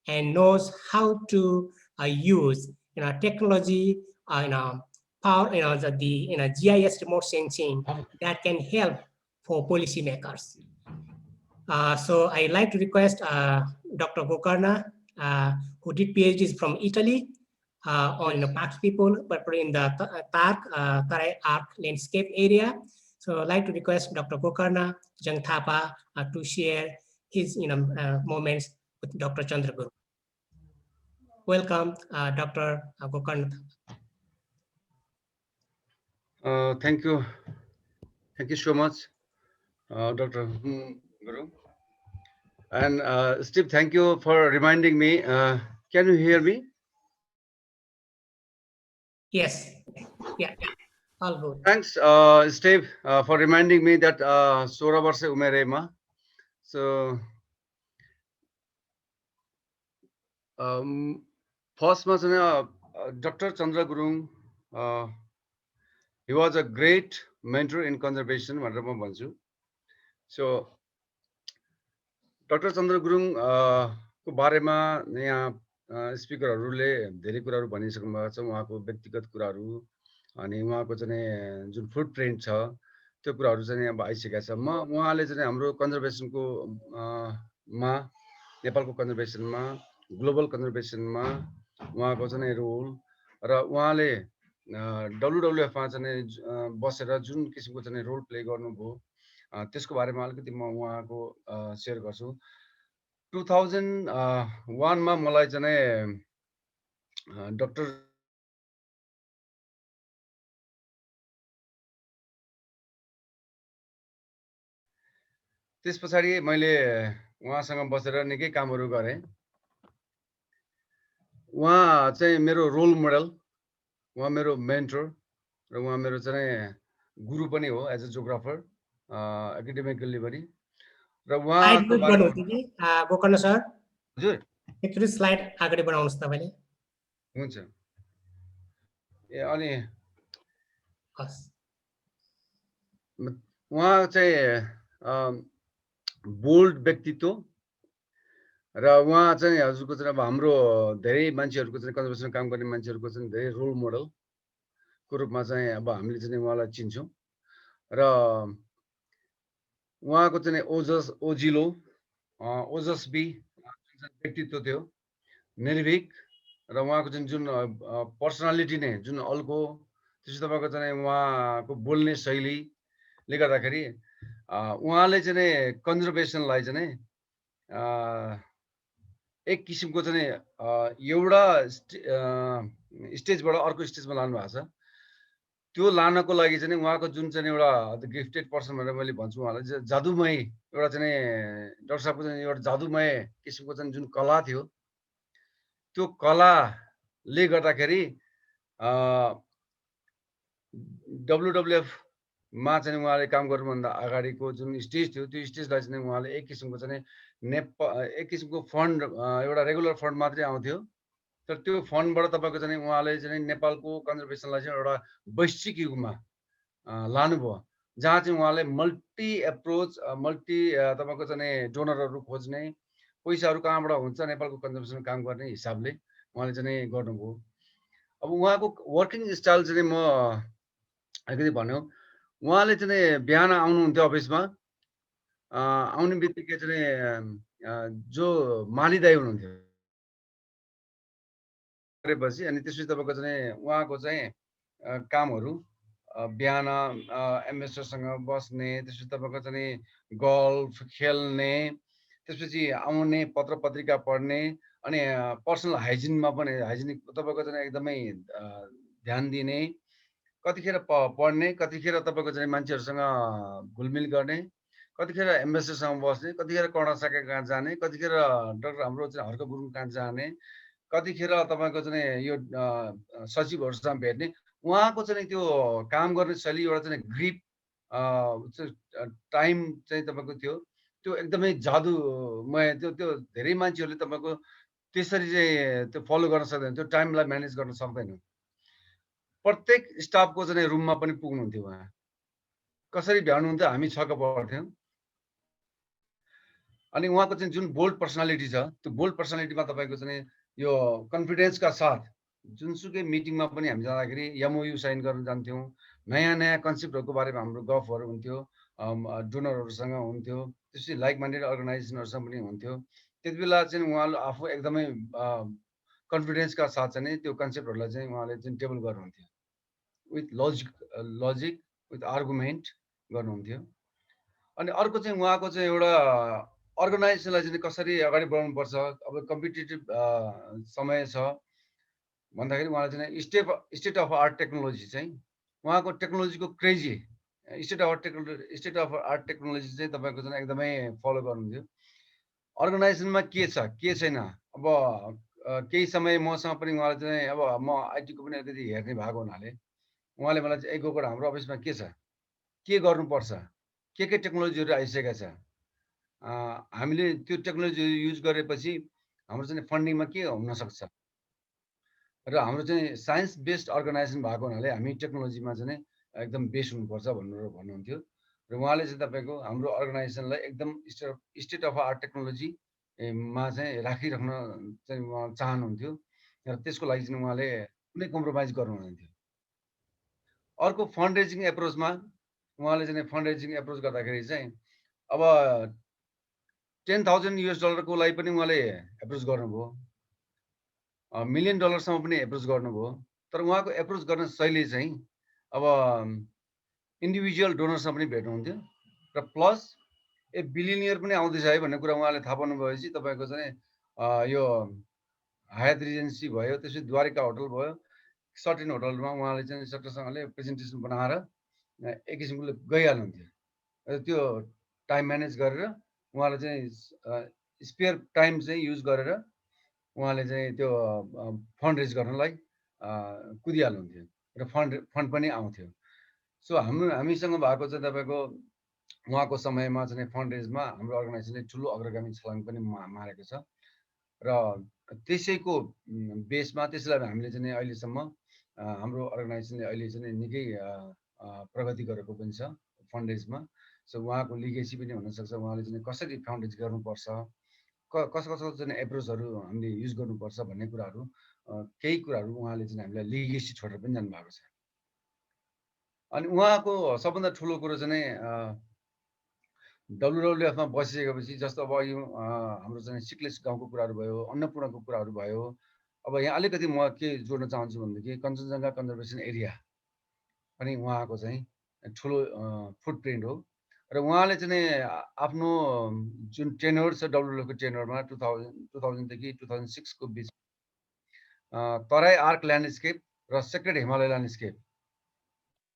and knows how to use technology, for the GIS remote sensing that can help for policymakers. So I'd like to request Dr. Gokarna, who did PhDs from Italy on Pax people, but in the Tarai Arc landscape area. So I'd like to request Dr. Gokarna Jang Thapa to share his moments with Dr. Chandra Gurung. Welcome, Dr. Gokarna. Thank you. Thank you so much, Dr. Guru. And Steve, thank you for reminding me. Can you hear me? Yes. Yeah. All good. Thanks, Steve, for reminding me that 16 वर्ष उमेरैमा. So, first, Dr. Chandra Gurung, he was a great mentor in conservation. So, Dr. Chandra Gurung को बारेमा यहाँ स्पिकरहरूले धेरै कुराहरू भनिसक्नु भएको छ. उहाँको व्यक्तिगत कुराहरू अनि उहाँको चाहिँ जुन फुटप्रिन्ट छ त्यो कुराहरू चाहिँ अब आइसकेको छ. उहाँले चाहिँ हाम्रो कन्जर्भेसनको मा नेपालको कन्जर्भेसनमा ग्लोबल कन्जर्भेसनमा उहाँको चाहिँ रोल र उहाँले WWF मा चाहिँ बसेर जुन किसिमको चाहिँ रोल प्ले गर्नुभयो त्यसको बारेमा अलिकति म उहाँको शेयर गर्छु. 2001 मा मलाई चाहिँ डाक्टर त्यस पछाडि मैले उहाँसँग बसेर निकै कामहरू गरेँ. उहाँ चाहिँ मेरो रोल मोडल, उहाँ मेरो मेन्टर र उहाँ मेरो चाहिँ गुरु पनि हो एज अ जियोग्राफर एकाडेमिकली पनि. र उहाँको गोकर्ण सर हजुर एकचोटि स्लाइड अगाडि बढाउनुस् तपाईले. हुन्छ. अनि उहाँ चाहिँ बोल्ड व्यक्तित्व र उहाँ चाहिँ हजुरको चाहिँ अब हाम्रो धेरै मान्छेहरूको चाहिँ कन्जर्भेसन काम गर्ने मान्छेहरूको चाहिँ धेरै रोल मोडलको रूपमा चाहिँ अब हामीले चाहिँ उहाँलाई चिन्छौँ. र उहाँको चाहिँ ओजिलो ओजस्वी व्यक्तित्व थियो, निर्भीक, र उहाँको चाहिँ जुन पर्सनालिटी नै जुन अल्को त्यसो तपाईँको चाहिँ उहाँको बोल्ने शैलीले गर्दाखेरि उहाँले चाहिँ कन्जर्भेसनलाई चाहिँ एक किसिमको चाहिँ एउटा स्टेजबाट अर्को स्टेजमा लानु भएको छ. त्यो लानको लागि चाहिँ उहाँको जुन चाहिँ एउटा गिफ्टेड पर्सन भनेर मैले भन्छु उहाँलाई जादुमय एउटा चाहिँ डाक्टर साहबको चाहिँ एउटा जादुमय किसिमको चाहिँ जुन कला थियो त्यो कलाले गर्दाखेरि WWF मा चाहिँ उहाँले काम गर्नुभन्दा अगाडिको जुन स्टेज थियो त्यो स्टेजलाई चाहिँ उहाँले एक किसिमको चाहिँ एक किसिमको फन्ड एउटा रेगुलर फन्ड मात्रै आउँथ्यो. तर त्यो फन्डबाट तपाईँको चाहिँ उहाँले चाहिँ नेपालको कन्जर्भेसनलाई चाहिँ एउटा वैश्विक युगमा लानुभयो, जहाँ चाहिँ उहाँले मल्टी एप्रोच मल्टी तपाईँको चाहिँ डोनरहरू खोज्ने, पैसाहरू कहाँबाट हुन्छ नेपालको कन्जर्भेसन काम गर्ने हिसाबले उहाँले चाहिँ गर्नुभयो. अब उहाँको वर्किङ स्टाइल चाहिँ म अलिकति भन्यो. उहाँले चाहिँ बिहान आउनुहुन्थ्यो अफिसमा, आउने बित्तिकै चाहिँ जो माली दाइ हुनुहुन्थ्यो गरेपछि अनि त्यसपछि तपाईँको चाहिँ उहाँको चाहिँ कामहरू बिहान एम्बेसडरसँग बस्ने, त्यसपछि तपाईँको चाहिँ गल्फ खेल्ने, त्यसपछि आउने पत्र पत्रिका पढ्ने अनि पर्सनल हाइजिनमा पनि हाइजिनिक तपाईँको चाहिँ एकदमै ध्यान दिने, कतिखेर पढ्ने, कतिखेर तपाईँको चाहिँ मान्छेहरूसँग घुलमिल गर्ने, कतिखेर एम्बेसडरसँग बस्ने, कतिखेर कर्णा साका कहाँ जाने, कतिखेर डाक्टर हाम्रो चाहिँ हर्क गुरुङ कहाँ जाने, कतिखेर तपाईँको चाहिँ यो सचिवहरूसँग भेट्ने. उहाँको चाहिँ त्यो काम गर्ने शैली एउटा चाहिँ ग्रिप टाइम चाहिँ तपाईँको थियो त्यो एकदमै जादुमय थियो. त्यो धेरै मान्छेहरूले तपाईँको त्यसरी चाहिँ त्यो फलो गर्न सक्दैन, त्यो टाइमलाई म्यानेज गर्न सक्दैन. प्रत्येक स्टाफको चाहिँ रुममा पनि पुग्नुहुन्थ्यो. उहाँ कसरी भ्याउनुहुन्थ्यो, हामी छक्क पर्थ्यौँ. अनि उहाँको चाहिँ जुन बोल्ड पर्सनालिटी छ त्यो बोल्ड पर्सनालिटीमा तपाईँको चाहिँ यो कन्फिडेन्सका साथ जुनसुकै मिटिङमा पनि हामी जाँदाखेरि MOU साइन गर्न जान्थ्यौँ, नयाँ कन्सेप्टहरूको बारेमा हाम्रो गफहरू हुन्थ्यो, डोनरहरूसँग हुन्थ्यो, त्यसपछि लाइक माइन्डेड अर्गनाइजेसनहरूसँग पनि हुन्थ्यो। त्यति बेला चाहिँ उहाँले आफू एकदमै कन्फिडेन्सका साथ चाहिँ त्यो कन्सेप्टहरूलाई चाहिँ उहाँले चाहिँ टेबल गर्नुहुन्थ्यो, विथ लजिक विथ आर्गुमेन्ट गर्नुहुन्थ्यो। अनि अर्को चाहिँ उहाँको चाहिँ एउटा अर्गनाइजेसनलाई चाहिँ कसरी अगाडि बढाउनुपर्छ, अब कम्पिटेटिभ समय छ भन्दाखेरि उहाँले चाहिँ स्टेट अफ आर्ट टेक्नोलोजी चाहिँ उहाँको टेक्नोलोजीको crazy state of art technology चाहिँ तपाईँको चाहिँ एकदमै फलो गर्नुहुन्थ्यो। अर्गनाइजेसनमा के छ के छैन, अब केही समय मसँग पनि उहाँले चाहिँ अब म आइटीको पनि अलिकति हेर्ने भएको हुनाले उहाँले मलाई चाहिँ एक हाम्रो अफिसमा के छ, के गर्नुपर्छ, के टेक्नोलोजीहरू आइसकेका छ, हामीले त्यो टेक्नोलोजी युज गरेपछि हाम्रो चाहिँ फन्डिङमा के हुनसक्छ र हाम्रो चाहिँ साइन्स बेस्ड अर्गनाइजेसन भएको हुनाले हामी टेक्नोलोजीमा चाहिँ एकदम बेस्ट हुनुपर्छ भन्नुहुन्थ्यो। र उहाँले चाहिँ तपाईँको हाम्रो अर्गनाइजेसनलाई एकदम स्टेट अफ आर्ट टेक्नोलोजीमा चाहिँ राखिराख्न चाहिँ उहाँ चाहनुहुन्थ्यो र त्यसको लागि चाहिँ उहाँले कुनै कम्प्रोमाइज गर्नुहुन्थ्यो। अर्को फन्ड रेजिङ एप्रोचमा उहाँले चाहिँ फन्ड रेजिङ एप्रोच गर्दाखेरि चाहिँ अब $10,000 को लागि पनि उहाँले एप्रोच गर्नुभयो, $1 million पनि एप्रोच गर्नुभयो। तर उहाँको एप्रोच गर्न शैली चाहिँ अब इन्डिभिजुअल डोनरसँग पनि भेट्नुहुन्थ्यो र प्लस बिलियनियर पनि आउँदैछ है भन्ने कुरा उहाँले थाहा पाउनुभएपछि तपाईँको चाहिँ यो हायत रिजेन्सी भयो, त्यसपछि द्वारिका होटल भयो, सर्टेन होटलमा उहाँले चाहिँ सक्टरसँगले प्रेजेन्टेसन बनाएर एक किसिमले गइहाल्नुहुन्थ्यो। त्यो टाइम म्यानेज गरेर उहाँले चाहिँ स्पेयर टाइम चाहिँ युज गरेर उहाँले चाहिँ त्यो फन्ड रेज गर्नलाई कुदिहाल्नुहुन्थ्यो र फन्ड पनि आउँथ्यो। सो हामीसँग भएको चाहिँ तपाईँको उहाँको समयमा चाहिँ फन्ड रेजमा हाम्रो अर्गनाइजेसनले ठुलो अग्रगामी छलाङ पनि मारेको छ र त्यसैको बेसमा त्यसलाई हामीले चाहिँ अहिलेसम्म हाम्रो अर्गनाइजेसनले अहिले चाहिँ निकै प्रगति गरेको पनि छ फन्ड रेजमा। सो उहाँको लिगेसी पनि हुनसक्छ, उहाँले चाहिँ कसरी फन्ड रेज गर्नुपर्छ, कसको चाहिँ एप्रोचहरू हामीले युज गर्नुपर्छ भन्ने कुराहरू केही कुराहरू उहाँले चाहिँ हामीलाई लिगेसी छोडेर पनि जानुभएको छ। अनि उहाँको सबभन्दा ठुलो कुरो चाहिँ WWF मा बसिसकेपछि जस्तो अब यो हाम्रो चाहिँ सिक्लेस गाउँको कुराहरू भयो, अन्नपूर्णको कुराहरू भयो। अब यहाँ अलिकति म के जोड्न चाहन्छु भनेदेखि कञ्चनजङ्घा कन्जर्भेसन एरिया पनि उहाँको चाहिँ ठुलो फुटप्रिन्ट हो र उहाँले चाहिँ आफ्नो जुन टेनर छ WWF को टेनरमा 2000 देखि 2006 को बिच तराई आर्क ल्यान्डस्केप र सेक्रेड हिमालय ल्यान्डस्केप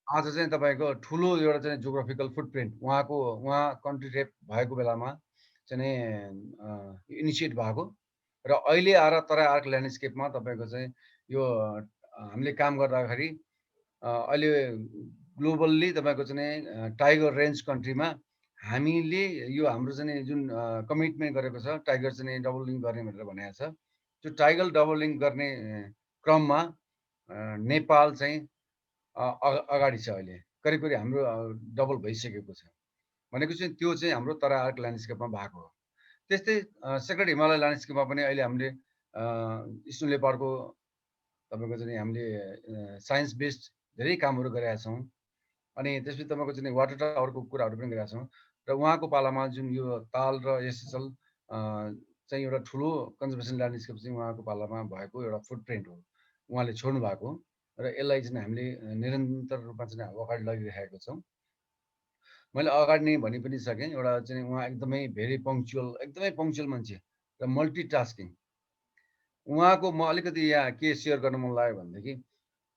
आज चाहिँ तपाईँको ठुलो एउटा चाहिँ जियोग्राफिकल फुटप्रिन्ट उहाँ कन्ट्री रेप भएको बेलामा चाहिँ इनिसिएट भएको र अहिले आएर तराई आर्क ल्यान्डस्केपमा तपाईँको चाहिँ यो हामीले काम गर्दाखेरि अहिले ग्लोबल्ली तपाईँको चाहिँ टाइगर रेन्ज कन्ट्रीमा हामीले यो हाम्रो चाहिँ जुन कमिटमेन्ट गरेको छ टाइगर चाहिँ डबलिङ गर्ने भनेर भनेको छ, त्यो टाइगर डबलिङ गर्ने क्रममा नेपाल चाहिँ अगाडि छ। अहिले करिब हाम्रो डबल भइसकेको छ भनेको चाहिँ त्यो चाहिँ हाम्रो तराई आर्क ल्यान्डस्केपमा भएको हो। त्यस्तै सेक्रेड हिमालय ल्यान्डस्केपमा पनि अहिले हामीले स्नो लेपर्डको तपाईँको चाहिँ हामीले साइन्स बेस्ड धेरै कामहरू गरेका छौँ। अनि त्यसपछि तपाईँको चाहिँ वाटर टावरको कुराहरू पनि गरेका छौँ र उहाँको पालामा जुन यो ताल र एसएसएल चाहिँ एउटा ठुलो कन्जर्भेसन ल्यान्डस्केप चाहिँ उहाँको पालामा भएको एउटा फुटप्रिन्ट हो उहाँले छोड्नु भएको र यसलाई चाहिँ हामीले निरन्तर रूपमा चाहिँ अगाडि लगिरहेको छौँ। मैले अगाडि नै भनि पनि सकेँ, एउटा चाहिँ उहाँ एकदमै भेरी पङ्क्चुअल मान्छे र मल्टिटास्किङ। उहाँको म अलिकति यहाँ के सेयर गर्न मन लाग्यो भनेदेखि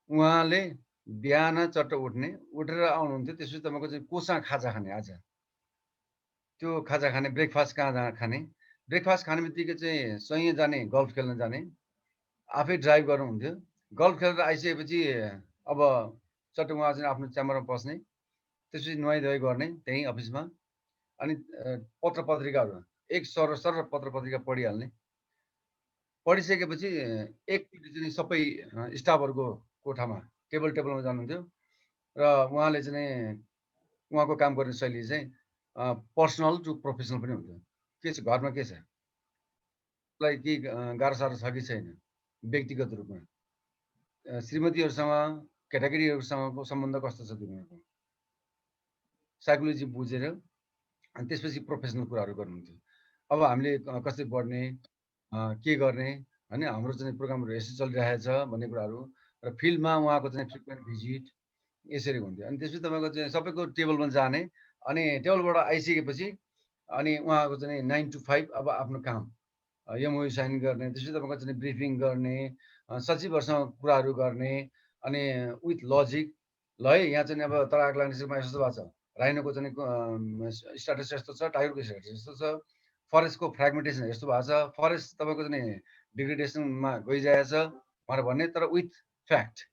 उहाँले बिहान चट्ट उठेर आउनुहुन्थ्यो, त्यसपछि तपाईँको चाहिँ कोसँग खाजा खाने, आज त्यो खाजा खाने, ब्रेकफास्ट कहाँ खाने, ब्रेकफास्ट खाने बित्तिकै चाहिँ स्वयं जाने, गल्फ खेल्न जाने, आफै ड्राइभ गर्नुहुन्थ्यो। गल्फ खेलेर आइसकेपछि अब चट्ट उहाँ चाहिँ आफ्नो च्याम्बरमा पस्ने, त्यसपछि नुहाइधुवाइ गर्ने त्यहीँ अफिसमा, अनि पत्र पत्रिकाहरू एक सर पत्र पत्रिका पढिहाल्ने। पढिसकेपछि एकचोटि चाहिँ सबै स्टाफहरूको कोठामा टेबलमा जानुहुन्थ्यो र उहाँले चाहिँ उहाँको काम गर्ने शैली चाहिँ पर्सनल टु प्रोफेसनल पनि हुन्थ्यो। के छ घरमा, के छ, उसलाई के गाह्रो साह्रो छ कि छैन, व्यक्तिगत रूपमा श्रीमतीहरूसँग केटाकेटीहरूसँगको सम्बन्ध कस्तो छ तिमीहरूको साइकोलोजी बुझेर अनि त्यसपछि प्रोफेसनल कुराहरू गर्नुहुन्थ्यो अब हामीले कसरी बढ्ने के गर्ने हैन हाम्रो चाहिँ प्रोग्रामहरू यसरी चलिरहेको छ भन्ने कुराहरू र फिल्डमा उहाँको चाहिँ फ्रिक्वेन्ट भिजिट यसरी हुन्थ्यो अनि त्यसपछि तपाईँको चाहिँ सबैको टेबलमा जाने अनि टेबलबाट आइसकेपछि अनि उहाँको चाहिँ 9 to 5 अब आफ्नो काम एमओयू साइन गर्ने त्यसपछि तपाईँको चाहिँ ब्रिफिङ गर्ने सचिवहरूसँग कुराहरू गर्ने अनि विथ लजिक ल है यहाँ चाहिँ अब तराक ल्यान्डस्केपमा यस्तो भएको छ राइनोको चाहिँ स्ट्याटस यस्तो छ टाइगरको स्ट्याटस यस्तो छ फरेस्टको फ्रेगमेन्टेसन यस्तो भएको छ फरेस्ट तपाईँको चाहिँ डिग्रेडेसनमा गइरहेको छ भनेर भन्ने तर विथ फ्याक्ट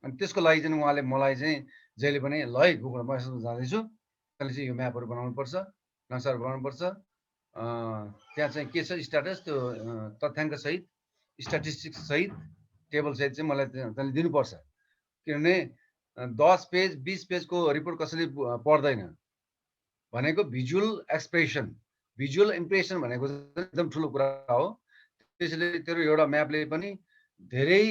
अनि त्यसको लागि चाहिँ उहाँले मलाई चाहिँ जहिले पनि ल है गुगल म यस्तो जाँदैछु त्यसले चाहिँ यो म्यापहरू बनाउनुपर्छ नक्साहरू बनाउनुपर्छ त्यहाँ चाहिँ के छ स्ट्याटस त्यो तथ्याङ्कसहित स्ट्याटिस्टिक्स सहित टेबल सहित चाहिँ मलाई त्यसले दिनुपर्छ किनभने 10 पेज 20 पेजको रिपोर्ट कसैले पढ्दैन भनेको भिजुअल एक्सप्रेसन भिजुअल इम्प्रेसन भनेको एकदम ठुलो कुरा हो त्यसैले तेरो एउटा म्यापले पनि धेरै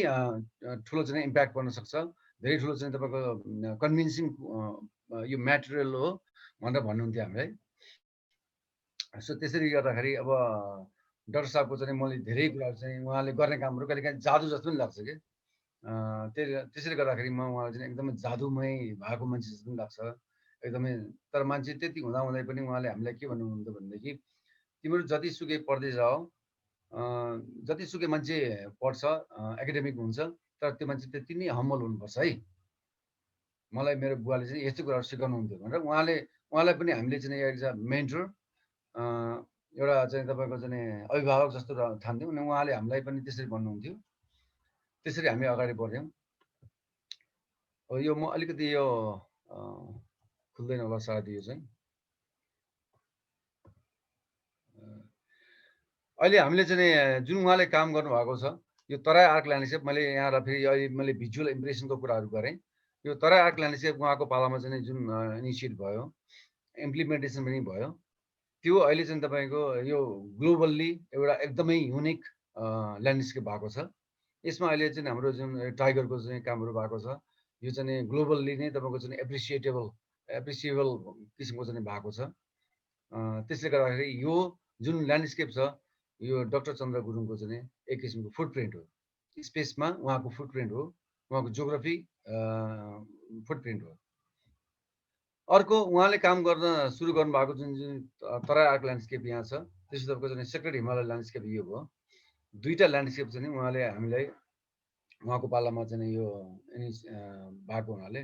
ठुलो चाहिँ इम्प्याक्ट गर्न सक्छ धेरै ठुलो चाहिँ तपाईँको कन्भिन्सिङ यो म्याटेरियल हो भनेर भन्नुहुन्थ्यो हामीलाई सो त्यसरी गर्दाखेरि अब डाक्टर साहबको चाहिँ मैले धेरै कुराहरू चाहिँ उहाँले गर्ने कामहरू कहिलेकाहीँ जादु जस्तो पनि लाग्छ कि त्यसैले गर्दाखेरि म उहाँलाई चाहिँ एकदमै जादुमय भएको मान्छे जस्तो पनि लाग्छ एकदमै तर मान्छे त्यति हुँदाहुँदै पनि उहाँले हामीलाई के भन्नुहुन्थ्यो भनेदेखि तिमीहरू जतिसुकै पढ्दै जाऊ जतिसुकै मान्छे पढ्छ एकाडेमिक हुन्छ तर त्यो मान्छे त्यति नै हम्बल हुनुपर्छ है मलाई मेरो बुवाले चाहिँ यस्तै कुराहरू सिकाउनुहुन्थ्यो भनेर उहाँलाई पनि हामीले चाहिँ एज अ मेन्टर एउटा चाहिँ तपाईँको चाहिँ अभिभावक जस्तो ठान्थ्यौँ अनि उहाँले हामीलाई पनि त्यसरी भन्नुहुन्थ्यो त्यसरी हामी अगाडि बढ्यौँ यो म अलिकति यो खुल्दैन होला सायद यो चाहिँ अहिले हामीले चाहिँ जुन उहाँले काम गर्नुभएको छ यो तराई आर्क ल्यान्डस्केप मैले यहाँ फेरि अहिले मैले भिजुअल इम्प्रेसनको कुराहरू गरेँ यो तराई आर्क ल्यान्डस्केप उहाँको पालामा चाहिँ जुन इनिसिएट भयो इम्प्लिमेन्टेसन पनि भयो त्यो अहिले चाहिँ तपाईँको यो ग्लोबल्ली एउटा एकदमै युनिक ल्यान्डस्केप भएको छ यसमा अहिले चाहिँ हाम्रो जुन टाइगरको चाहिँ कामहरू भएको छ यो चाहिँ ग्लोबल्ली नै तपाईँको चाहिँ एप्रिसिएबल किसिमको चाहिँ भएको छ त्यसले गर्दाखेरि यो जुन ल्यान्डस्केप छ यो डाक्टर चन्द्र गुरुङको चाहिँ एक किसिमको फुटप्रिन्ट हो स्पेसमा उहाँको फुटप्रिन्ट हो उहाँको जियोग्राफी फुटप्रिन्ट हो अर्को उहाँले काम गर्न सुरु गर्नुभएको जुन तराई आर्क ल्यान्डस्केप यहाँ छ त्यसो तपाईँको चाहिँ सेक्रेट हिमालय ल्यान्डस्केप यो भयो दुईवटा ल्यान्डस्केप चाहिँ उहाँले हामीलाई उहाँको पालामा चाहिँ यो भएको हुनाले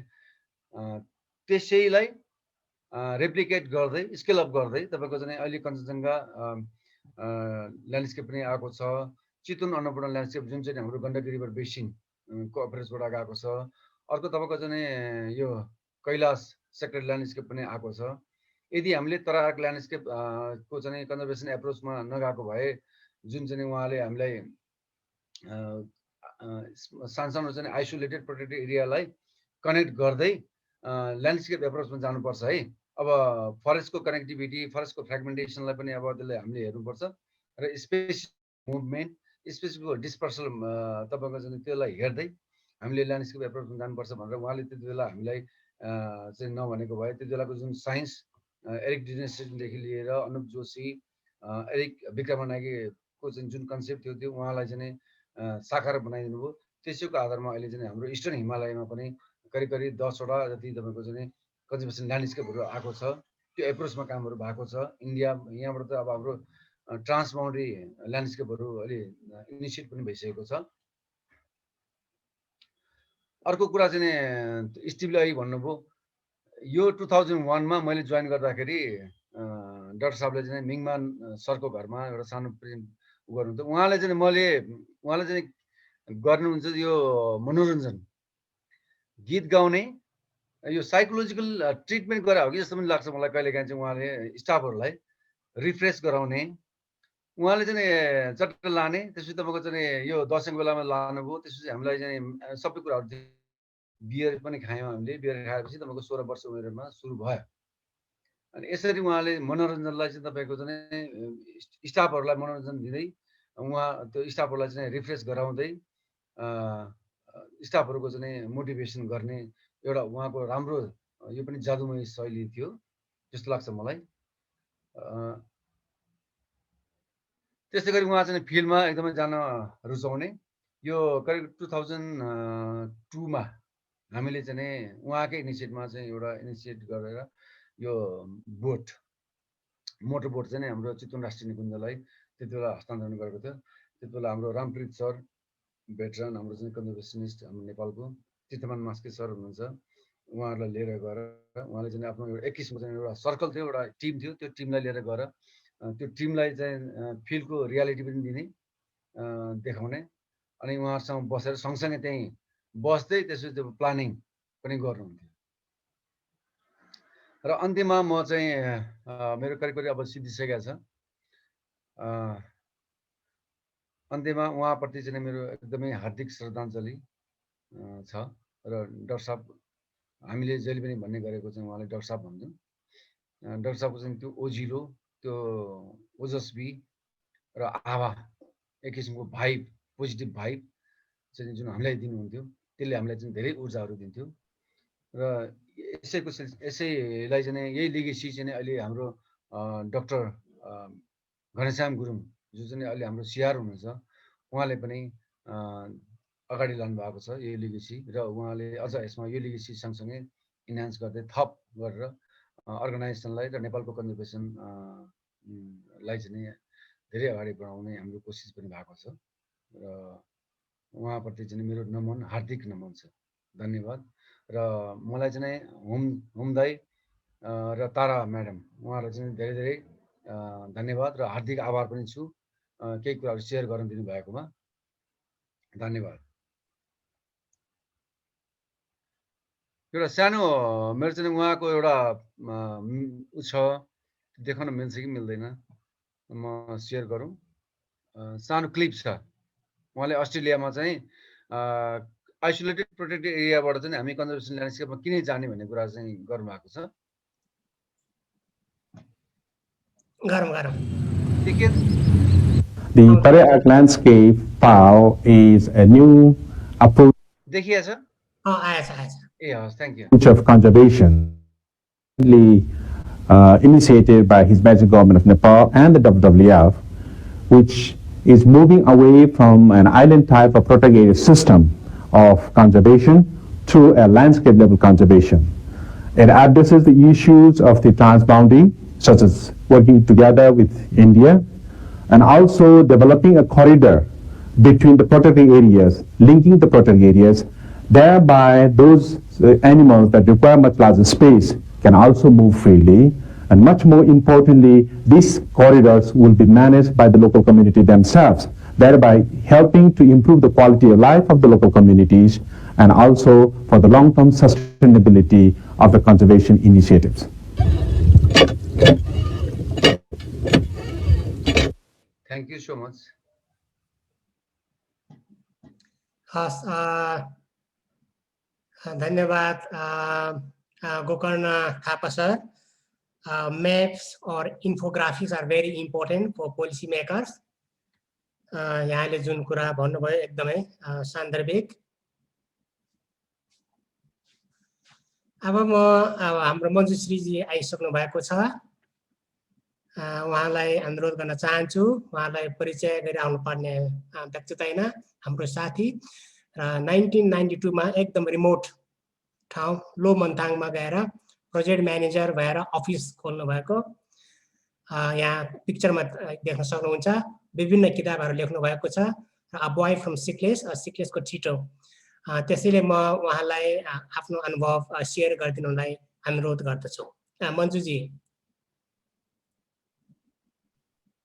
त्यसैलाई रेप्लिकेट गर्दै स्केल अप गर्दै तपाईँको चाहिँ अहिले कञ्चनजङ्घा ल्यान्डस्केप पनि आएको छ चितवन अन्नपूर्ण ल्यान्डस्केप जुन चाहिँ हाम्रो गण्डकी रिभर बेसिनको अप्रोचबाट गएको छ अर्को तपाईँको चाहिँ यो कैलाश सेक्रेट ल्यान्डस्केप पनि आएको छ यदि हामीले तराई आर्क ल्यान्डस्केप को चाहिँ कन्जर्भेसन एप्रोचमा नगएको भए जुन चाहिँ उहाँले हामीलाई सानसानो चाहिँ आइसोलेटेड प्रोटेक्टेड एरियालाई कनेक्ट गर्दै ल्यान्डस्केप एप्रोचमा जानुपर्छ है अब फरेस्टको कनेक्टिभिटी फरेस्टको फ्रेगमेन्टेसनलाई पनि अब त्यसले हामीले हेर्नुपर्छ र स्पेसिफिक मुभमेन्ट स्पेसिफिक डिस्पर्सल तपाईँको चाहिँ त्यसलाई हेर्दै हामीले ल्यान्डस्केप एप्रोचमा जानुपर्छ भनेर उहाँले त्यति बेला हामीलाई चाहिँ नभनेको भए त्यति बेलाको जुन साइन्स एरिक डिनेसदेखि लिएर अनुप जोशी एरिक विक्रमनायकीको चाहिँ जुन कन्सेप्ट थियो त्यो उहाँलाई चाहिँ साकार बनाइदिनु भयो त्यसैको आधारमा अहिले चाहिँ हाम्रो इस्टर्न हिमालयमा पनि करिब करिब 10वटा जति तपाईँको चाहिँ कन्जर्भेसन ल्यान्डस्केपहरू आएको छ त्यो एप्रोचमा कामहरू भएको छ इन्डिया यहाँबाट त अब हाम्रो ट्रान्स बाउन्ड्री ल्यान्डस्केपहरू अहिले इनिसिएट पनि भइसकेको छ अर्को कुरा चाहिँ स्टिभले अहिले भन्नुभयो यो 2001मा मैले जोइन गर्दाखेरि डाक्टर साहबले चाहिँ मिङमान सरको घरमा एउटा सानो प्रेजेन्ट गर्नुहुन्थ्यो उहाँले चाहिँ गर्नुहुन्छ यो मनोरञ्जन गीत गाउने यो साइकोलोजिकल ट्रिटमेन्ट गरे हो कि जस्तो पनि लाग्छ मलाई कहिलेकाहीँ चाहिँ उहाँले स्टाफहरूलाई रिफ्रेस गराउने उहाँले चाहिँ चट्ट लाने त्यसपछि तपाईँको चाहिँ यो दसैँको बेलामा लानुभयो त्यसपछि हामीलाई चाहिँ सबै कुराहरू बियर पनि खायौँ हामीले बियर खाएपछि तपाईँको 16 वर्ष उमेरमा सुरु भयो अनि यसरी उहाँले मनोरञ्जनलाई चाहिँ तपाईँको चाहिँ स्टाफहरूलाई मनोरञ्जन दिँदै उहाँ त्यो स्टाफहरूलाई चाहिँ रिफ्रेस गराउँदै स्टाफहरूको चाहिँ मोटिभेसन गर्ने एउटा उहाँको राम्रो यो पनि जादुमय शैली थियो जस्तो लाग्छ मलाई। त्यस्तै गरी उहाँ चाहिँ फिल्डमा एकदमै जान रुचाउने। यो करिब 2002 मा हामीले चाहिँ उहाँकै इनिसिएटिभमा चाहिँ एउटा इनिसिएट गरेर यो मोटर बोट चाहिँ हाम्रो चितवन राष्ट्रिय निकुञ्जलाई त्यति बेला हस्तान्तरण गरेको थियो। त्यति बेला हाम्रो रामप्रीत सर भेटरन हाम्रो चाहिँ कन्जर्भेसनिस्ट हाम्रो नेपालको चितमान मास्के सर हुनुहुन्छ, उहाँहरूलाई लिएर गएर उहाँले चाहिँ आफ्नो एउटा 21 मा चाहिँ एउटा सर्कल थियो, एउटा टिम थियो, त्यो टिमलाई लिएर गएर त्यो टिमलाई चाहिँ फिल्डको रियालिटी पनि दिने देखाउने अनि उहाँहरूसँग बसेर सँगसँगै त्यहीँ बस्दै त्यसपछि त्यो प्लानिङ पनि गर्नुहुन्थ्यो। र अन्त्यमा म चाहिँ मेरो करिब अब सिद्धिसकेको छ। अन्त्यमा उहाँप्रति चाहिँ मेरो एकदमै हार्दिक श्रद्धाञ्जली छ। र डाक्टर साहब हामीले जहिले पनि भन्ने गरेको चाहिँ उहाँले डाक्टर साहब भन्थ्यौँ। डाक्टर साहबको चाहिँ त्यो ओजिलो, त्यो ओजस्वी र आभा, एक किसिमको भाइब, पोजिटिभ भाइब चाहिँ जुन हामीलाई दिनुहुन्थ्यो त्यसले हामीलाई चाहिँ धेरै ऊर्जाहरू दिन्थ्यो। र यसैलाई चाहिँ यही लिगेसी चाहिँ अहिले हाम्रो डाक्टर घनश्याम गुरुङ जो चाहिँ अहिले हाम्रो सिआर हुनुहुन्छ, उहाँले पनि अगाडि लानु भएको छ यो लिगेसी। र उहाँले अझ यसमा यो लिगेसी सँगसँगै इन्हान्स गर्दै थप गरेर अर्गनाइजेसनलाई र नेपालको कन्जर्भेसन लाई चाहिँ धेरै अगाडि बढाउने हाम्रो कोसिस पनि भएको छ। र उहाँप्रति चाहिँ मेरो नमन, हार्दिक नमन छ। धन्यवाद। र मलाई चाहिँ होम दाई र तारा म्याडम उहाँहरूलाई चाहिँ धेरै धेरै धन्यवाद र हार्दिक आभार पनि छु केही कुराहरू सेयर गर्न दिनुभएकोमा। धन्यवाद। एउटा सानो मेरो चाहिँ उहाँको एउटा उ छ, देखाउन मिल्छ कि मिल्दैन, म सेयर गरौँ। सानो क्लिप छ। उहाँले अस्ट्रेलियामा चाहिँ आइसोलेटेड प्रोटेक्टेड एरियाबाट चाहिँ हामी कन्जर्भेसन ल्यान्डस्केपमा किन जाने भन्ने कुरा चाहिँ गर्नुभएको छ। The Pareak landscape POW is a new approach of conservation initiated by His Majesty Government of Nepal and the WWF, which is moving away from an island type of protected area system of conservation to a landscape level conservation. It addresses the issues of the transboundary, such as working together with India, and also developing a corridor between the protected areas, linking the protected areas, thereby those animals that require much larger space can also move freely. And much more importantly, these corridors will be managed by the local community themselves, thereby helping to improve the quality of life of the local communities and also for the long-term sustainability of the conservation initiatives. Thank you so much. धन्यवाद Gokarna Thapa sir. Maps or infographics are very important for policy makers. यहाँले जुन कुरा भन्नुभयो एकदमै सान्दर्भिक. अब हाम्रो मञ्जुश्री जी आइसक्नु भएको छ. उहाँलाई अनुरोध गर्न चाहन्छु. उहाँलाई परिचय गरिआउनु पर्ने व्यक्तित्व हैन, हाम्रो साथी. 1992 मा एकदम रिमोट ठाउँ लोमन्थाङमा गएर प्रोजेक्ट म्यानेजर भएर अफिस खोल्नु भएको. यहाँ पिक्चरमा देख्न सक्नुहुन्छ. विभिन्न किताबहरू लेख्नु भएको छ. अ बोय फ्रम सिक्लेस, सिक्लेसको छिटो. त्यसैले म उहाँलाई आफ्नो अनुभव शेयर गरिदिनुलाई अनुरोध गर्दछु. मञ्जुजी.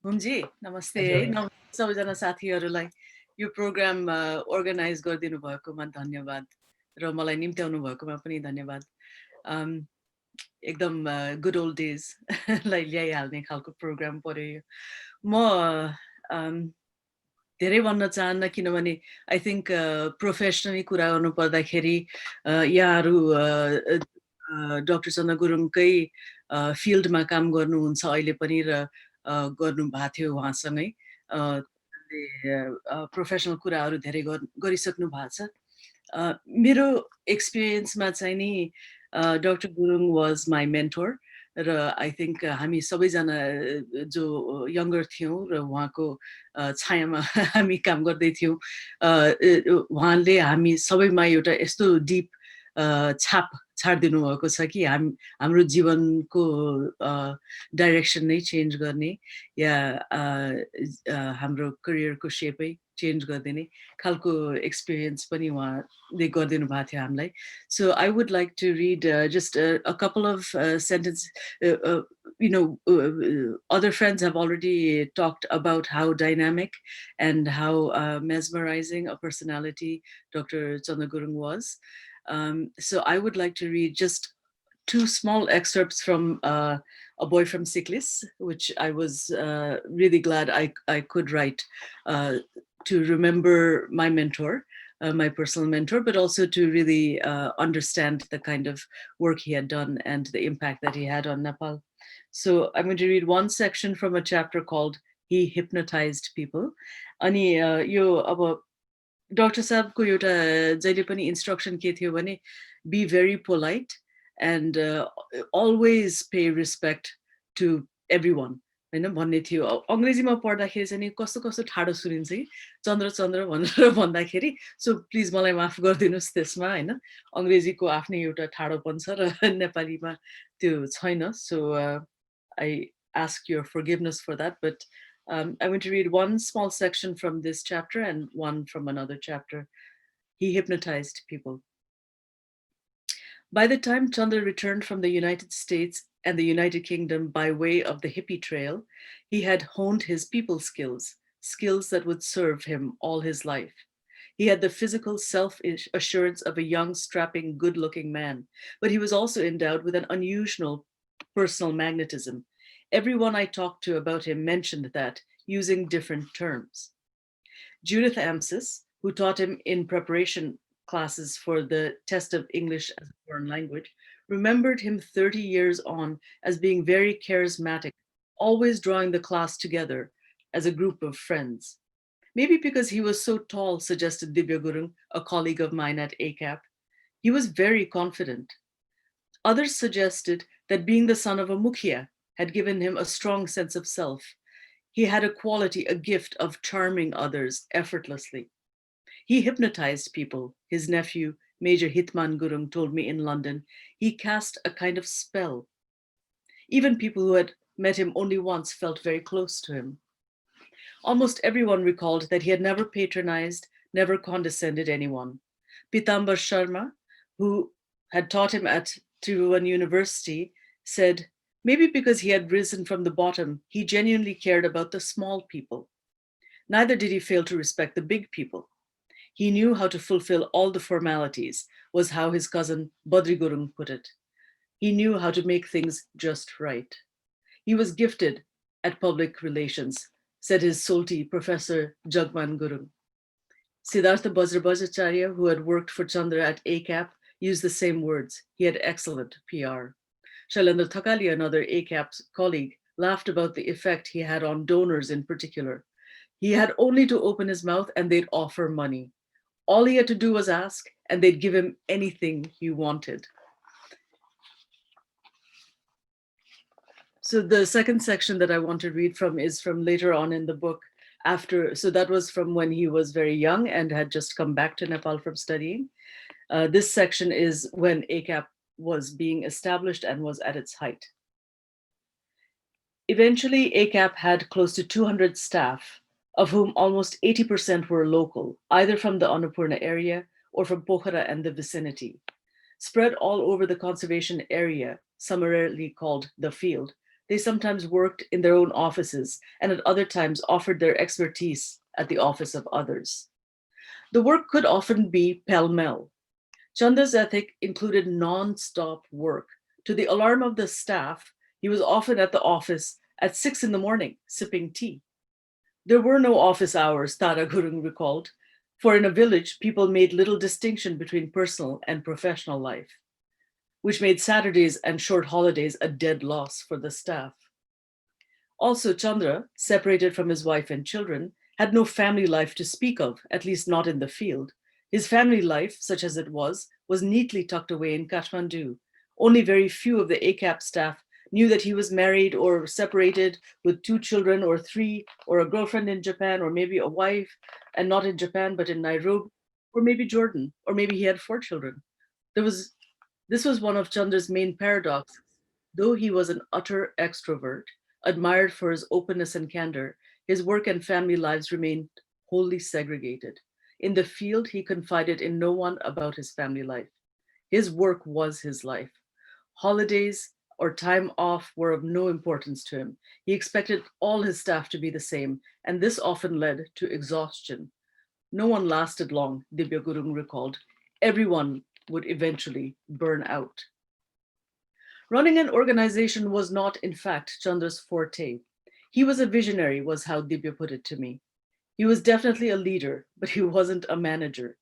हुमजी नमस्ते. सबैजना साथीहरूलाई यो प्रोग्राम अर्गनाइज गरिदिनु भएकोमा धन्यवाद र मलाई निम्त्याउनु भएकोमा पनि धन्यवाद. एकदम गुड ओल्ड डेज लाई ल्याइहाल्ने खालको प्रोग्राम पर्यो. म धेरै भन्न चाहन्न किनभने आई थिङ्क प्रोफेसनली कुरा गर्नु पर्दाखेरि यहाँहरू डाक्टर चन्द्र गुरुङकै फिल्डमा काम गर्नुहुन्छ अहिले पनि र गर्नु भएको थियो उहाँसँगै. प्रोफेसनल कुराहरू धेरै गरिसक्नु भएको छ. मेरो एक्सपिरियन्समा चाहिँ नि Dr. Gurung was my mentor. I think हामी सबैजना जो यङ्गर थियौँ र उहाँको छायामा हामी काम गर्दै थियौँ उहाँले हामी सबैमा एउटा यस्तो डिप छाप छाडिदिनु भएको छ कि हाम्रो जीवनको डाइरेक्सन नै चेन्ज गर्ने या हाम्रो करियरको सेपै चेन्ज गरिदिने खालको एक्सपिरियन्स पनि उहाँले गरिदिनु भएको थियो हामीलाई. So I would like to read just a couple of sentences. Other friends have already talked about how dynamic and how mesmerizing a personality Dr. Chandra Gurung was. So I would like to read just 2 small excerpts from A Boy from Siklis, which I was really glad I could write to remember my mentor, my personal mentor, but also to really understand the kind of work he had done and the impact that he had on Nepal. So I'm going to read one section from a chapter called He Hypnotized People. Ani yo aba Dr. Saab ko euta jaile pani instruction ke थियो भने be very polite and always pay respect to everyone. हैन भन्ने थियो. अंग्रेजीमा पढ्दाखेरि चाहिँ नि कस्तो कस्तो ठाडो सुनिन्छ कि चन्द्र चन्द्र भनेर भन्दाखेरि सो प्लिज मलाई माफ गरिदिनुस् त्यसमा हैन अंग्रेजीको आफ्नै एउटा ठाडोपन छ र नेपालीमा त्यो छैन. So I ask your forgiveness for that, but I'm going to read one small section from this chapter and one from another chapter. He hypnotized people. By the time Chandra returned from the United States and the United Kingdom by way of the hippie trail, he had honed his people skills, skills that would serve him all his life. He had the physical self-assurance of a young, strapping, good-looking man, but he was also endowed with an unusual personal magnetism. Everyone I talked to about him mentioned that, using different terms. Judith Amsis, who taught him in preparation classes for the test of English as a foreign language, remembered him 30 years on as being very charismatic, always drawing the class together as a group of friends. Maybe because he was so tall, suggested Divya Gurung, a colleague of mine at ACAP. He was very confident. Others suggested that being the son of a mukhya had given him a strong sense of self. He had a quality, a gift of charming others effortlessly. He hypnotized people, his nephew, Major Hitman Gurung, told me in London. He cast a kind of spell. Even people who had met him only once felt very close to him. Almost everyone recalled that he had never patronized, never condescended anyone. Pitambar Sharma, who had taught him at Tribhuvan University, said, maybe because he had risen from the bottom, he genuinely cared about the small people. Neither did he fail to respect the big people. He knew how to fulfill all the formalities, was how his cousin Badri Gurung put it. He knew how to make things just right. He was gifted at public relations, said his Solti Professor Jagman Gurung. Siddhartha Bajrabhajacharya, who had worked for Chandra at ACAP, used the same words. He had excellent PR. Shailendra Thakali, another ACAP colleague, laughed about the effect he had on donors in particular. He had only to open his mouth and they'd offer money. All he had to do was ask, and they'd give him anything he wanted. So the second section that I want to read from is from later on in the book. So that was from when he was very young and had just come back to Nepal from studying. This section is when ACAP was being established and was at its height. Eventually, ACAP had close to 200 staff, of whom almost 80% were local, either from the Annapurna area or from Pokhara and the vicinity. Spread all over the conservation area, summarily called the field, they sometimes worked in their own offices and at other times offered their expertise at the office of others. The work could often be pell-mell. Chandra's ethic included non-stop work. To the alarm of the staff, he was often at the office at 6 in the morning, sipping tea. There were no office hours, Tara Gurung recalled, for in a village, people made little distinction between personal and professional life, which made Saturdays and short holidays a dead loss for the staff. Also, Chandra, separated from his wife and children, had no family life to speak of, at least not in the field. His family life, such as it was neatly tucked away in Kathmandu. Only very few of the ACAP staff knew that he was married or separated with 2 children or 3, or a girlfriend in Japan, or maybe a wife, and not in Japan, but in Nairobi, or maybe Jordan, or maybe he had 4 children. This was one of Chandra's main paradoxes. Though he was an utter extrovert, admired for his openness and candor, his work and family lives remained wholly segregated. In the field, he confided in no one about his family life. His work was his life. Holidays or time off were of no importance to him. He expected all his staff to be the same, and this often led to exhaustion. No one lasted long, Dibya Gurung recalled. Everyone would eventually burn out. Running an organization was not, in fact, Chandra's forte. He was a visionary, was how Dibya put it to me. He was definitely a leader, but he wasn't a manager.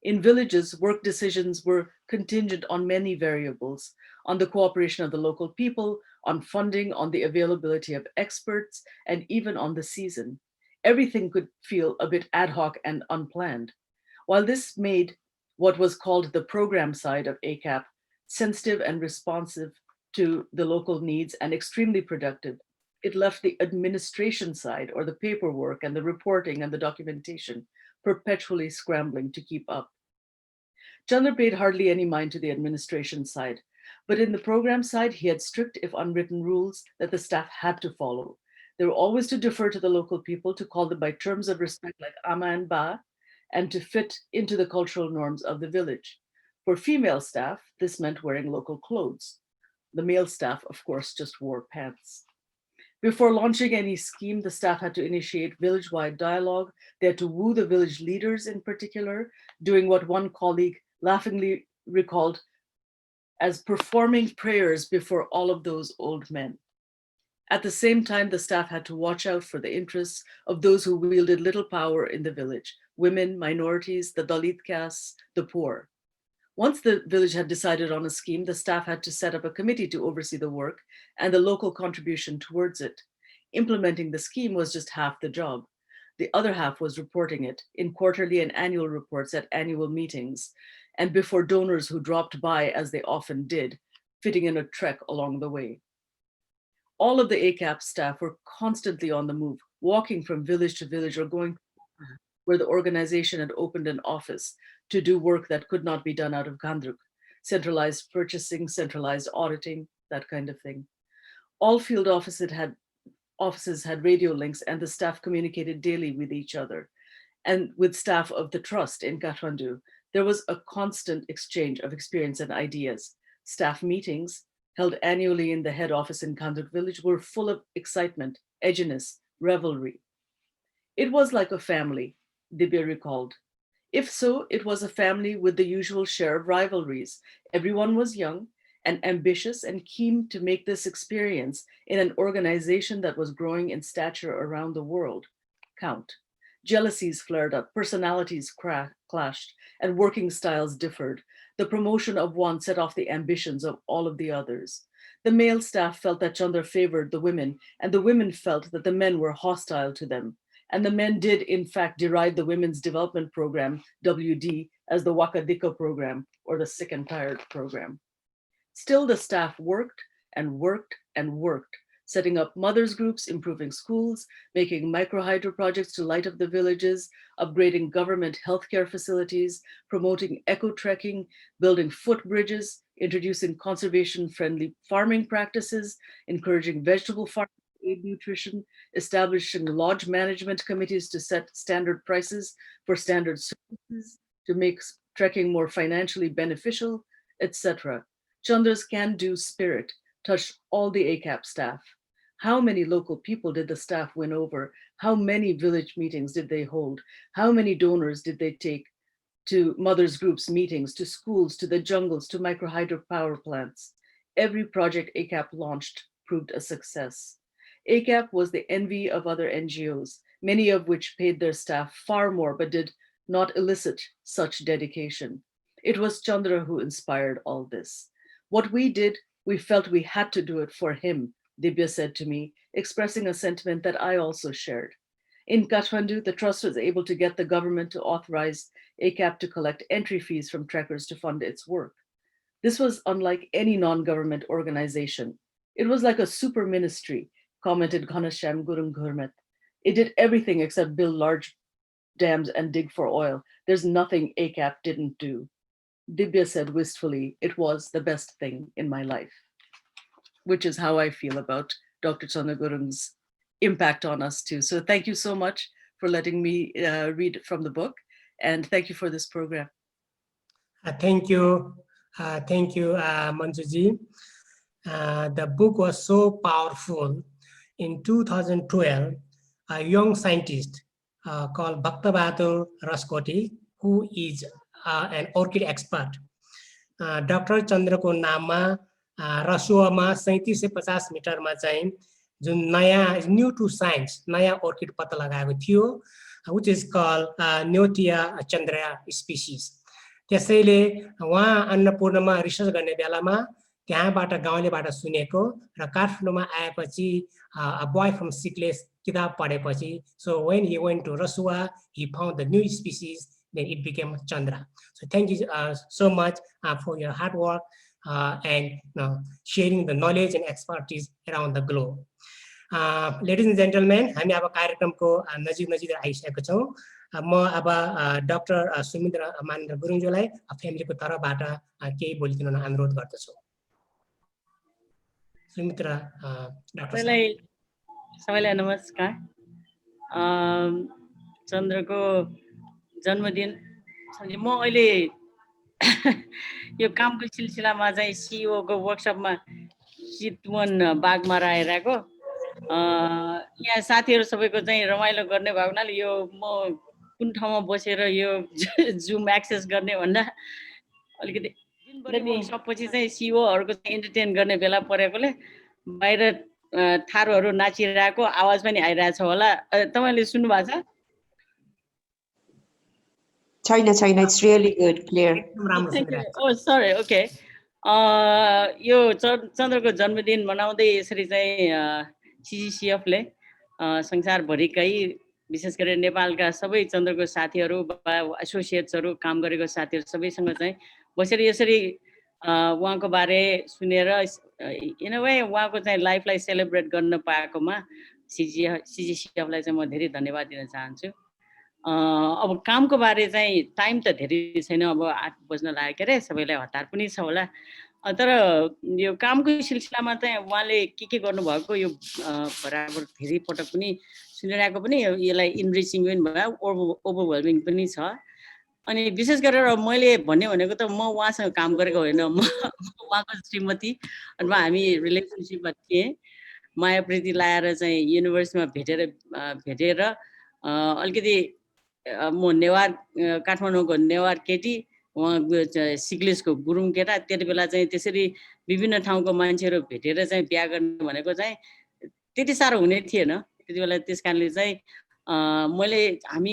In villages, work decisions were contingent on many variables, on the cooperation of the local people, on funding, on the availability of experts, and even on the season. Everything could feel a bit ad hoc and unplanned. While this made what was called the program side of ACAP sensitive and responsive to the local needs and extremely productive, it left the administration side, or the paperwork and the reporting and the documentation, perpetually scrambling to keep up. Chandra paid hardly any mind to the administration side, but in the program side, he had strict, if unwritten, rules that the staff had to follow. They were always to defer to the local people, to call them by terms of respect like ama and ba, and to fit into the cultural norms of the village. For female staff, this meant wearing local clothes. The male staff, of course, just wore pants. Before launching any scheme, the staff had to initiate village-wide dialogue. They had to woo the village leaders in particular, doing what one colleague laughingly recalled as performing prayers before all of those old men. At the same time, the staff had to watch out for the interests of those who wielded little power in the village: women, minorities, the Dalit castes, the poor. Once the village had decided on a scheme, the staff had to set up a committee to oversee the work and the local contribution towards it. Implementing the scheme was just half the job. The other half was reporting it in quarterly and annual reports at annual meetings, and before donors who dropped by, as they often did, fitting in a trek along the way. All of the ACAP staff were constantly on the move, walking from village to village or going where the organization had opened an office to do work that could not be done out of Gandruk: centralized purchasing, centralized auditing, that kind of thing. All field offices had radio links, and the staff communicated daily with each other and with staff of the trust in Kathmandu. There was a constant exchange of experience and ideas. Staff meetings, held annually in the head office in Gandruk village, were full of excitement, edginess, revelry. It was like a family, Dibya recalled. If so, it was a family with the usual share of rivalries. Everyone was young and ambitious and keen to make this experience in an organization that was growing in stature around the world count. Jealousies flared up, personalities clashed, and working styles differed. The promotion of one set off the ambitions of all of the others. The male staff felt that Chandra favored the women, and the women felt that the men were hostile to them. And the men did, in fact, deride the Women's Development Program, WD, as the Wakadika program, or the Sick and Tired program. Still, the staff worked and worked and worked, setting up mothers groups, improving schools, making microhydro projects to light up the villages, upgrading government healthcare facilities, promoting eco-trekking, building footbridges, introducing conservation-friendly farming practices, encouraging vegetable farming, aid nutrition, establishing lodge management committees to set standard prices for standard services, to make trekking more financially beneficial, etc. Chandra's can-do spirit touched all the ACAP staff. How many local people did the staff win over? How many village meetings did they hold? How many donors did they take to mothers groups meetings, to schools, to the jungles, to microhydro power plants? Every project ACAP launched proved a success. ACAP was the envy of other NGOs, many of which paid their staff far more but did not elicit such dedication. It was Chandra who inspired all this. What we did, we felt we had to do it for him, Dibya said to me, expressing a sentiment that I also shared. In Kathmandu, the trust was able to get the government to authorize ACAP to collect entry fees from trekkers to fund its work. This was unlike any non-government organization. It was like a super ministry, commented Ghanashyam Gurung Conservation. It did everything except build large dams and dig for oil. There's nothing ACAP didn't do. Dibya said wistfully, it was the best thing in my life, which is how I feel about Dr. Chandra Gurung's impact on us too. So thank you so much for letting me read from the book, and thank you for this program. Thank you, Manjushree. The book was so powerful. In 2012, a young scientist called Bhaktabahadur Raskoti, who is an orchid expert, Dr. Chandra को नाममा रसुवामा 3750 मिटरमा चाहिँ जुन नयाँ new to science नयाँ orchid पत्ता लगाएको थियो, which is called Neotia Chandra species. त्यसैले उहाँ अन्नपूर्णमा रिसर्च गर्ने बेलामा त्यहाँबाट गाउँलेबाट सुनेको र काठमाडौँमा आएपछि a boy from Sikles किताब पढेपछि, so when he went to Rasua, he found the new species, then it became Chandra. So thank you so much for your hard work and sharing the knowledge and expertise around the globe. Ladies and gentlemen, हामी अब कार्यक्रमको नजिक आइसकेका छौं. म अब doctor सुमिन्द्र मानेन्द्र गुरुङज्यूलाई फ्यामिलीको तर्फबाट केही बोलिदिन अनुरोध गर्दछु. सुमिन्द्र डाक्टर सबैलाई नमस्कार. चन्द्रको जन्मदिन म अहिले यो कामको सिलसिलामा चाहिँ सीईओ को वर्कसपमा चितवन बागमा रहेको यहाँ साथीहरु सबैको चाहिँ रमाइलो गर्ने भएको हुनाले यो म कुन ठाउँमा बसेर यो जुम एक्सेस गर्ने भन्दा अलिकति दिनभरि वर्कसपपछि चाहिँ सीईओहरुको चाहिँ एन्टरटेन गर्ने बेला परेकोले बाहिर थारूहरु नाचिरहेको आवाज पनि आइरहेछ होला. तपाईले सुन्नु भएको छ? China, it's really good, clear. Oh, sorry, okay. यो चन्द्रको जन्मदिन मनाउँदै यसरी चाहिँ CGCF ले संसारभरिकै विशेष गरी नेपालका सबै चन्द्रको साथीहरु एसोसिएट्सहरु काम गरेको साथीहरु सबैसँग चाहिँ बसेर यसरी उहाँको बारे सुनेर इन अ वे उहाँको चाहिँ लाइफलाई सेलिब्रेट गर्न पाएकोमा CGCF लाई चाहिँ म धेरै धन्यवाद दिन चाहन्छु. अब कामको बारे चाहिँ टाइम त धेरै छैन, अब 8 बज्न लाग्यो के रे, सबैलाई हतार पनि छ होला. तर यो कामको सिलसिलामा चाहिँ उहाँले के गर्नु भएको यो बराबर धेरै पटक पनि सुनिरहेको पनि यसलाई इनरिचिङ पनि भयो, ओभरवेल्मिङ पनि छ. अनि विशेष गरेर मैले भन्ने भनेको त म उहाँसँग काम गरेको होइन, म उहाँको श्रीमती अनि हामी रिलेसनशिपमा थिएँ. माया प्रीति लाएर चाहिँ युनिभर्सिटीमा भेटेर अलिकति म नेवार काठमाडौँको नेवार केटी, उहाँ सिक्लेसको गुरुङ केटा. त्यति बेला चाहिँ त्यसरी विभिन्न ठाउँको मान्छेहरू भेटेर चाहिँ बिहा गर्ने भनेको चाहिँ त्यति साह्रो हुने थिएन त्यति बेला. त्यसकारणले चाहिँ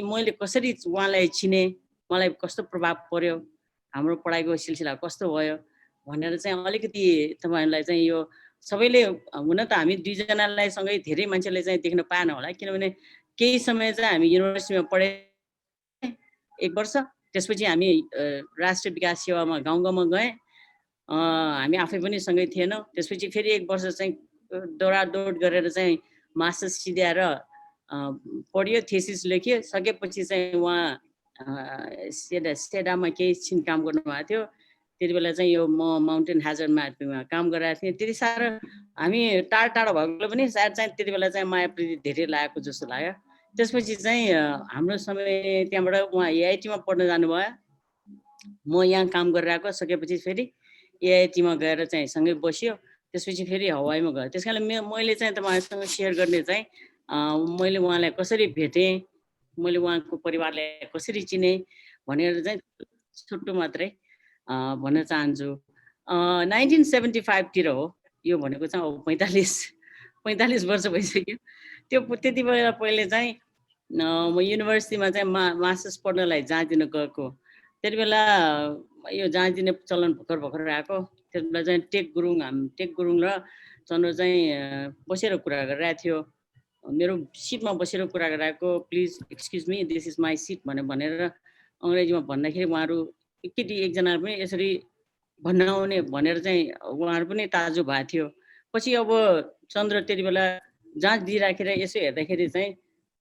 मैले कसरी उहाँलाई चिने, मलाई कस्तो प्रभाव पर्यो, हाम्रो पढाइको सिलसिला कस्तो भयो भनेर चाहिँ अलिकति तपाईहरुलाई चाहिँ यो सबैले हुन त हामी दुईजनालाई सँगै धेरै मान्छेले चाहिँ देख्न पाएन होला, किनभने केही समय चाहिँ हामी युनिभर्सिटीमा पढे 1 वर्ष, त्यसपछि हामी राष्ट्रिय विकास सेवामा गाउँ-गाउँमा गए. हामी आफै पनि सँगै थिएनौं. त्यसपछि फेरि 1 वर्ष चाहिँ दौडादौड गरेर चाहिँ मास्टर्स सिध्याएर पढ्यो, थेसिस लेख्यो. सकेपछि चाहिँ उहाँ सेडामा केही छिन काम गर्नुभएको थियो. त्यति बेला चाहिँ यो म माउन्टेन ह्याजर्ड म्यापिङमा काम गरिरहेको थिएँ. त्यति साह्रो हामी टाढा भएकोले पनि सायद चाहिँ त्यति बेला चाहिँ माया प्रीति धेरै लागेको जस्तो लाग्यो. त्यसपछि चाहिँ हाम्रो समय त्यहाँबाट उहाँ एआइटीमा पढ्न जानुभयो. म यहाँ काम गरिरहेको, सकेपछि फेरि एआइटीमा गएर चाहिँ सँगै बस्यो. त्यसपछि फेरि हवाईमा गयो. त्यसकारणले मैले चाहिँ तपाईहरुसँग शेयर गर्ने चाहिँ मैले उहाँलाई कसरी भेटेँ, मैले उहाँको परिवारलाई कसरी चिने भनेर चाहिँ छोटो मात्रै भन्न चाहन्छु. 1975 तिर हो यो भनेको चाहिँ अब 45 वर्ष भइसक्यो. त्यो त्यति बेला पहिले चाहिँ म युनिभर्सिटीमा चाहिँ मास्टर्स पढ्नलाई जाँदिन गएको. त्यति बेला यो जाँदिने चलन भर्खर आएको. त्यति बेला चाहिँ टेक गुरुङ र चन्द्र चाहिँ बसेर कुरा गरिरहेको थियो. मेरो सिटमा बसेर कुरा गराएको please excuse me this is my seat भनेर अङ्ग्रेजीमा भन्दाखेरि उहाँहरू एकजना पनि यसरी भन्न आउने भनेर चाहिँ उहाँहरू पनि ताजुब भएको थियो। पछि अब चन्द्र त्यति बेला जाँच दिइराखेर यसो हेर्दाखेरि चाहिँ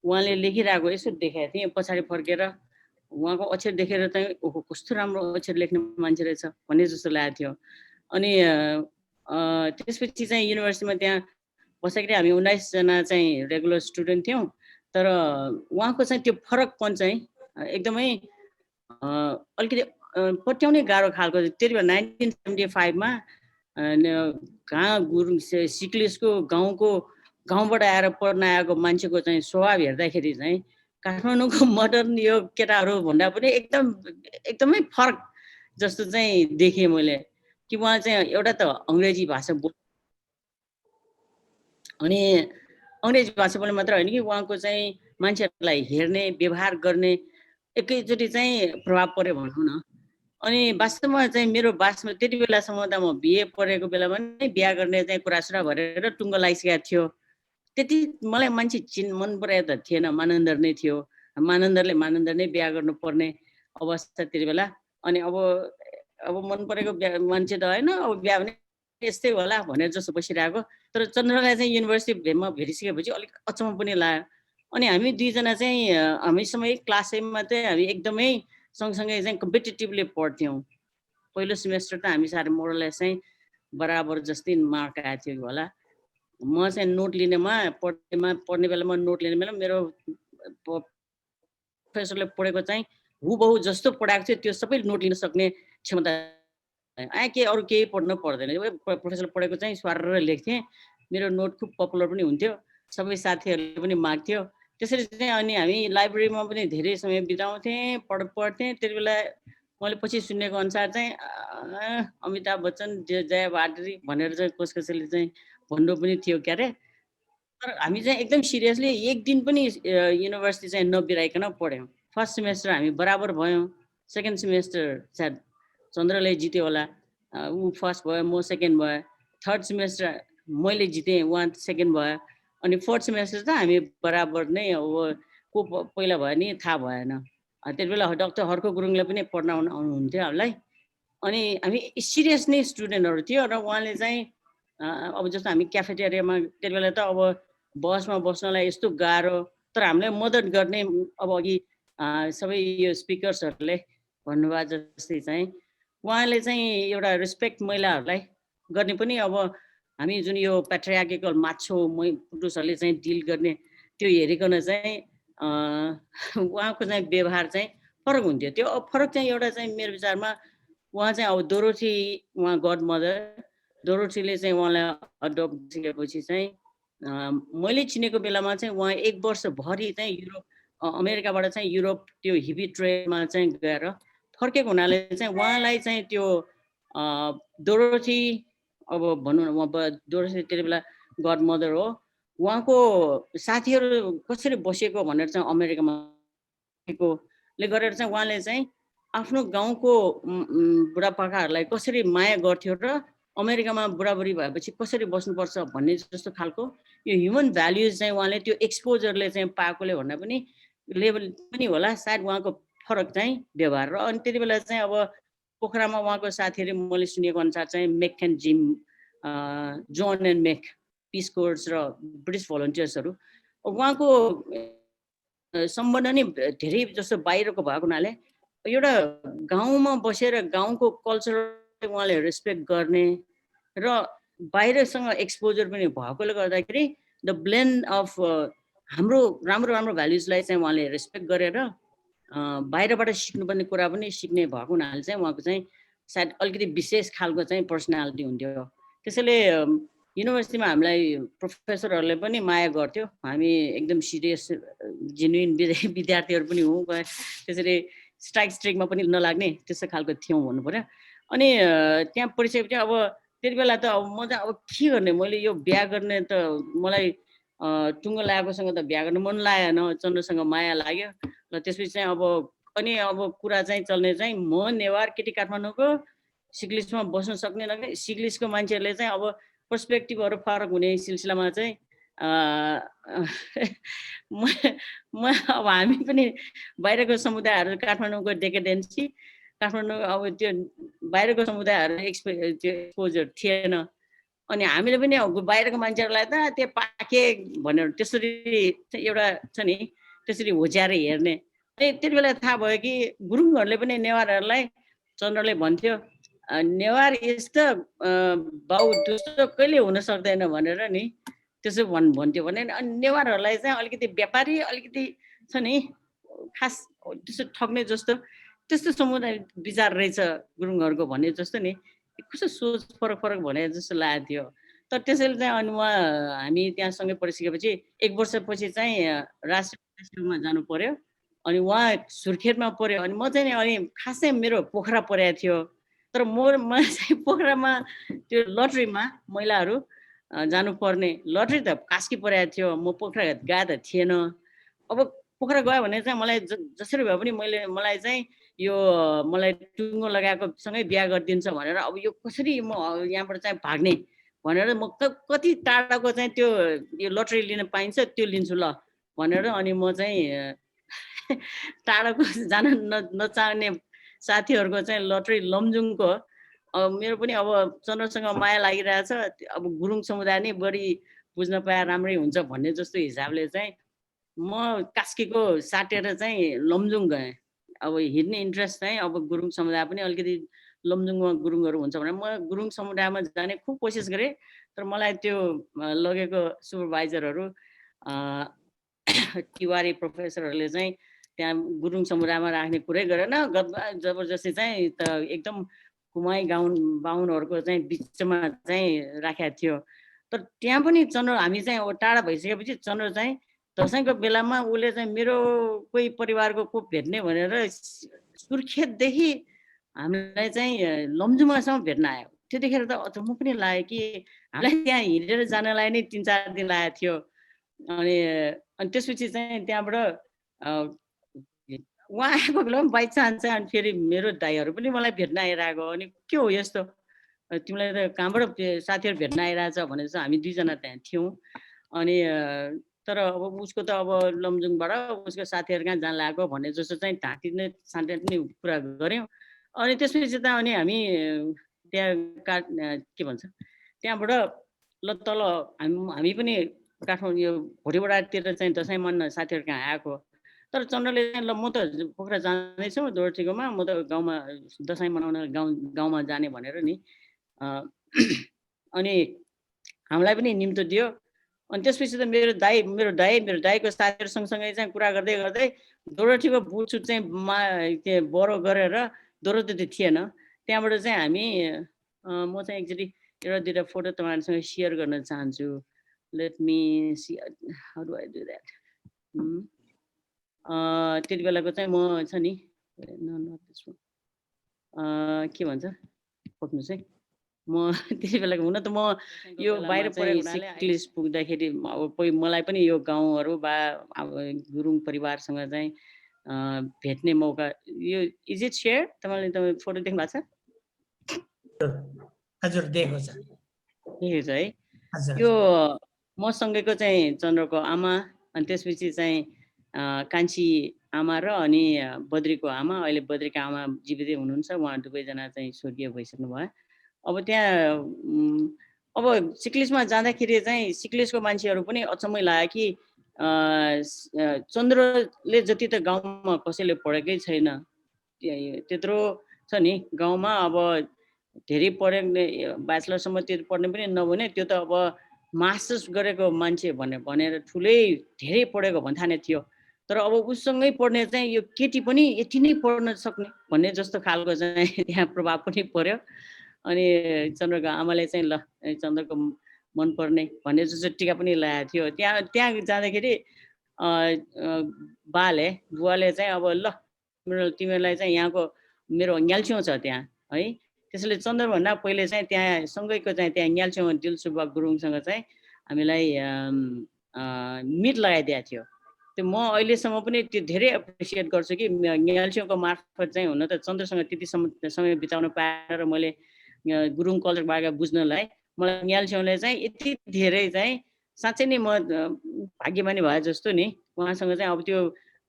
उहाँले लेखिरहेको यसो देखाएको थिएँ। पछाडि फर्केर उहाँको अक्षर देखेर चाहिँ ओहो कस्तो राम्रो अक्षर लेख्ने मान्छे रहेछ भन्ने जस्तो लागेको थियो। अनि त्यसपछि चाहिँ युनिभर्सिटीमा त्यहाँ बस्दाखेरि हामी 19 जना चाहिँ रेगुलर स्टुडेन्ट थियौँ। तर उहाँको चाहिँ त्यो फरकपन चाहिँ एकदमै अलिकति पट्याउनै गाह्रो खालको। त्यति बेला 1975 मा गुरुङ सिक्लिसको गाउँबाट आएर पढ्न आएको मान्छेको चाहिँ स्वभाव हेर्दाखेरि चाहिँ काठमाडौँको मोडर्न यो केटाहरू भन्दा पनि एकदमै फरक जस्तो चाहिँ देखेँ मैले कि उहाँ चाहिँ एउटा त अङ्ग्रेजी भाषा अनि अङ्ग्रेजी भाषा बोल्ने मात्र होइन कि उहाँको चाहिँ मान्छेहरूलाई हेर्ने व्यवहार गर्ने एकैचोटि चाहिँ प्रभाव पर्यो भनौँ न। अनि वास्तवमा चाहिँ मेरो बासमा त्यति बेलासम्म त म बिए पढेको बेलामा नै बिहा गर्ने चाहिँ कुरासुरा भरेर टुङ्गो लागिसकेको थियो। त्यति मलाई मान्छे मन पराए त थिएन, मानन्दर नै थियो। मानन्दर नै बिहा गर्नुपर्ने अवस्था त्यति बेला। अनि अब मन परेको मान्छे त होइन, अब बिहा भने यस्तै होला भनेर जस्तो बसिरहेको। तर चन्द्रलाई चाहिँ युनिभर्सिटीमा भेटिसकेपछि अलिक अचम्म पनि लाग्यो। अनि हामी दुईजना चाहिँ हामीसँग क्लास 8 मा चाहिँ हामी एकदमै सँगसँगै चाहिँ कम्पिटिटिभली पढ्थ्यौँ। पहिलो सेमेस्टर त हामी साह्रै मोरलेस चाहिँ बराबर जस्तै मार्क आएको थियो होला। म चाहिँ नोट लिनेमा पढ्ने बेलामा नोट लिने बेला मेरो प्रोफेसरले पढेको चाहिँ हुबहु जस्तो पढाएको थियो त्यो सबै नोट लिन सक्ने क्षमता के अरू केही पढ्न पर्दैन। प्रोफेसरले पढेको चाहिँ स्वारेर लेख्थेँ। मेरो नोट खुब पपुलर पनि हुन्थ्यो, सबै साथीहरूले पनि माग्थ्यो। त्यसरी चाहिँ अनि हामी लाइब्रेरीमा पनि धेरै समय बिताउँथेँ, पढ्थेँ। त्यति बेला मैले पछि सुनेको अनुसार चाहिँ अमिताभ बच्चन जया भाटी भनेर चाहिँ कसैले चाहिँ भन्नु पनि थियो क्यारे। तर हामी चाहिँ एकदम सिरियसली एक दिन पनि युनिभर्सिटी चाहिँ नबिराइकन पढ्यौँ। फर्स्ट सेमेस्टर हामी बराबर भयौँ। सेकेन्ड सेमेस्टर सायद चन्द्रले जित्यो होला, ऊ फर्स्ट भयो, म सेकेन्ड भयो। थर्ड सेमेस्टर मैले जितेँ, उहाँ सेकेन्ड भयो। अनि फोर्थ सेमेस्टर त हामी बराबर नै अब को पहिला भयो नि थाहा भएन। त्यति बेला डाक्टर हर्क गुरुङले पनि पढ्न आउनुहुन्थ्यो हामीलाई। अनि हामी सिरियस नै स्टुडेन्टहरू थियो र उहाँले चाहिँ अब जस्तो हामी क्याफेटेरियामा त्यति बेला त अब बसमा बस्नलाई यस्तो गाह्रो, तर हामीलाई मद्दत गर्ने अब अघि सबै यो स्पिकर्सहरूले भन्नुभयो जस्तै चाहिँ उहाँले चाहिँ एउटा रेस्पेक्ट महिलाहरूलाई गर्ने पनि अब हामी जुन यो प्याट्रियार्किकल माछो पुरुषहरूले चाहिँ डिल गर्ने त्यो हेरिकन चाहिँ उहाँको चाहिँ व्यवहार चाहिँ फरक हुन्थ्यो। त्यो फरक चाहिँ एउटा चाहिँ मेरो विचारमा उहाँ चाहिँ अब डोरोथी, उहाँ गड मदर डोरोथीले चाहिँ उहाँलाई अडप्ट गरेपछि चाहिँ मैले चिनेको बेलामा चाहिँ उहाँ 1 वर्षभरि चाहिँ युरोप अमेरिकाबाट चाहिँ युरोप त्यो हिपी ट्रेडमा चाहिँ गएर फर्केको हुनाले चाहिँ उहाँलाई चाहिँ त्यो डोरोथी अब भनौँ न डोरोथी त्यति बेला गड मदर हो। उहाँको साथीहरू कसरी बसेको भनेर चाहिँ अमेरिकामा ले गरेर चाहिँ उहाँले चाहिँ आफ्नो गाउँको बुढापाकाहरूलाई कसरी माया गर्थ्यो र अमेरिकामा बुढाबुढी भएपछि कसरी बस्नुपर्छ भन्ने जस्तो खालको यो ह्युमन भ्याल्युज चाहिँ उहाँले त्यो एक्सपोजरले चाहिँ पाएकोले भन्दा पनि लेभल पनि होला सायद उहाँको फरक चाहिँ व्यवहार। र अनि त्यति बेला चाहिँ अब पोखरामा उहाँको साथीहरू मैले सुनेको अनुसार चाहिँ Mac and Jim, John and Mac, peace corps र ब्रिटिस भलन्टियर्सहरू उहाँको सम्बन्ध नै धेरै जस्तो बाहिरको भएको हुनाले एउटा गाउँमा बसेर गाउँको कल्चर उहाँले रेस्पेक्ट गर्ने र बाहिरसँग एक्सपोजर पनि भएकोले गर्दाखेरि द ब्लेन्ड अफ हाम्रो राम्रो राम्रो भ्याल्युजलाई चाहिँ उहाँले रेस्पेक्ट गरेर बाहिरबाट सिक्नुपर्ने कुरा पनि सिक्ने भएको हुनाले चाहिँ उहाँको चाहिँ सायद अलिकति विशेष खालको चाहिँ पर्सनालिटी हुन्थ्यो। त्यसैले युनिभर्सिटीमा हामीलाई प्रोफेसरहरूले पनि माया गर्थ्यो। हामी एकदम सिरियस जेन्युन विद्यार्थीहरू पनि हौँ, त्यसरी स्ट्रिकमा पनि नलाग्ने त्यस्तो खालको थियौँ भन्नु पर्यो। अनि त्यहाँ पढिसकेपछि अब त्यति बेला त अब म चाहिँ अब के गर्ने, मैले यो बिहा गर्ने त मलाई टुङ्गो लागेकोसँग त बिहा गर्न मन लागेन, चन्द्रसँग माया लाग्यो। र त्यसपछि चाहिँ अब कुरा चाहिँ चल्ने चाहिँ म नेवार केटी काठमाडौँको सिक्लिसमा बस्न सक्ने नगए सिक्लिसको मान्छेहरूले चाहिँ अब पर्सपेक्टिभहरू फरक हुने सिलसिलामा चाहिँ म अब हामी पनि बाहिरको समुदायहरू काठमाडौँको डेकेडेन्सी काठमाडौँ अब त्यो बाहिरको समुदायहरू त्यो एक्सपोजर थिएन अनि हामीले पनि बाहिरको मान्छेहरूलाई त त्यो पाके भनेर त्यसरी एउटा छ नि त्यसरी होच्याएर हेर्ने अनि त्यति बेला थाहा भयो कि गुरुङहरूले पनि नेवारहरूलाई चन्द्रले भन्थ्यो नेवार यस्तो बाउ दुस्तो कहिले हुन सक्दैन भनेर नि त्यसो भन्थ्यो भने अनि नेवारहरूलाई चाहिँ अलिकति व्यापारी अलिकति छ नि खास त्यसो ठग्ने जस्तो त्यस्तो समुदाय विचार रहेछ गुरुङहरूको भने जस्तो नि कस्तो सोच फरक फरक भने जस्तो लागेको थियो तर त्यसैले चाहिँ अनि हामी त्यहाँसँगै पढिसकेपछि 1 वर्षपछि चाहिँ राष्ट्रिय जानु पर्यो अनि उहाँ सुर्खेतमा पर्यो अनि म चाहिँ अनि खासै मेरो पोखरा परेको थियो तर म चाहिँ पोखरामा त्यो लटरीमा महिलाहरू जानुपर्ने लटरी त कास्की परेको थियो म पोखरा गए त थिएन अब पोखरा गयो भने चाहिँ मलाई जसरी भए पनि मलाई चाहिँ यो मलाई टुङ्गो लगाएको सँगै बिहा गरिदिन्छ भनेर अब यो कसरी म यहाँबाट चाहिँ भाग्ने भनेर म कति टाढाको चाहिँ त्यो यो लटरी लिन पाइन्छ त्यो लिन्छु ल भनेर अनि म चाहिँ टाढाको जान नचाहने साथीहरूको चाहिँ लटरी लमजुङको मेरो पनि अब चन्द्रसँग माया लागिरहेछ अब गुरुङ समुदाय नै बढी बुझ्न पाए राम्रै हुन्छ भन्ने जस्तो हिसाबले चाहिँ म कास्कीको साटेर चाहिँ लमजुङ गएँ अब हिँड्ने इन्ट्रेस्ट चाहिँ अब गुरुङ समुदाय पनि अलिकति लमजुङमा गुरुङहरू हुन्छ भने म गुरुङ समुदायमा जाने खुब कोसिस गरेँ तर मलाई त्यो लगेको सुपरभाइजरहरू तिवारी प्रोफेसरहरूले चाहिँ त्यहाँ गुरुङ समुदायमा राख्ने कुरै गरेन जबरजस्ती चाहिँ त एकदम कुमाई बाहुनहरूको चाहिँ बिचमा चाहिँ राखेको थियो तर त्यहाँ पनि चन्द्र हामी चाहिँ अब टाढा भइसकेपछि चन्द्र चाहिँ दसैँको बेलामा उसले चाहिँ मेरो कोही परिवारको को भेट्ने भनेर सुर्खेतदेखि हामीलाई चाहिँ लमजुङसम्म भेट्न आयो त्यतिखेर त अचम्म पनि लाग्यो कि हामीलाई त्यहाँ हिँडेर जानलाई नै 3-4 दिन लागेको थियो अनि त्यसपछि चाहिँ त्यहाँबाट उहाँ आएको बेलामा बाइ चान्स चाहिँ अनि फेरि मेरो दाइहरू पनि मलाई भेट्न आइरहेको अनि के हो यस्तो तिमीलाई त कहाँबाट साथीहरू भेट्न आइरहेछ भनेर चाहिँ हामी 2 जना त्यहाँ थियौँ अनि तर अब उसको त अब लमजुङबाट उसको साथीहरू कहाँ जान लागेको भन्ने जस्तो चाहिँ ढाँटी नै साँटे पनि कुरा गऱ्यौँ अनि त्यसपछि त अनि हामी त्यहाँ के भन्छ त्यहाँबाट ल तल हामी पनि काठमाडौँ यो भोटिबडातिर चाहिँ दसैँ मान्न साथीहरू कहाँ आएको तर चन्द्रले चाहिँ ल म त पोखरा जाँदैछु डोरठीकोमा म त गाउँमा दसैँ मनाउन गाउँमा जाने भनेर नि अनि हामीलाई पनि निम्तो दियो अनि त्यसपछि त मेरो दाइको साथीहरू सँगसँगै चाहिँ कुरा गर्दै गर्दै डोरठीको बुटसुट चाहिँ बरो गरेर डोरठी थिएन त्यहाँबाट चाहिँ हामी म चाहिँ एकचोटि एउटा 2टा फोटो तपाईँहरूसँग सेयर गर्न चाहन्छु let me see how do I do that त्यति बेलाको चाहिँ म छ नि के भन्छ खोज्नुहोस् है म त्यति बेलाको हुन त म यो बाहिर परेको सिक्लिस पुग्दाखेरि अब कोही मलाई पनि यो गाउँहरू वा अब गुरुङ परिवारसँग चाहिँ भेट्ने मौका यो इज इट सेयर तपाईँ फोटो देख्नु भएको छ हजुर देखेको छ है यो मसँगैको चाहिँ चन्द्रको आमा अनि त्यसपछि चाहिँ कान्छी आमा र अनि बद्रीको आमा अहिले बद्रीको आमा जीवितै हुनुहुन्छ उहाँ दुवैजना चाहिँ स्वर्गीय भइसक्नु भयो अब त्यहाँ अब सिक्लिसमा जाँदाखेरि चाहिँ सिक्लिसको मान्छेहरू पनि अचम्मै लाग्यो कि चन्द्रले जति त गाउँमा कसैले पढेकै छैन त्यत्रो छ नि गाउँमा अब धेरै पढे ब्याचलरसम्म त्यो पढ्ने पनि नहुने त्यो त अब मास्टर्स गरेको मान्छे भनेर ठुलै धेरै पढेको भन्ठाने थियो तर अब उससँगै पढ्ने चाहिँ यो केटी पनि यति नै पढ्न सक्ने भन्ने जस्तो खालको चाहिँ त्यहाँ प्रभाव पनि पर्यो अनि चन्द्रको आमाले चाहिँ ल चन्द्रको मनपर्ने भन्ने जस्तो टिका पनि लगाएको थियो त्यहाँ जाँदाखेरि बुवाले चाहिँ अब ल तिमीहरूलाई चाहिँ यहाँको मेरो न्याल्छेउ छ त्यहाँ है त्यसैले चन्द्रभन्दा पहिले चाहिँ त्यहाँ सँगैको चाहिँ त्यहाँ न्याल्छेउ दिलसुब्बा गुरुङसँग चाहिँ हामीलाई मिट लगाइदिएको थियो त्यो म अहिलेसम्म पनि त्यो धेरै एप्रिसिएट गर्छु कि न्याल्छेउको मार्फत चाहिँ हुन त चन्द्रसँग त्यति समय बिताउन पाएर मैले गुरुङ कल्चरबाट बुझ्नलाई मलाई न्याल्छेउले चाहिँ यति धेरै चाहिँ साँच्चै नै म भाग्यमानी भए जस्तो नि उहाँसँग चाहिँ अब त्यो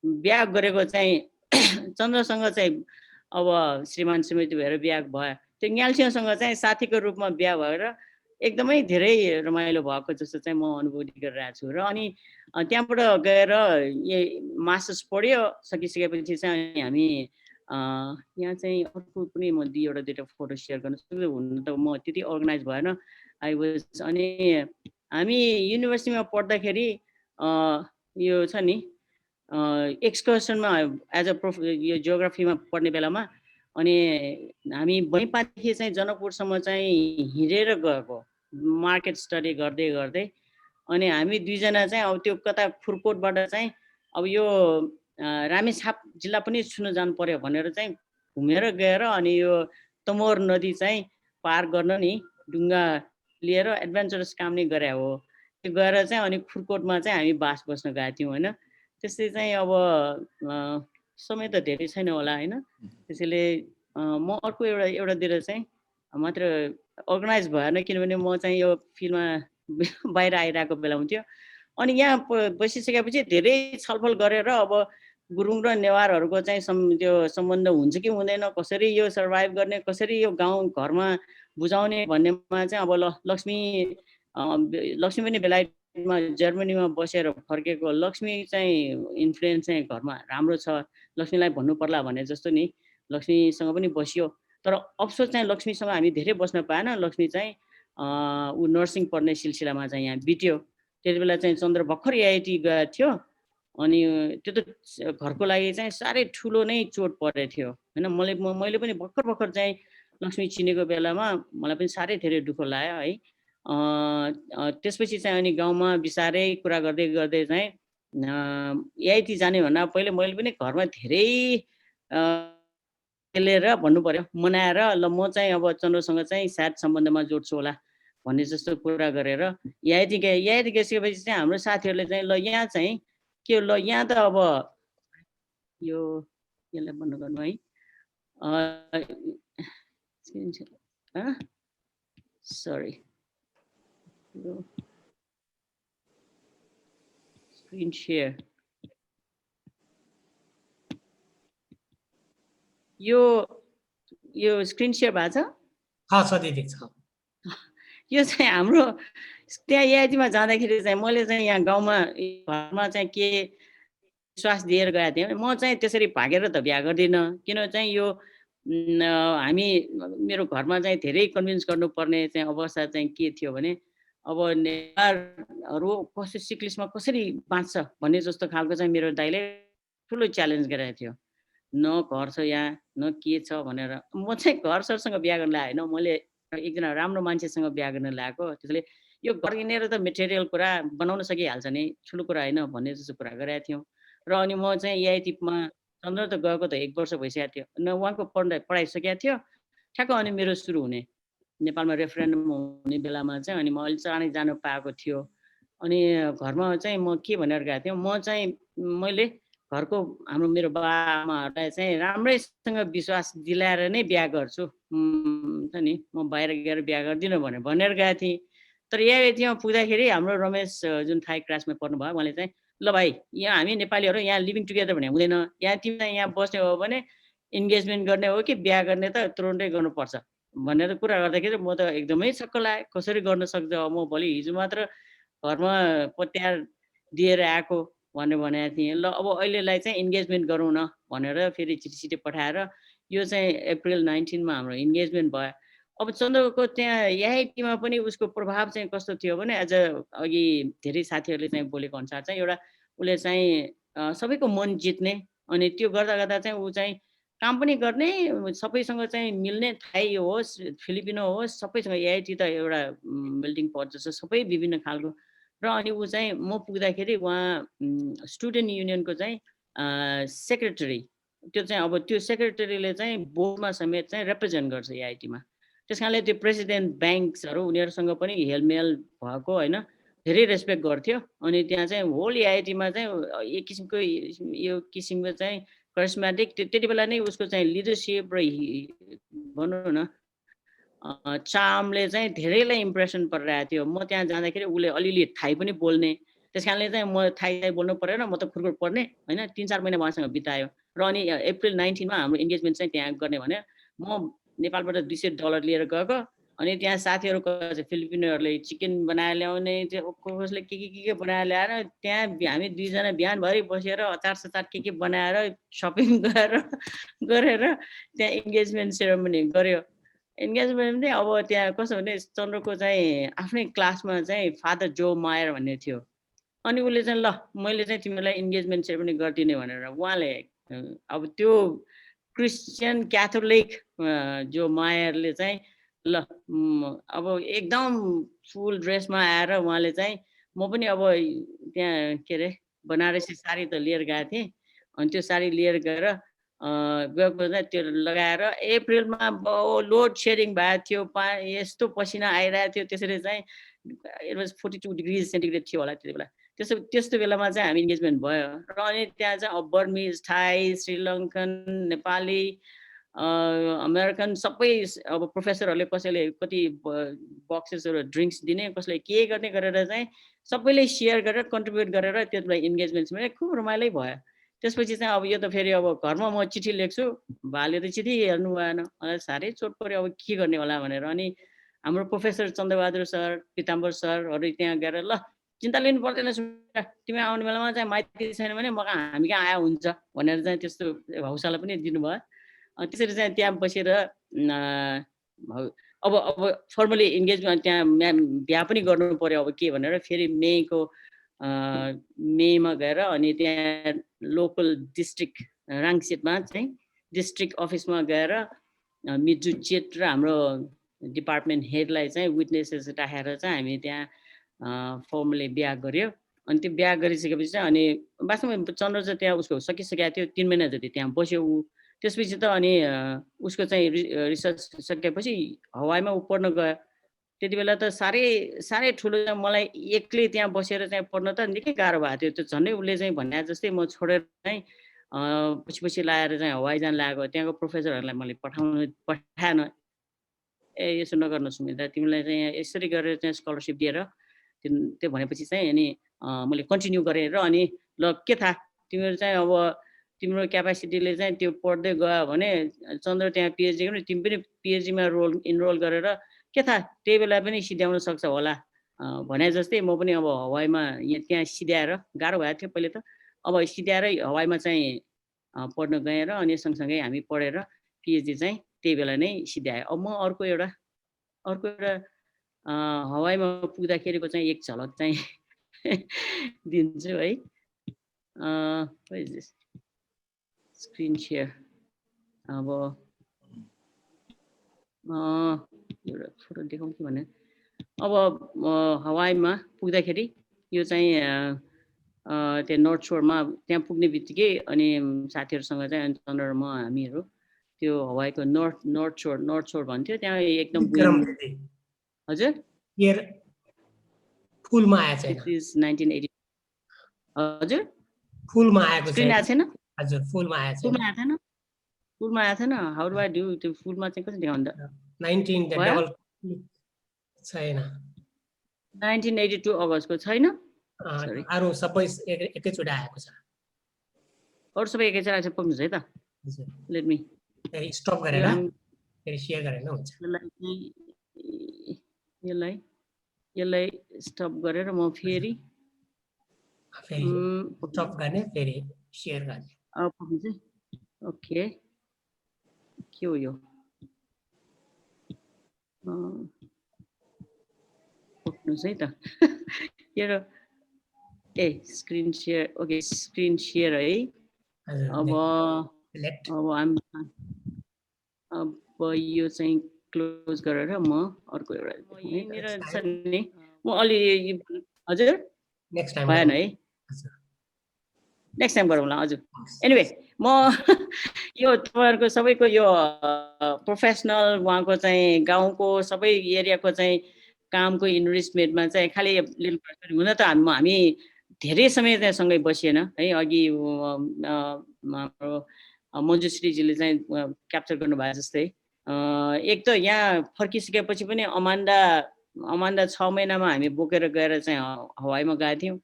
बिहा गरेको चाहिँ चन्द्रसँग चाहिँ अब श्रीमान श्रीमती भएर बिहा भयो त्यो न्यालसिंहसँग चाहिँ साथीको रूपमा बिहा भएर एकदमै धेरै रमाइलो भएको जस्तो चाहिँ म अनुभूति गरिरहेको छु र अनि त्यहाँबाट गएर मास्टर्स पढ्यो सकिसकेपछि चाहिँ हामी यहाँ चाहिँ अर्को कुनै म दुईवटा फोटो सेयर गर्न सक्छु हुन त म त्यति अर्गनाइज भएन आई वाज अनि हामी युनिभर्सिटीमा पढ्दाखेरि यो छ नि एक्सकर्सनमा एज अ यो जियोग्राफीमा पढ्ने बेलामा अनि हामी बैपादेखि चाहिँ जनकपुरसम्म चाहिँ हिँडेर गएको मार्केट स्टडी गर्दै गर्दै अनि हामी दुईजना चाहिँ अब त्यो कता खुरकोटबाट चाहिँ अब यो रामेछाप जिल्ला पनि छुन जानु पर्यो भनेर चाहिँ घुमेर गएर अनि यो तमोर नदी चाहिँ पार गर्न नि ढुङ्गा लिएर एडभेन्चरस काम नै गरे हो त्यो गएर चाहिँ अनि खुरकोटमा चाहिँ हामी बास बस्न गएको थियौँ होइन त्यस्तै चाहिँ अब समय त धेरै छैन होला होइन त्यसैले म अर्को एउटातिर चाहिँ मात्र अर्गनाइज भएन किनभने म चाहिँ यो फिल्डमा बाहिर आइरहेको बेला हुन्थ्यो अनि यहाँ बसिसकेपछि धेरै छलफल गरेर अब गुरुङ र नेवारहरूको चाहिँ त्यो सम्बन्ध हुन्छ कि हुँदैन कसरी यो सर्भाइभ गर्ने कसरी यो गाउँ घरमा बुझाउने भन्नेमा चाहिँ अब लक्ष्मी पनि बेलायतमा जर्मनीमा बसेर फर्केको लक्ष्मी चाहिँ इन्फ्लुएन्स चाहिँ घरमा राम्रो छ लक्ष्मीलाई भन्नु पर्ला भने जस्तो नि लक्ष्मीसँग पनि बसियो तर अफसोस चाहिँ लक्ष्मीसँग हामी धेरै बस्न पाएन लक्ष्मी चाहिँ ऊ नर्सिङ पढ्ने सिलसिलामा चाहिँ यहाँ बित्यो त्यति बेला चाहिँ चन्द्र भर्खर आइआइटी गएको थियो अनि त्यो त घरको लागि चाहिँ साह्रै ठुलो नै चोट परेको थियो होइन मैले पनि भर्खर चाहिँ लक्ष्मी चिनेको बेलामा मलाई पनि साह्रै धेरै दुःख लाग्यो है त्यसपछि चाहिँ अनि गाउँमा बिसारै कुरा गर्दै गर्दै चाहिँ आइआइटी जाने भन्दा पहिले मैले पनि घरमा धेरै खेलेर भन्नु पर्यो मनाएर ल म चाहिँ अब चन्द्रसँग चाहिँ सायद सम्बन्धमा जोड्छु होला भन्ने जस्तो कुरा गरेर आइआइटी गइसकेपछि चाहिँ हाम्रो साथीहरूले चाहिँ ल यहाँ चाहिँ के ल यहाँ त अब यो यसलाई बन्द गर्नु है सरी स्क्रिन सेयर यो स्क्रिन सेयर भएको छ यो चाहिँ हाम्रो त्यहाँ आइआइटीमा जाँदाखेरि चाहिँ मैले चाहिँ यहाँ गाउँमा घरमा चाहिँ के विश्वास दिएर गएको थिएँ म चाहिँ त्यसरी भागेर त बिहा गर्दिनँ किन चाहिँ यो हामी मेरो घरमा चाहिँ धेरै कन्भिन्स गर्नुपर्ने चाहिँ अवस्था चाहिँ के थियो भने अब नेवारहरू कसरी सिक्लिसमा कसरी बाँच्छ भन्ने जस्तो खालको चाहिँ मेरो दाइले ठुलो च्यालेन्ज गरेको थियो न घर छ यहाँ न के छ भनेर म चाहिँ घर सरसँग बिहा गर्न लागेन मैले एकजना राम्रो मान्छेसँग बिहा गर्न लागेको त्यसले यो घर किनेर त मेटेरियल कुरा बनाउन सकिहाल्छ नि ठुलो कुरा होइन भन्ने जस्तो कुरा गरेका थियौँ र अनि म चाहिँ आइआइटीमा चन्द्र त गएको त 1 वर्ष भइसकेको थियो उहाँको पढाइ सकेको थियो ठ्याक्क अनि मेरो सुरु हुने नेपालमा रेफरेन्डम हुने बेलामा चाहिँ अनि म अहिले चाँडै जानु पाएको थियो अनि घरमा चाहिँ म के भनेर गएको थिएँ म चाहिँ मैले घरको हाम्रो मेरो बाबाआमाहरूलाई चाहिँ राम्रैसँग विश्वास दिलाएर नै बिहा गर्छु नि म बाहिर गएर बिहा गर्दिनँ भनेर गएको थिएँ तर आइआइटीमा पुग्दाखेरि हाम्रो रमेश जुन थाई क्लासमा पढ्नु भयो उहाँले चाहिँ ल भाइ यहाँ हामी नेपालीहरू यहाँ लिभिङ टुगेदर भने हुँदैन यहाँ तिमीलाई यहाँ बस्ने हो भने इन्गेजमेन्ट गर्ने हो कि बिहा गर्ने त तुरुन्तै गर्नुपर्छ भनेर कुरा गर्दाखेरि म त एकदमै छक्क लाग्यो कसरी गर्न सक्छ म भोलि हिजो मात्र घरमा पत्यार दिएर आएको भनेको थिएँ ल अब अहिलेलाई चाहिँ इन्गेजमेन्ट गरौँ न भनेर फेरि चिठी पठाएर यो चाहिँ अप्रिल 19 हाम्रो इन्गेजमेन्ट भयो अब चन्द्रको त्यहाँ आइआइटीमा पनि उसको प्रभाव चाहिँ कस्तो थियो भने एज अघि धेरै साथीहरूले चाहिँ बोलेको अनुसार चाहिँ एउटा उसले चाहिँ सबैको मन जित्ने अनि त्यो गर्दा गर्दा चाहिँ ऊ चाहिँ काम पनि गर्ने सबैसँग चाहिँ मिल्ने थाई होस् फिलिपिनो होस् सबैसँग आइआइटी त एउटा बिल्डिङ पद जस्तो सबै विभिन्न खालको र अनि ऊ चाहिँ म पुग्दाखेरि उहाँ स्टुडेन्ट युनियनको चाहिँ सेक्रेटरी त्यो चाहिँ अब त्यो सेक्रेटरीले चाहिँ बोर्डमा समेत चाहिँ रिप्रेजेन्ट गर्छ आइआइटीमा त्यस कारणले त्यो प्रेसिडेन्ट ब्याङ्क्सहरू उनीहरूसँग पनि हेलमेल भएको होइन धेरै रेस्पेक्ट गर्थ्यो अनि त्यहाँ चाहिँ होल आइआइटीमा चाहिँ एक किसिमको यो किसिमको चाहिँ करिस्मेटिक त्यति बेला नै उसको चाहिँ लिडरसिप र भनौँ न चार्मले चाहिँ धेरैलाई इम्प्रेसन परिरहेको थियो। म त्यहाँ जाँदाखेरि उसले अलिअलि थाई पनि बोल्ने, त्यस कारणले चाहिँ म थाई बोल्नु परेन, म त खुर्कुर पढ्ने होइन। 3-4 महिना उहाँसँग बितायो र अनि अप्रिल 19 मा हाम्रो इन्गेजमेन्ट चाहिँ त्यहाँ गर्ने भने म नेपालबाट $200 लिएर गएको। अनि त्यहाँ साथीहरू फिलिपिनोहरूले चिकन बनाएर ल्याउने, कसले के बनाएर ल्याएर त्यहाँ हामी दुईजना बिहानभरि बसेर अचार के बनाएर सपिङ गरेर त्यहाँ इन्गेजमेन्ट सेरेमनी गर्यो। इन्गेजमेन्ट चाहिँ अब त्यहाँ कस्तो भने चन्द्रको चाहिँ आफ्नै क्लासमा चाहिँ फादर जो मायर भन्ने थियो। अनि उसले चाहिँ ल मैले चाहिँ तिमीलाई इन्गेजमेन्ट सेरेमनी गरिदिने भनेर उहाँले अब त्यो क्रिस्चियन क्याथोलिक जो मायरले चाहिँ ल अब एकदम फुल ड्रेसमा आएर उहाँले चाहिँ म पनि अब त्यहाँ के अरे बनारसी साडी त लिएर गएको थिएँ। अनि त्यो साडी लिएर गएर गएको चाहिँ त्यो लगाएर अप्रिलमा लोड सेडिङ भएको थियो, यस्तो पसिना आइरहेको थियो। त्यसरी चाहिँ इट वाज 42 डिग्री सेन्टिग्रेड थियो होला त्यति बेला। त्यस्तो बेलामा चाहिँ हामी इन्गेजमेन्ट भयो। र अनि त्यहाँ चाहिँ Burmese, Thai, Sri Lankan, Nepali, American सबै अब प्रोफेसरहरूले कसैले कति बक्सेसहरू ड्रिङ्क्स दिने, कसले के गर्ने गरेर चाहिँ सबैले सेयर गरेर कन्ट्रिब्युट गरेर त्यसलाई इन्गेजमेन्टमा खुब रमाइलो भयो। त्यसपछि चाहिँ अब यो त फेरि अब घरमा म चिठी लेख्छु, भाले त चिठी हेर्नु भएन, साह्रै चोट पऱ्यो, अब के गर्ने होला भनेर। अनि हाम्रो प्रोफेसर चन्द्रबहादुर सर, पिताम्बर सरहरू त्यहाँ गएर ल चिन्ता लिनु पर्दैन, तिमी आउने बेलामा चाहिँ माइती छैन भने म कहाँ हामी कहाँ आयो हुन्छ भनेर चाहिँ त्यस्तो हौसला पनि दिनुभयो। त्यसरी चाहिँ त्यहाँ बसेर अब फर्मली इन्गेजमेन्ट त्यहाँ बिहा पनि गर्नु पर्यो। अब के भनेर फेरि मेमा गएर अनि त्यहाँ लोकल डिस्ट्रिक्ट राङसेटमा चाहिँ डिस्ट्रिक्ट अफिसमा गएर मिजु चेट र हाम्रो डिपार्टमेन्ट हेडलाई चाहिँ विटनेसेस राखेर चाहिँ हामी त्यहाँ फर्मली बिहा गर्यो। अनि त्यो बिहा गरिसकेपछि चाहिँ अनि वास्तवमा चन्द्र चाहिँ त्यहाँ उसको सकिसकेको थियो, 3 महिना जति त्यहाँ बस्यो ऊ। त्यसपछि त अनि उसको चाहिँ रिसर्च सकेपछि हवाईमा ऊ पढ्न गयो। त्यति बेला त साह्रै ठुलो मलाई एक्लै त्यहाँ बसेर चाहिँ पढ्न त निकै गाह्रो भएको थियो। त्यो झन्डै उसले चाहिँ भने जस्तै म छोडेर चाहिँ पछि लाएर चाहिँ हवाई जान लागेको। त्यहाँको प्रोफेसरहरूलाई मैले पठाएन, यसो नगर्नु सुमित्रा, तिमीलाई चाहिँ यसरी गरेर चाहिँ स्कलरसिप दिएर त्यो भनेपछि चाहिँ अनि मैले कन्टिन्यू गरेँ। र अनि ल के थाहा तिमीहरू चाहिँ अब तिम्रो क्यापासिटीले चाहिँ त्यो पढ्दै गयो भने चन्द्र त्यहाँ पिएचडी गर्ने, तिमी पनि पिएचडीमा इनरोल गरेर के थाहा त्यही बेला पनि सिध्याउन सक्छ होला भने जस्तै म पनि अब हवाईमा त्यहाँ सिध्याएर गाह्रो भएको थियो पहिले त, अब सिध्याएरै हवाईमा चाहिँ पढ्न गएँ र अनि सँगसँगै हामी पढेर पिएचडी चाहिँ त्यही बेला नै सिध्याएँ। अब म अर्को एउटा हवाईमा पुग्दाखेरिको चाहिँ एक झलक चाहिँ दिन्छु है। Screen share. अब एउटा फोटो देखाउँ कि भने अब हवाईमा पुग्दाखेरि यो चाहिँ त्यो नर्थ सोरमा त्यहाँ पुग्ने बित्तिकै अनि साथीहरूसँग चाहिँ अनि चन्द्र र म हामीहरू त्यो हवाईको नर्थ सोर भन्थ्यो त्यहाँ एकदम हजुर फुलमा आएछ 1980 हजुर फुलमा आएको स्क्रिन आएको छैन हजुर फुलमा आएको थिएन हाउ डु आई डु त्यो फुलमा चाहिँ कसरी देखाउनु त 19 डबल छैन 1982 अगस्तको छैन अरु सबै एकैचोटि आएको छ अरु सबै एकैचोटि आएको छ पक्नुहोस् है त लेट मी स्टप गरेर फेरि शेयर गरेर हुन्छ यसलाई स्टप गरेर म फेरि स्टप गर्ने फेरि शेयर गर्ने ओके के हो यो पक्नुहोस् है त यो screen share okay screen share है अब यो चाहिँ क्लोज गरेर म अर्को एउटा मेरो छ नि म अलि हजुर नेक्स्ट टाइम भएन है नेक्स्ट टाइम गरौँला हजुर एनिवे म यो तपाईहरुको सबैको यो प्रोफेसनल उहाँको चाहिँ गाउँको सबै एरियाको चाहिँ कामको इन्भेस्टमेन्टमा चाहिँ खाली हुन त हामी धेरै समय चाहिँ सँगै बसिएन है अघि हाम्रो मञ्जुश्रीजीले चाहिँ क्याप्चर गर्नुभयो जस्तै एक त यहाँ फर्किसकेपछि पनि अमान्डा 6 महिनामा हामी बोकेर गएर चाहिँ हवाईमा गएको थियौँ।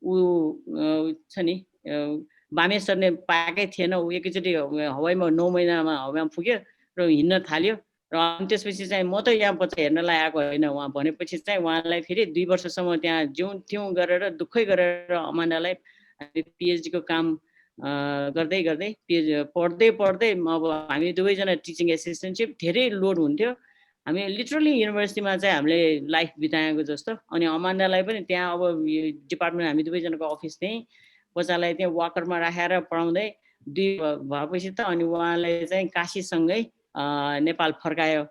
ऊ छ नि बामे सर्ने पाएकै थिएन। ऊ एकैचोटि हवाईमा 9 महिनामा हवाईमा पुग्यो र हिँड्न थाल्यो। र अनि त्यसपछि चाहिँ म त यहाँ बच्चा हेर्नलाई आएको होइन उहाँ भनेपछि चाहिँ उहाँलाई फेरि 2 वर्षसम्म त्यहाँ जिउँ त्यों गरेर दुःखै गरेर अमान्डालाई हामी PhD को काम गर्दै गर्दै पढ्दै अब हामी दुवैजना टिचिङ एसिस्टेन्टसिप धेरै लोड हुन्थ्यो। हामी लिटरली युनिभर्सिटीमा चाहिँ हामीले लाइफ बिताएको जस्तो। अनि अमान्डालाई पनि त्यहाँ अब डिपार्टमेन्ट हामी दुवैजनाको अफिस त्यहीँ बच्चालाई त्यहाँ वाकरमा राखेर पढाउँदै 2 भएपछि त अनि उहाँलाई चाहिँ काशीसँगै नेपाल फर्कायो।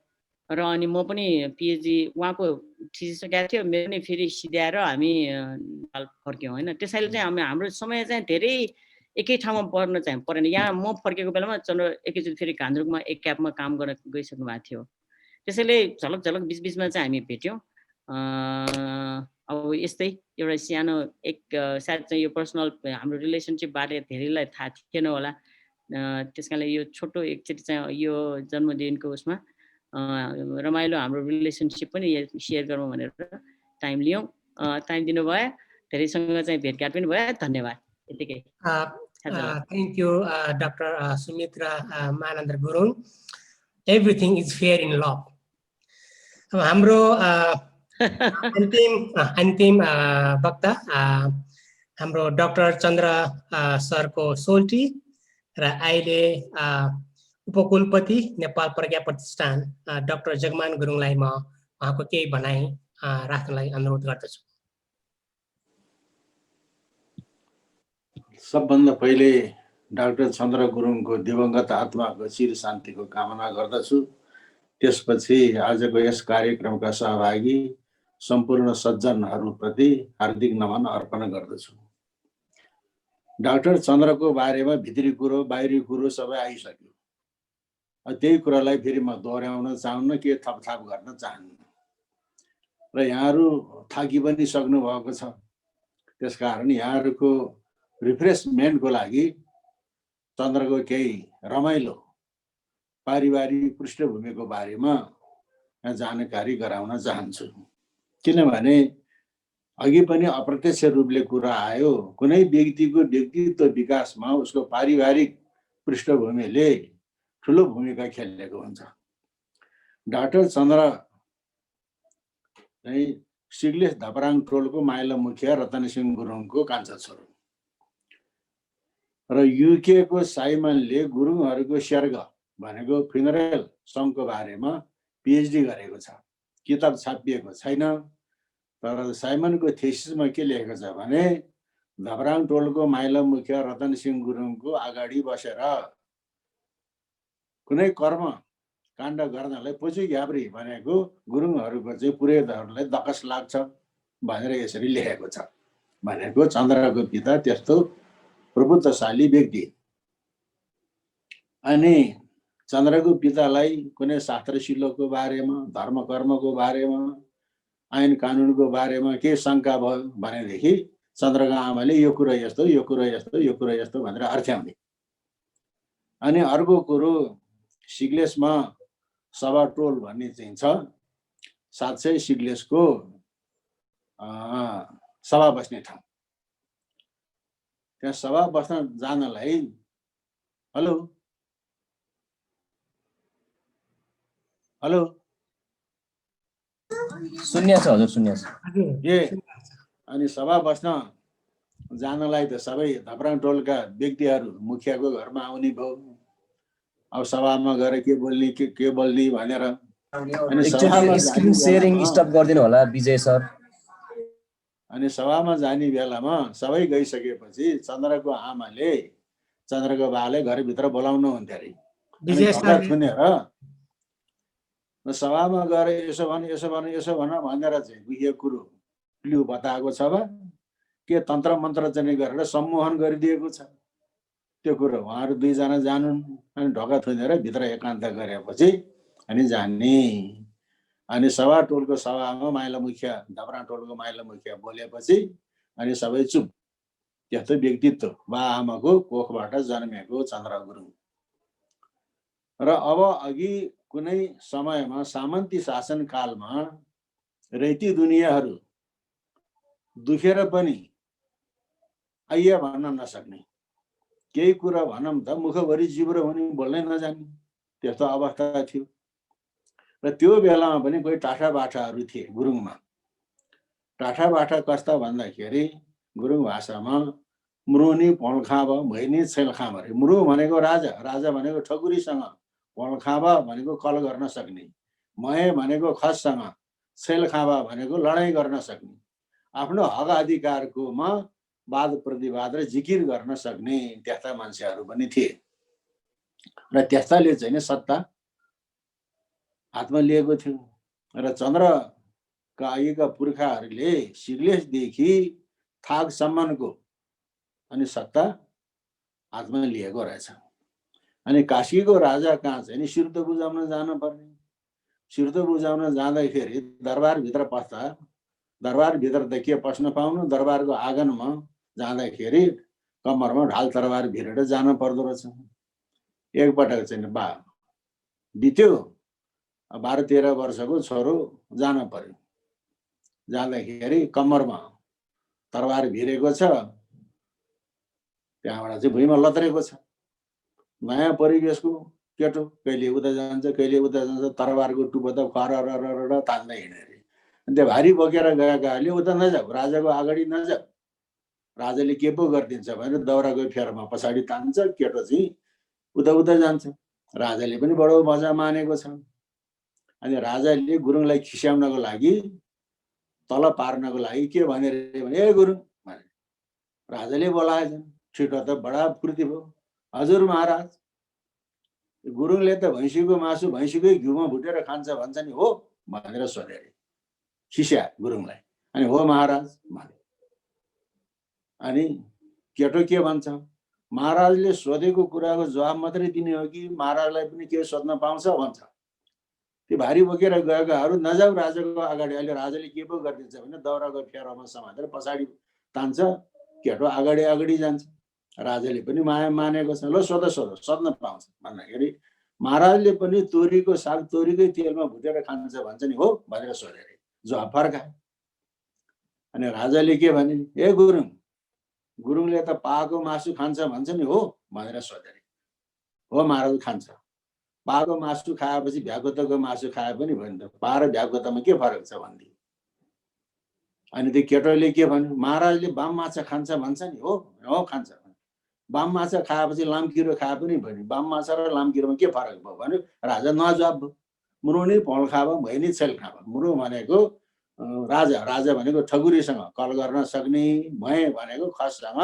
र अनि म पनि PhD उहाँको थिसिसकेको थियो, मेरो पनि फेरि सिध्याएर हामी नेपाल फर्क्यौँ होइन। त्यसैले चाहिँ हाम्रो समय चाहिँ धेरै एकै ठाउँमा पर्न चाहिँ परेन। यहाँ म फर्केको बेलामा चन्द्र एकैचोटि फेरि घान्द्रुकमा ACAP मा काम गर्न गइसक्नु भएको थियो। त्यसैले झलक झलक बिचबिचमा चाहिँ हामी भेट्यौँ। अब यस्तै एउटा सानो सायद चाहिँ यो पर्सनल हाम्रो रिलेसनसिप बारे धेरैलाई थाहा थिएन होला। त्यसकारणले यो छोटो एकचोटि चाहिँ यो जन्मदिनको उसमा रमाइलो हाम्रो रिलेसनसिप पनि सेयर गरौँ भनेर टाइम लियौँ। टाइम दिनुभयो, धेरैसँग चाहिँ भेटघाट पनि भयो। धन्यवाद। यतिकै। Thank you, Dr. Sumitra Manandra Gurung. Everything is fair in love. अब हाम्रो अन्तिम वक्ता हाम्रो डाक्टर चन्द्र सरको सोल्टी र अहिले उपकुलपति नेपाल प्रज्ञा प्रतिष्ठान डाक्टर जगमान गुरुङलाई म उहाँको केही भनाइ राख्नलाई अनुरोध गर्दछु। सबभन्दा पहिले डाक्टर चन्द्र गुरुङको दिवंगत आत्माको चिर शान्तिको कामना गर्दछु। त्यसपछि आजको यस कार्यक्रमका सहभागी सम्पूर्ण सज्जनहरूप्रति हार्दिक नमन अर्पण गर्दछु। डाक्टर चन्द्रको बारेमा भित्री कुरो बाहिरी कुरो सबै आइसक्यो। त्यही कुरालाई फेरि म दोहोर्याउन चाहन्न, के थपथाप गर्न चाहन्न। र यहाँहरू थाकी पनि सक्नु भएको छ। त्यसकारण यहाँहरूको रिफ्रेसमेन्टको लागि चन्द्रको केही रमाइलो पारिवारिक पृष्ठभूमिको बारेमा जानकारी गराउन चाहन्छु। किनभने अघि पनि अप्रत्यक्ष रूपले कुरा आयो, कुनै व्यक्तिको व्यक्तित्व विकासमा उसको पारिवारिक पृष्ठभूमिले ठुलो भूमिका खेलेको हुन्छ। डाक्टर चन्द्र चाहिँ सिग्लेस धपराङ टोलको माइला मुखिया रतनसिंह गुरुङको कान्छा छोरो र UK को साइमनले गुरुङहरूको स्वर्ग भनेको फ्युनरल सङ्घको बारेमा PhD गरेको छ। किताब छापिएको छैन, तर साइमनको थेसिसमा के लेखेको छ भने धपराङ टोलको माइला मुखिया रतनसिंह गुरुङको अगाडि बसेर कुनै कर्म काण्ड गर्नलाई पछि घ्याब्री भनेको गुरुङहरूको चाहिँ पुरोहितहरूलाई दकस लाग्छ भनेर यसरी लेखेको छ। भनेको चन्द्रको पिता त्यस्तो प्रबुद्धशाली व्यक्ति। अनि चन्द्रको पितालाई कुनै शास्त्र शिलोको बारेमा, धर्म कर्मको बारेमा, ऐन कानुनको बारेमा के शङ्का भयो भनेदेखि चन्द्रको आमाले यो कुरा यस्तो, यो कुरा यस्तो, यो कुरा यस्तो भनेर अर्थ्याउने। अनि अर्को कुरो सिग्लेसमा सभा टोल भन्ने चाहिँ छ, साथै सिग्लेसको सभा बस्ने ठाउँ। त्यहाँ सभा बस्न जानलाई हेलो हेलो सुन्या छ हजुर, सुन्या छ। अनि सभा बस्न जानलाई त सबै धपराङ टोलका व्यक्तिहरू मुखियाको घरमा आउने भयो। अब सभामा गएर के बोल्ने भनेर अनि स्क्रिन शेयरिङ स्टप गरिदिनु होला विजय सर। अनि सभामा जाने बेलामा सबै गइसकेपछि चन्द्रको आमाले चन्द्रको बाले घरभित्र बोलाउनु हुन्थ्यो अरे। थुनेर सभामा गएर यसो भन यसो भन यसो भन भनेर चाहिँ यो कुरो क्ल्यु बताएको छ वा के तन्त्र मन्त्र चाहिँ गरेर सम्मोहन गरिदिएको छ। त्यो कुरो उहाँहरू दुईजना जानुन्। अनि ढोका थुनेर भित्र एकान्त गरेपछि अनि जाने। अनि सभा टोलको सभामा माइला मुखिया धपराङ टोलको माइला मुखिया बोलेपछि अनि सबै चुप। त्यस्तो व्यक्तित्व बा आमाको कोखबाट जन्मेको चन्द्र गुरुङ। र अब अघि कुनै समयमा सामन्ती शासनकालमा रैती दुनियाँहरू दुखेर पनि आइया भन्न नसक्ने, केही कुरा भनौँ त मुखभरि जिब्रो हुने बोल्नै नजान्ने त्यस्तो अवस्था थियो। र त्यो बेलामा पनि कोही टाठाबाठाहरू थिए गुरुङमा। टाठाबाठा कस्ता भन्दाखेरि गुरुङ भाषामा मुरुनी पौलखाब भैनी छैलखाम अरे। मुरु भनेको राजा, राजा भनेको ठकुरीसँग, पौलखाबा भनेको कल गर्न सक्ने, महे भनेको खससँग, छैलखाबा भनेको लडाइँ गर्न सक्ने, आफ्नो हक अधिकारकोमा वाद प्रतिवाद र जिकिर गर्न सक्ने त्यस्ता मान्छेहरू पनि थिए। र त्यस्ताले चाहिँ नि सत्ता हातमा लिएको थियो। र चन्द्रका आएका पुर्खाहरूले सिग्लेसदेखि थाकसम्मको अनि सत्ता हातमा लिएको रहेछ। अनि काशीको राजा कहाँ चाहिँ नि सिर्तो बुझाउन जानुपर्ने। सिर्तो बुझाउन जाँदाखेरि दरबारभित्र पस्दा दरबारभित्र त के पस्न पाउनु, दरबारको आँगनमा जाँदाखेरि कम्मरमा ढाल तरबार भिरेर जानु पर्दो रहेछ। एकपटक चाहिँ बित्यो, 12-13 वर्षको छोरो जान पर्यो। जाँदाखेरि कम्मरमा तरबार भिरेको छ, त्यहाँबाट चाहिँ भुइँमा लत्रेको छ। नयाँ परिवेशको केटो, कहिले उता जान्छ कहिले उता जान्छ, तरबारको टुप्पो त खरररर तान्दै हिँड्ने अरे। त्यो भारी बोकेर गएकाहरूले उता नजाऊ, राजाको अगाडि नजाऊ, राजाले के पो गरिदिन्छ भनेर दाउराको फेरमा पछाडि तान्छ, केटो चाहिँ उता उता जान्छ। राजाले पनि बडो मजा मानेको छ। अनि राजाले गुरुङलाई खिस्याउनको लागि, तल पार्नको लागि के भने, ए गुरुङ भने राजाले बोलाएछ। छिटो त बडा फुर्ती भयो। हजुर महाराज, गुरुङले त भैँसीको मासु भैँसीकै घिउमा भुटेर खान्छ भन्छ नि, हो भनेर सोधे अरे, खिस्या गुरुङलाई। अनि हो महाराज भने। अनि केटो के भन्छ, महाराजले सोधेको कुराको जवाब मात्रै दिने हो कि महाराजलाई पनि के सोध्न पाउँछ भन्छ। त्यो भारी बोकेर गएकाहरू नजाऊ राजाको अगाडि, अहिले राजाले के पो गरिदिन्छ भने दाउराको फेरमा समातेर पछाडि तान्छ, केटो अगाडि अगाडि जान्छ। राजाले पनि माया मानेको छ। ल सोध सोध, सोध्न पाउँछ भन्दाखेरि महाराजले पनि तोरीको साग तोरीकै तेलमा भुटेर खान्छ भन्छ नि, हो भनेर सोधे अरे। जवाब फर्काए। अनि राजाले के भने, ए गुरुङ, गुरुङले त पाको मासु खान्छ भन्छ नि, हो भनेर सोधे अरे। हो महाराज खान्छ। पाको मासु खाएपछि भ्यागुतको मासु खाए पनि भयो नि त, पा र भ्यागुतमा के फरक छ भन्थे। अनि त्यो केटोले के भन्यो, महाराजले बाम माछा खान्छ भन्छ नि, हो खान्छ। बाम माछा खाएपछि लामकिरो खाए पनि भयो नि, बाम माछा र लामकिरोमा के फरक भयो भन्यो। राजा नजवाब भयो। मुरुनी पौलखाबा भैनी छैलखाबा। मुरु भनेको राजा, राजा भनेको ठकुरीसँग कल गर्न सक्ने, भए भनेको खससँग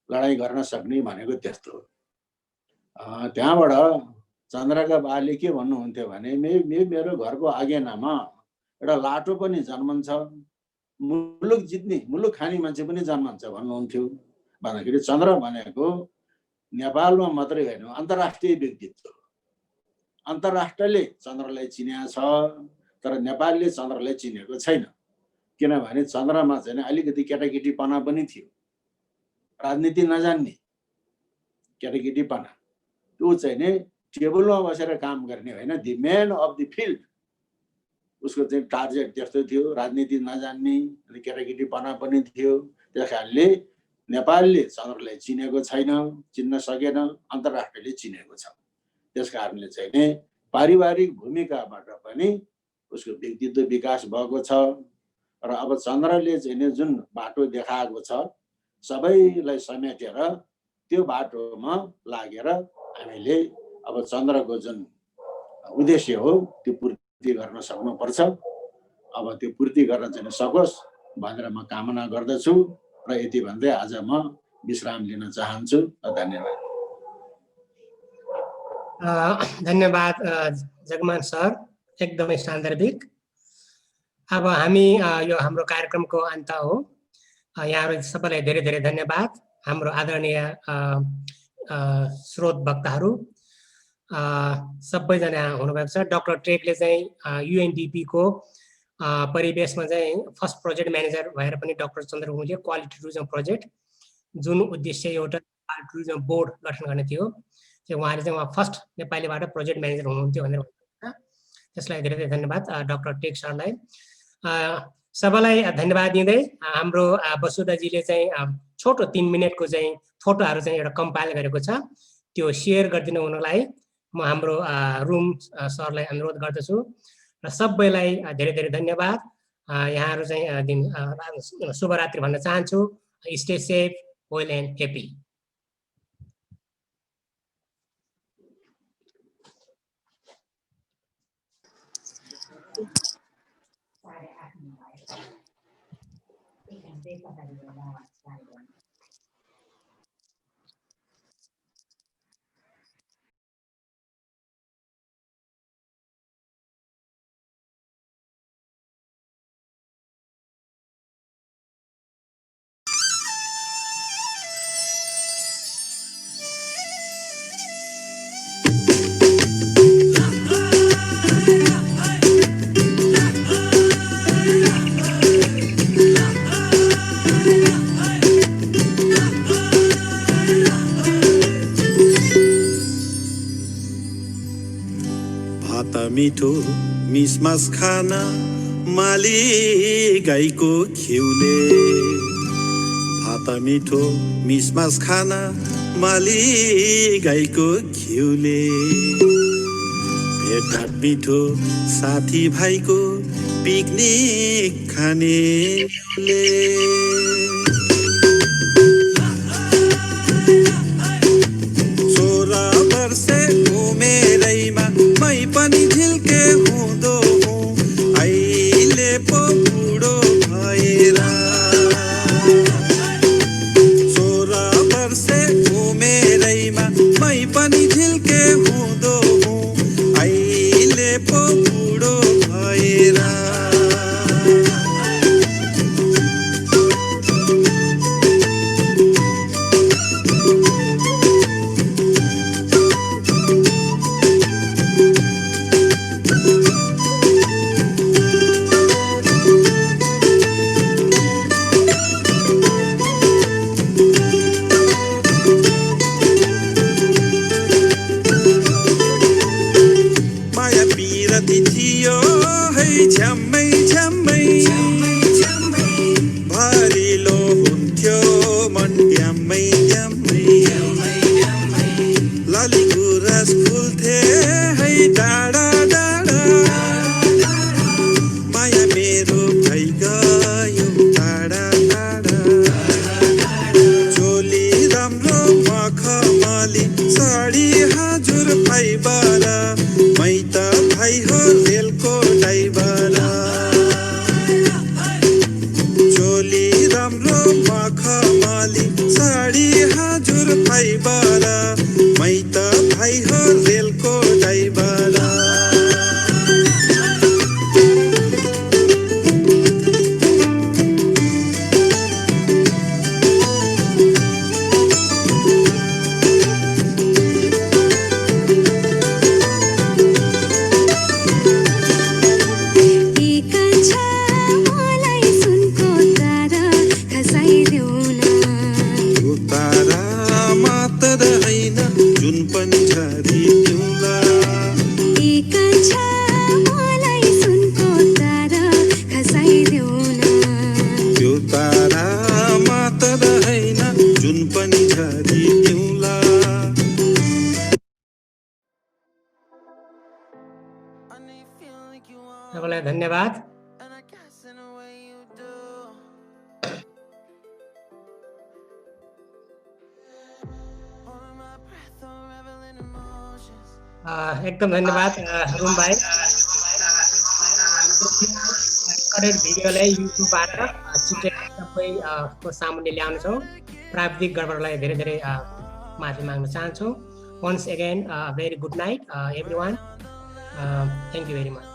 लडाइँ गर्न सक्ने भनेको त्यस्तो। त्यहाँबाट चन्द्रका बाले के भन्नुहुन्थ्यो भने, मेरो घरको आगेनामा एउटा लाटो पनि जन्मन्छ, मुलुक जित्ने मुलुक खाने मान्छे पनि जन्मन्छ भन्नुहुन्थ्यो। भन्दाखेरि चन्द्र भनेको नेपालमा मात्रै होइन, अन्तर्राष्ट्रिय व्यक्तित्व। अन्तर्राष्ट्रले चन्द्रलाई चिनेको छ, तर नेपालले चन्द्रलाई चिनेको छैन। किनभने चन्द्रमा चाहिँ अलिकति केटाकेटीपना पनि थियो, राजनीति नजान्ने केटाकेटीपना। त्यो चाहिँ नि टेबलमा बसेर काम गर्ने होइन, the man of the field. उसको चाहिँ टार्गेट त्यस्तो थियो, राजनीति नजान्ने, केटाकेटीपना पनि थियो। त्यस कारणले नेपालले चन्द्रलाई चिनेको छैन, चिन्न सकेन, अन्तर्राष्ट्रले चिनेको छ। त्यस कारणले चाहिँ नि पारिवारिक भूमिकाबाट पनि उसको व्यक्तित्व विकास भएको छ। र अब चन्द्रले चाहिँ नि जुन बाटो देखाएको छ, सबैलाई समेटेर त्यो बाटोमा लागेर हामीले अब चन्द्रको जुन उद्देश्य हो त्यो पूर्ति गर्न सक्नुपर्छ। अब त्यो पूर्ति गर्न चाहिँ सकोस् भनेर म कामना गर्दछु। र यति भन्दै आज म विश्राम लिन चाहन्छु। धन्यवाद। धन्यवाद जगमान सर, एकदमै सान्दर्भिक। अब हामी यो हाम्रो कार्यक्रमको अन्त हो। यहाँहरू सबैलाई धेरै धेरै धन्यवाद। हाम्रो आदरणीय स्रोत वक्ताहरू सबैजना हुनुभएको छ। डाक्टर ट्रेकले चाहिँ UNDP को परिवेशमा चाहिँ फर्स्ट प्रोजेक्ट म्यानेजर भएर पनि डाक्टर चन्द्र गुरुङले क्वालिटी टुरिज्म प्रोजेक्ट जुन उद्देश्य एउटा टुरिज्म बोर्ड गठन गर्ने थियो, चाहिँ उहाँले चाहिँ फर्स्ट नेपालीबाट प्रोजेक्ट म्यानेजर हुनुहुन्थ्यो भनेर त्यसलाई धेरै धेरै धन्यवाद डाक्टर टेक सरलाई। सबैलाई धन्यवाद दिँदै हाम्रो वसुधाजीले चाहिँ छोटो 3 मिनटको चाहिँ फोटोहरू चाहिँ एउटा कम्पाइल गरेको छ, त्यो सेयर गरिदिनु हुनलाई म हाम्रो रुम सरलाई अनुरोध गर्दछु र सबैलाई धेरै धेरै धन्यवाद। यहाँहरू चाहिँ शुभरात्रि भन्न चाहन्छु। Stay safe, well and happy. मिठो मिसमास खाना माली गाईको खिउले, भात मिठो मिसमास खाना माली गाईको खिउले, भेटघाट मिठो साथी भाइको पिकनिक खानेले, सोह्र वर्षे उमेरैमा मै पनि झिल्के हुँदो हुँ, अहिले पो बुढो भएर, 16 वर्षे उमेरैमा मै पनि झिल्के हुँदो हुँ, अहिले पो बुढो भएर। झ्याम्मै झ्याम्मै भरिलो हुन्थ्यो मन ड्याम्मै ड्याम्मै, लाली गुराँस फुल्थे है डाँडा डाँडा, माया मेरो भइगयो टाढा टाढा, चोली राम्रो मखमली साडी हजुर फाइबर, मै त भाइ हो रेलको ड्राइभर, चोली राम्रो मखमली साडी हजुर फाइबर, मै त भाइ हो रेलको ड्राइभर। सबैलाई धन्यवाद। एकदम धन्यवाद रुम भाइ। भिडियोलाई युट्युबबाट छिटै सबैको सामुन्ने ल्याउनेछौँ। प्राविधिक गडबडलाई धेरै धेरै माफी माग्न चाहन्छौँ। Once again, a very good night, everyone. Thank you very much.